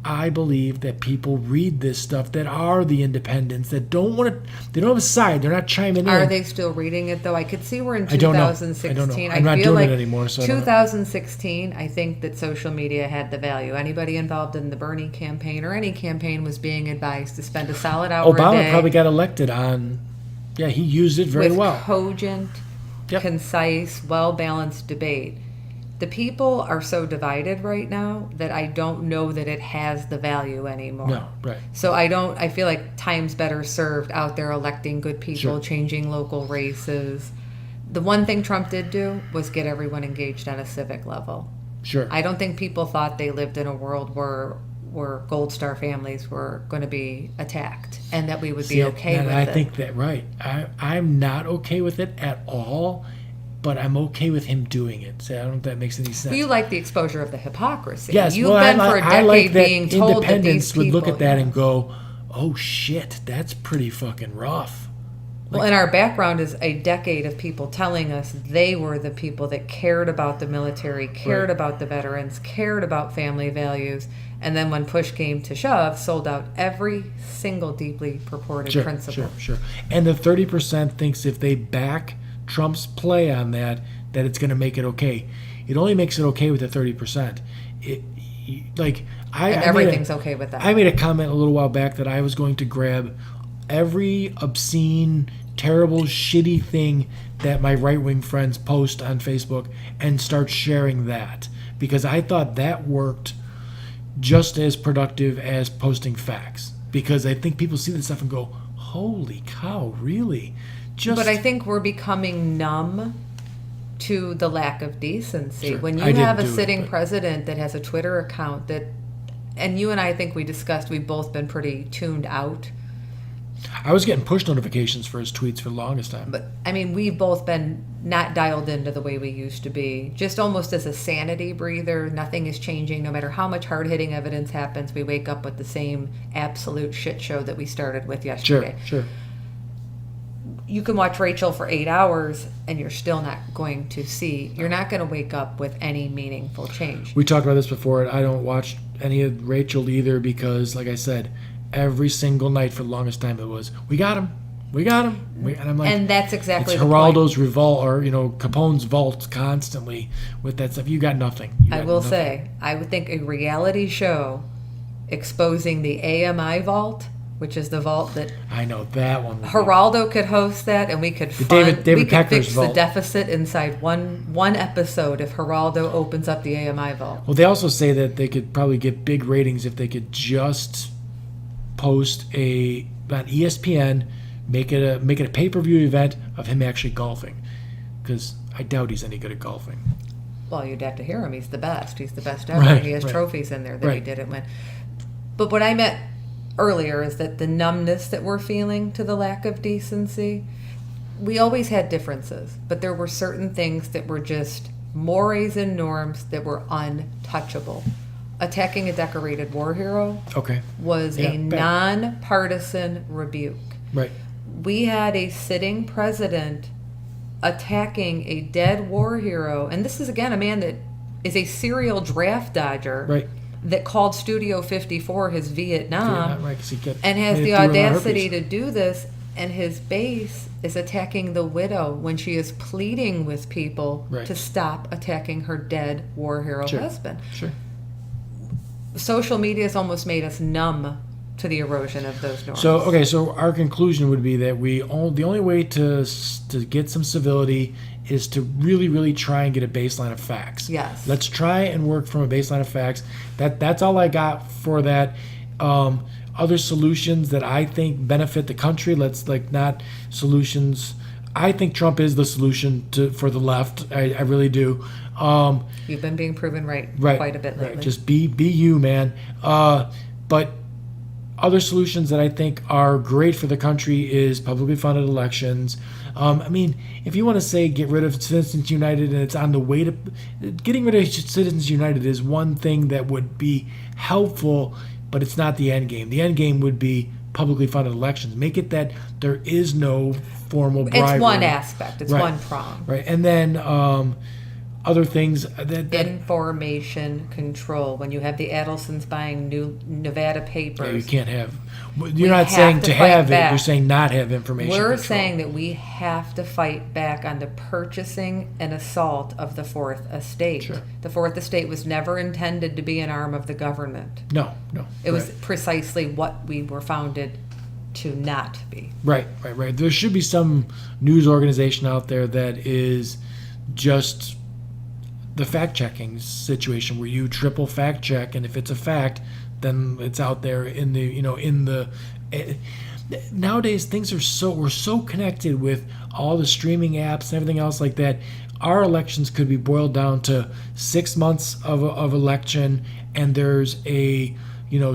I believe that people read this stuff that are the independents that don't want to. They don't have a side. They're not chiming in. Are they still reading it though? I could see we're in I don't know. 2016. I'm not feel doing like it anymore, so I don't know. 2016, I think that social media had the value. Anybody involved in the Bernie campaign or any campaign was being advised to spend a solid hour a Obama day probably got elected on. Yeah, he used it very with well. cogent, Yep. concise, well-balanced debate. The people are so divided right now that I don't know that it has the value anymore. No, right. So I feel like time's better served out there electing good people, Sure. changing local races. The one thing Trump did do was get everyone engaged on a civic level. Sure. I don't think people thought they lived in a world where Gold Star families were going to be attacked and that we would be okay and with I it. think that right. I'm not okay with it at all, but I'm okay with him doing it. So I don't know if that makes any sense. You like the exposure of the hypocrisy. Yes, You've well, been for a I decade like that being told that these independents people would look at that yeah. and go, "Oh shit, that's pretty fucking rough." Well, and our background is a decade of people telling us they were the people that cared about the military, cared Right. about the veterans, cared about family values, and then when push came to shove, sold out every single deeply purported Sure, principle. sure. And the 30% thinks if they back Trump's play on that it's going to make it okay. It only makes it okay with the 30%. Like And everything's okay with that. I made a comment a little while back that I was going to grab every obscene, terrible, shitty thing that my right-wing friends post on Facebook and start sharing that, because I thought that worked just as productive as posting facts, because I think people see this stuff and go, holy cow, really? But I think we're becoming numb to the lack of decency. Sure. When I you didn't have a do it, sitting but- president that has a Twitter account that, and you and I think we discussed, we've both been pretty tuned out. I was getting push notifications for his tweets for the longest time. But I mean, we've both been not dialed into the way we used to be, just almost as a sanity breather. Nothing is changing. No matter how much hard-hitting evidence happens, we wake up with the same absolute shit show that we started with yesterday. Sure. You can watch Rachel for 8 hours and you're still not going to see, you're not going to wake up with any meaningful change. We talked about this before. I don't watch any of Rachel either because, like I said, every single night for the longest time it was, we got him. And I'm like, And that's exactly it's the point. Geraldo's revolt, or Capone's vault constantly with that stuff. You got nothing. You I got will nothing. say, I would think a reality show exposing the AMI vault, which is the vault that I know that one. would be- Geraldo could host that, and we could David we could Pecker's fix the vault. deficit inside one episode if Geraldo opens up the AMI vault. Well, they also say that they could probably get big ratings if they could just post on ESPN, make it a pay-per-view event of him actually golfing, because I doubt he's any good at golfing. Well, you'd have to hear him. He's the best. He's the best ever. Right, He has right. trophies in there that he Right. didn't win. But what I meant earlier is that the numbness that we're feeling to the lack of decency, we always had differences, but there were certain things that were just mores and norms that were untouchable. Attacking a decorated war hero Okay, was Yeah, a bad. nonpartisan rebuke. right. We had a sitting president attacking a dead war hero, and this is again a man that is a serial draft dodger Right. that called Studio 54 his Vietnam, Right, 'cause he kept and has made it the through without audacity herpes. to do this, and his base is attacking the widow when she is pleading with people Right. to stop attacking her dead war hero Sure. husband. Sure. Social media has almost made us numb to the erosion of those norms. So our conclusion would be that the only way to get some civility is to really, really try and get a baseline of facts. Yes. Let's try and work from a baseline of facts. That's all I got for that. Other solutions that I think benefit the country. Not solutions. I think Trump is the solution for the left. I really do. You've been being proven right, Right, quite a bit lately. Right. Just be you, man. But other solutions that I think are great for the country is publicly funded elections. I mean, if you want to say get rid of Citizens United and it's on the way to getting rid of Citizens United is one thing that would be helpful, but it's not the end game. The end game would be publicly funded elections. Make it that there is no formal bribery. It's one aspect. It's Right. one prong. Right, and then other things that Information control. When you have the Adelsons buying new Nevada you papers, can't have. We You're not have saying to to fight have it. back. You're saying not have information. we're control. saying that we have to fight back on the purchasing and assault of the Fourth Estate. Sure. The Fourth Estate was never intended to be an arm of the government. No. It was Right. precisely what we were founded to not be. Right. There should be some news organization out there that is just the fact checking situation where you triple fact check, and if it's a fact, then it's out there in the nowadays things are we're so connected with all the streaming apps and everything else like that. Our elections could be boiled down to 6 months of election, and there's a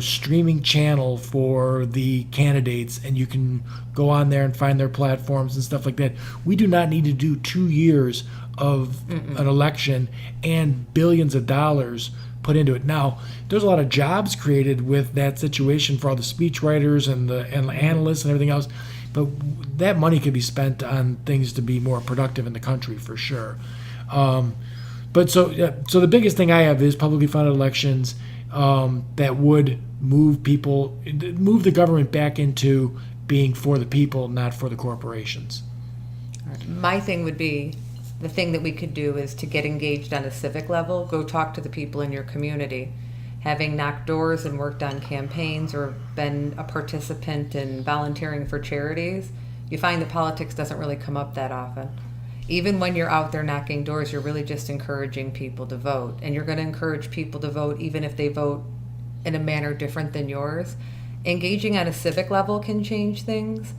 streaming channel for the candidates, and you can go on there and find their platforms and stuff like that. We do not need to do 2 years of an election and billions of dollars put into it. Now, there's a lot of jobs created with that situation for all the speechwriters and the analysts and everything else, but that money could be spent on things to be more productive in the country for sure. But so the biggest thing I have is publicly funded elections that would move the government back into being for the people, not for the corporations. My thing would be, the thing that we could do is to get engaged on a civic level, go talk to the people in your community. Having knocked doors and worked on campaigns or been a participant in volunteering for charities, you find that politics doesn't really come up that often. Even when you're out there knocking doors, you're really just encouraging people to vote. And you're going to encourage people to vote even if they vote in a manner different than yours. Engaging on a civic level can change things.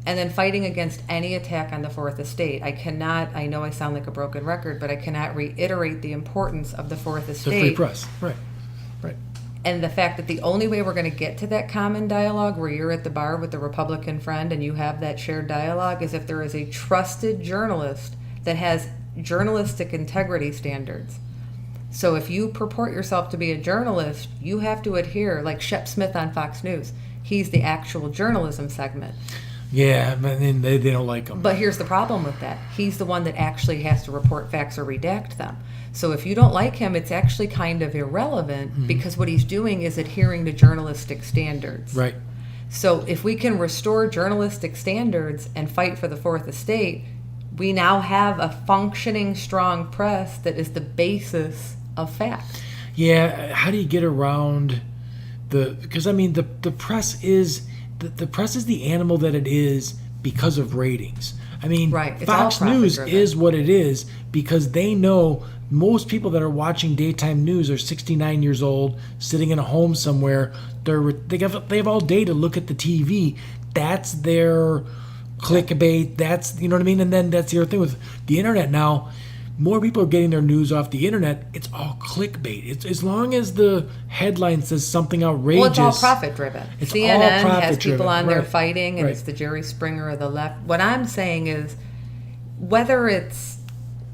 And then fighting against any attack on the Fourth Estate. I know I sound like a broken record, but I cannot reiterate the importance of the Fourth Estate. The free press, right. And the fact that the only way we're going to get to that common dialogue where you're at the bar with a Republican friend and you have that shared dialogue is if there is a trusted journalist that has journalistic integrity standards. So if you purport yourself to be a journalist, you have to adhere, like Shep Smith on Fox News. He's the actual journalism segment. Yeah, and they don't like him. But here's the problem with that. He's the one that actually has to report facts or redact them. So if you don't like him, it's actually kind of irrelevant because what he's doing is adhering to journalistic standards. Right. So if we can restore journalistic standards and fight for the Fourth Estate, we now have a functioning, strong press that is the basis of fact. Yeah, how do you get around because the press is the press is the animal that it is because of ratings. I mean, Right, it's Fox all News profit-driven. is what it is because they know most people that are watching daytime news are 69 years old, sitting in a home somewhere. They have all day to look at the TV. That's their clickbait. That's, you know what I mean? And then that's the other thing with the internet now. More people are getting their news off the internet. It's all clickbait. It's as long as the headline says something outrageous. Well, it's all profit driven. It's all CNN has profit-driven, people on there right, fighting, and right. it's the Jerry Springer of the left. What I'm saying is, whether it's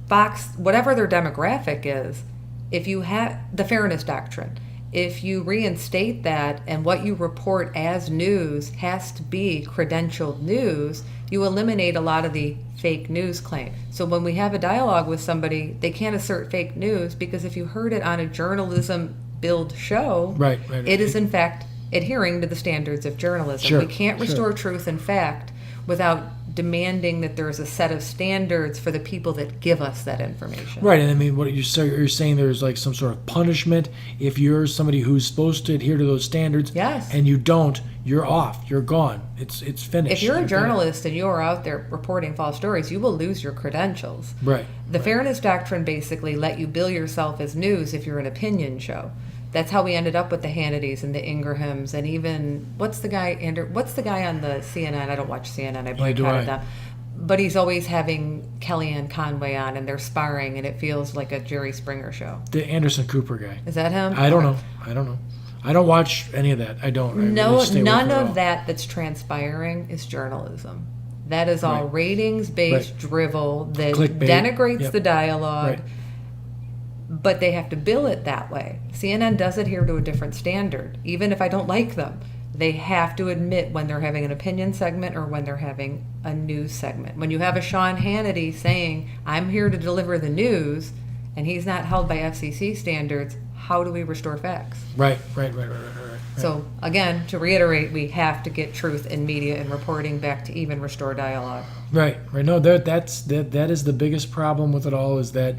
Fox, whatever their demographic is, if you have the fairness doctrine, if you reinstate that and what you report as news has to be credentialed news, you eliminate a lot of the fake news claim. So when we have a dialogue with somebody, they can't assert fake news because if you heard it on a journalism billed show, Right. it is in fact adhering to the standards of journalism. Sure, We can't restore truth and fact without demanding that there's a set of standards for the people that give us that information. Right, and I mean, what you're saying there's like some sort of punishment if you're somebody who's supposed to adhere to those standards, Yes. and you don't, you're off, you're gone. It's finished. If you're a done. journalist and you're out there reporting false stories, you will lose your credentials. Right. The fairness doctrine basically let you bill yourself as news if you're an opinion show. That's how we ended up with the Hannitys and the Ingrahams and even what's the guy on the CNN? I don't watch CNN. I Neither do boycotted I. them. But he's always having Kellyanne Conway on and they're sparring and it feels like a Jerry Springer show. The Anderson Cooper guy. Is that him? I don't Okay. know. I don't watch any of that. I don't. I No, really stay away none from it all. of that that's transpiring is journalism. That is all Right. ratings-based Right. drivel that Clickbait. denigrates Yep. the dialogue. Right. But they have to bill it that way. CNN does adhere to a different standard, even if I don't like them. They have to admit when they're having an opinion segment or when they're having a news segment. When you have a Sean Hannity saying, I'm here to deliver the news, and he's not held by FCC standards, how do we restore facts? Right. So again, to reiterate, we have to get truth in media and reporting back to even restore dialogue. Right. No, that is the biggest problem with it all, is that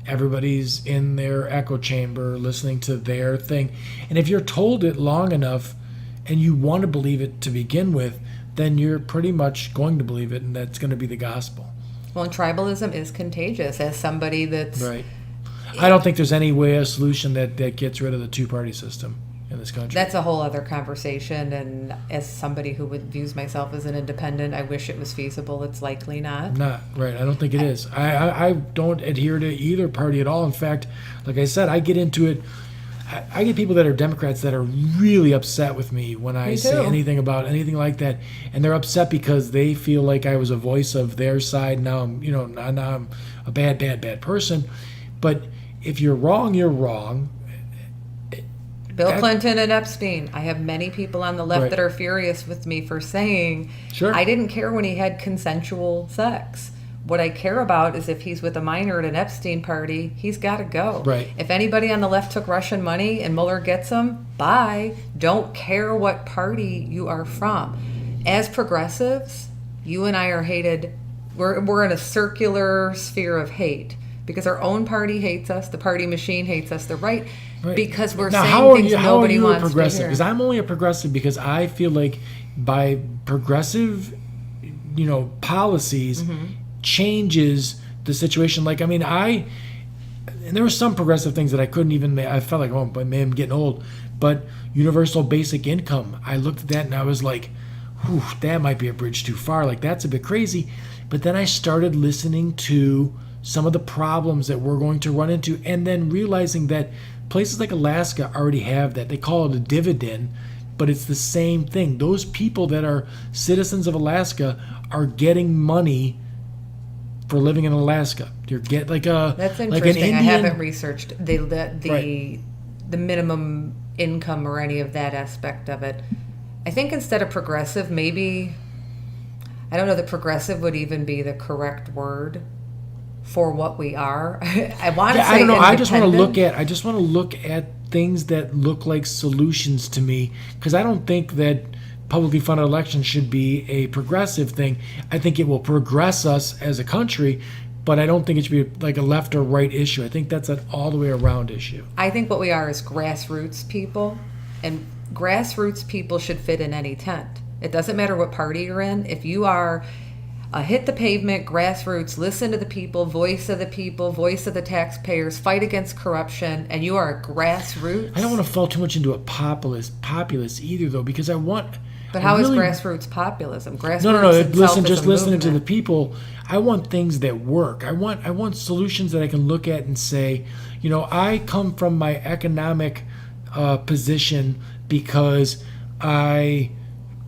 everybody's in their echo chamber listening to their thing. And if you're told it long enough and you want to believe it to begin with, then you're pretty much going to believe it, and that's going to be the gospel. Well, and tribalism is contagious. As somebody that's Right. I don't think there's any way a solution that gets rid of the two-party system in this country. That's a whole other conversation, and as somebody who views myself as an independent, I wish it was feasible. It's likely not. Not right. I don't think it is. I don't adhere to either party at all. In fact, like I said, I get into it. I get people that are Democrats that are really upset with me when I Me say too. anything about anything like that, and they're upset because they feel like I was a voice of their side. Now I'm a bad person. But if you're wrong, you're wrong. Bill Clinton and Epstein. I have many people on the left Right. that are furious with me for saying, Sure. I didn't care when he had consensual sex. What I care about is if he's with a minor at an Epstein party, he's got to go. Right. If anybody on the left took Russian money and Mueller gets him, bye. Don't care what party you are from. As progressives, you and I are hated. We're in a circular sphere of hate because our own party hates us, the party machine hates us, the right, because we're Now, saying things how nobody are you a wants to progressive? hear. Because I'm only a progressive because I feel like by progressive, policies Mm-hmm. changes the situation. Like, I mean, and there were some progressive things that I couldn't even I felt like, but man, I'm getting old. But universal basic income, I looked at that and I was like, whew, that might be a bridge too far. Like, that's a bit crazy. But then I started listening to some of the problems that we're going to run into, and then realizing that places like Alaska already have that. They call it a dividend, but it's the same thing. Those people that are citizens of Alaska are getting money for living in Alaska. You're get like a That's like an interesting. Indian. I haven't researched the Right. the minimum income or any of that aspect of it. I think instead of progressive, maybe I don't know that progressive would even be the correct word for what we are. I want to Yeah, say I don't know. I just want to independent. look at things that look like solutions to me, because I don't think that publicly funded elections should be a progressive thing. I think it will progress us as a country, but I don't think it should be like a left or right issue. I think that's an all the way around issue. I think what we are is grassroots people, and grassroots people should fit in any tent. It doesn't matter what party you're in. If you are a hit the pavement, grassroots, listen to the people, voice of the taxpayers, fight against corruption, and you are a grassroots. I don't want to fall too much into a populist either, though, because I want. But how I is really- grassroots populism? Grassroots No. itself is Just a listening to the movement. people. I want things that work. I want solutions that I can look at and say, I come from my economic position because I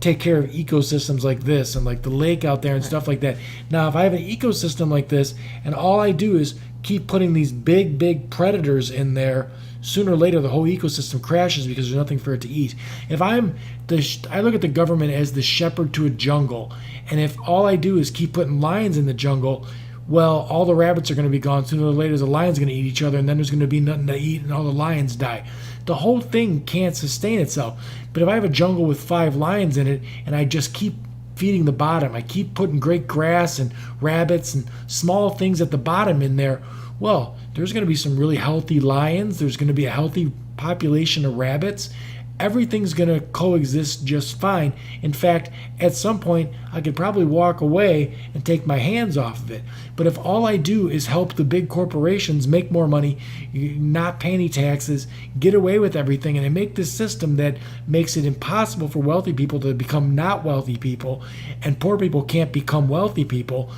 take care of ecosystems like this and like the lake out there and stuff like that. Now, if I have an ecosystem like this and all I do is keep putting these big predators in there, sooner or later the whole ecosystem crashes because there's nothing for it to eat. If I look at the government as the shepherd to a jungle, and if all I do is keep putting lions in the jungle, well, all the rabbits are going to be gone. Sooner or later, the lions are going to eat each other, and then there's going to be nothing to eat, and all the lions die. The whole thing can't sustain itself. But if I have a jungle with 5 lions in it, and I just keep feeding the bottom, I keep putting great grass and rabbits and small things at the bottom in there, well, there's going to be some really healthy lions. There's going to be a healthy population of rabbits. Everything's going to coexist just fine. In fact, at some point, I could probably walk away and take my hands off of it. But if all I do is help the big corporations make more money, not pay any taxes, get away with everything, and I make this system that makes it impossible for wealthy people to become not wealthy people, and poor people can't become wealthy people,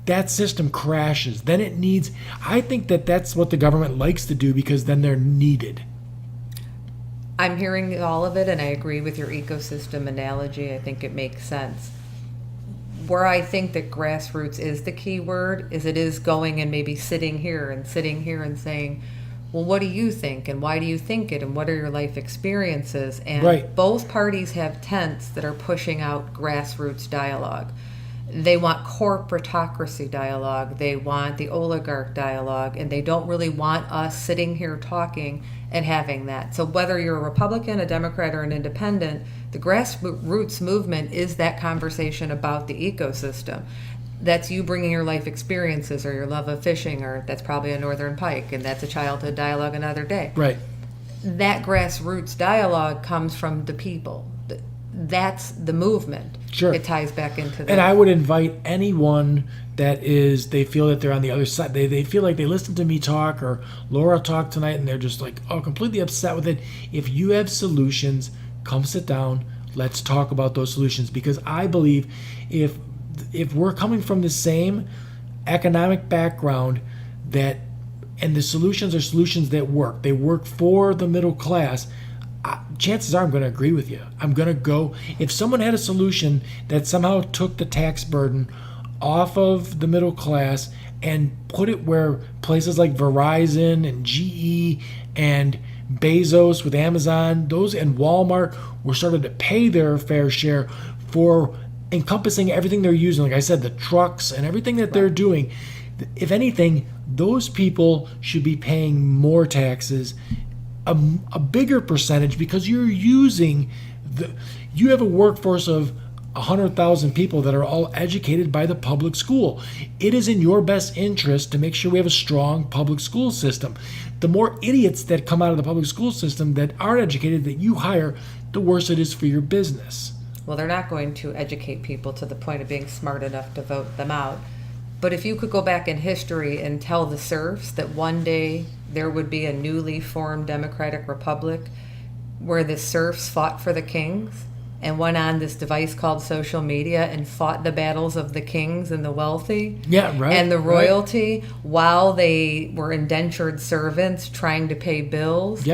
that system crashes. Then it needs, I think that's what the government likes to do, because then they're needed. I'm hearing all of it, and I agree with your ecosystem analogy. I think it makes sense. Where I think that grassroots is the key word is it is going and maybe sitting here and saying, well, what do you think, and why do you think it, and what are your life experiences? And Right. both parties have tents that are pushing out grassroots dialogue. They want corporatocracy dialogue. They want the oligarch dialogue, and they don't really want us sitting here talking and having that. So whether you're a Republican, a Democrat, or an independent, the grassroots movement is that conversation about the ecosystem. That's you bringing your life experiences or your love of fishing, or that's probably a Northern Pike, and that's a childhood dialogue another day. Right. That grassroots dialogue comes from the people. That's the movement. Sure. It ties back into that. And I would invite anyone that they feel that they're on the other side. They feel like they listened to me talk or Laura talk tonight and they're just like, oh, completely upset with it. If you have solutions, come sit down. Let's talk about those solutions, because I believe if we're coming from the same economic background, and the solutions are solutions that work, they work for the middle class, chances are I'm going to agree with you. I'm going to go, if someone had a solution that somehow took the tax burden off of the middle class and put it where places like Verizon and GE and Bezos with Amazon, those and Walmart were started to pay their fair share for encompassing everything they're using. Like I said, the trucks and everything that they're doing. If anything, those people should be paying more taxes, a bigger percentage, because you have a workforce of 100,000 people that are all educated by the public school. It is in your best interest to make sure we have a strong public school system. The more idiots that come out of the public school system that aren't educated that you hire, the worse it is for your business. Well, they're not going to educate people to the point of being smart enough to vote them out. But if you could go back in history and tell the serfs that one day there would be a newly formed democratic republic where the serfs fought for the kings and went on this device called social media and fought the battles of the kings and the wealthy and the royalty while they were indentured servants trying to pay bills,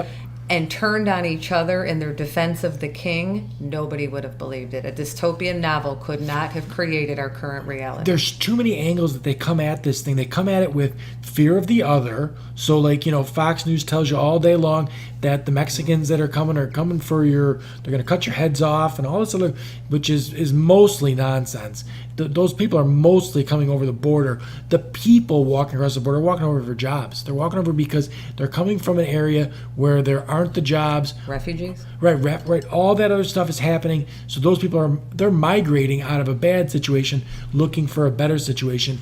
and turned on each other in their defense of the king, nobody would have believed it. A dystopian novel could not have created our current reality. There's too many angles that they come at this thing. They come at it with fear of the other. So, like, Fox News tells you all day long that the Mexicans that are coming for they're going to cut your heads off and all this other, which is mostly nonsense. Those people are mostly coming over the border. The people walking across the border are walking over for jobs. They're walking over because they're coming from an area where there aren't the jobs. Refugees? Right. All that other stuff is happening. So those people they're migrating out of a bad situation, looking for a better situation.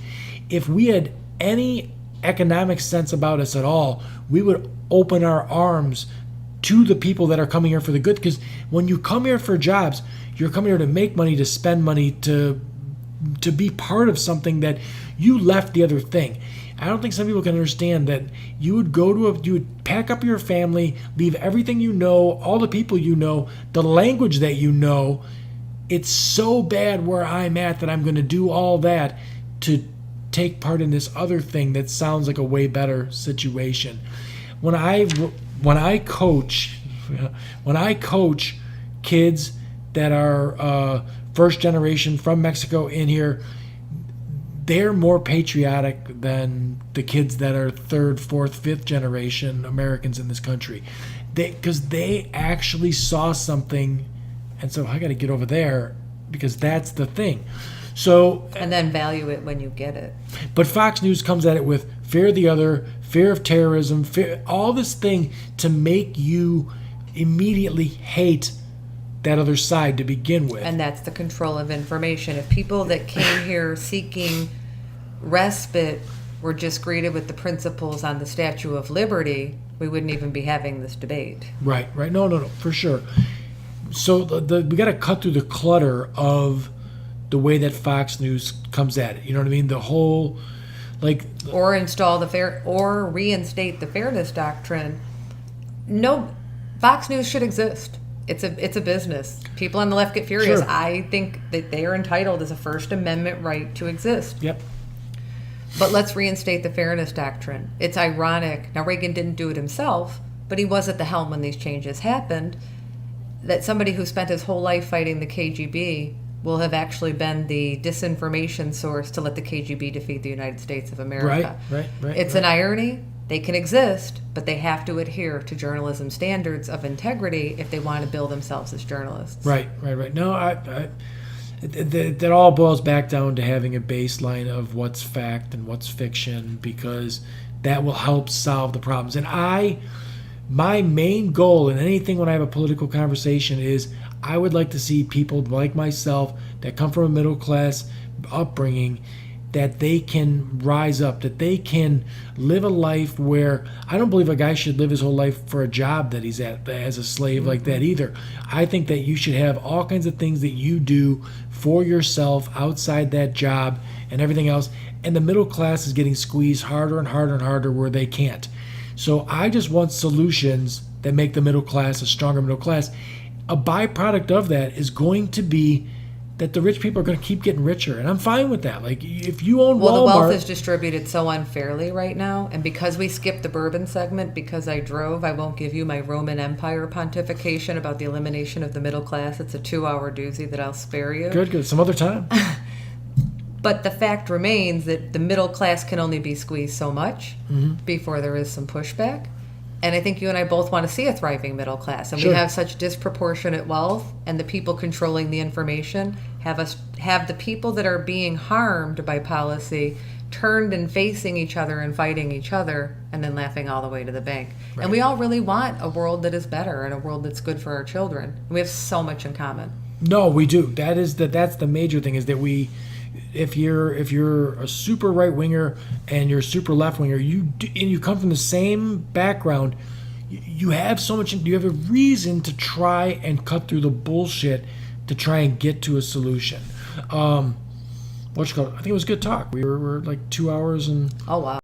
If we had any economic sense about us at all, we would open our arms to the people that are coming here for the good. Because when you come here for jobs, you're coming here to make money, to spend money, to be part of something that you left the other thing. I don't think some people can understand that you would you would pack up your family, leave everything you know, all the people you know, the language that you know. It's so bad where I'm at that I'm going to do all that to take part in this other thing that sounds like a way better situation. When I coach kids that are first generation from Mexico in here, they're more patriotic than the kids that are third, fourth, fifth generation Americans in this country. Because they actually saw something, and so I got to get over there because that's the thing. So, and then value it when you get it. But Fox News comes at it with fear of the other, fear of terrorism, all this thing to make you immediately hate that other side to begin with. And that's the control of information. If people that came here seeking respite were just greeted with the principles on the Statue of Liberty, we wouldn't even be having this debate. Right. No, for sure. So we got to cut through the clutter of the way that Fox News comes at it. You know what I mean? The whole, or reinstate the fairness doctrine. No, Fox News should exist. It's a business. People on the left get furious. Sure. I think that they are entitled as a First Amendment right to exist. Yep. But let's reinstate the fairness doctrine. It's ironic. Now, Reagan didn't do it himself, but he was at the helm when these changes happened, that somebody who spent his whole life fighting the KGB will have actually been the disinformation source to let the KGB defeat the United States of America. Right. It's an irony. They can exist, but they have to adhere to journalism standards of integrity if they want to bill themselves as journalists. Right. No, that all boils back down to having a baseline of what's fact and what's fiction, because that will help solve the problems. And my main goal in anything when I have a political conversation is I would like to see people like myself that come from a middle class upbringing, that they can rise up, that they can live a life where I don't believe a guy should live his whole life for a job that he's at as a slave like that either. I think that you should have all kinds of things that you do for yourself outside that job and everything else. And the middle class is getting squeezed harder and harder and harder where they can't. So I just want solutions that make the middle class a stronger middle class. A byproduct of that is going to be that the rich people are going to keep getting richer, and I'm fine with that. Like, if you own Well, the Walmart, wealth is distributed so unfairly right now, and because we skipped the bourbon segment, because I drove, I won't give you my Roman Empire pontification about the elimination of the middle class. It's a 2-hour doozy that I'll spare you. good, some other time. But the fact remains that the middle class can only be squeezed so much before there is some pushback. And I think you and I both want to see a thriving middle class. And Sure. we have such disproportionate wealth, and the people controlling the information have the people that are being harmed by policy turned and facing each other and fighting each other and then laughing all the way to the bank. Right. And we all really want a world that is better and a world that's good for our children. We have so much in common. No, we do. That's the major thing, is that if you're a super right winger and you're a super left winger, and you come from the same background, you have so much. You have a reason to try and cut through the bullshit to try and get to a solution. I think it was good talk. We're like 2 hours and Oh, wow.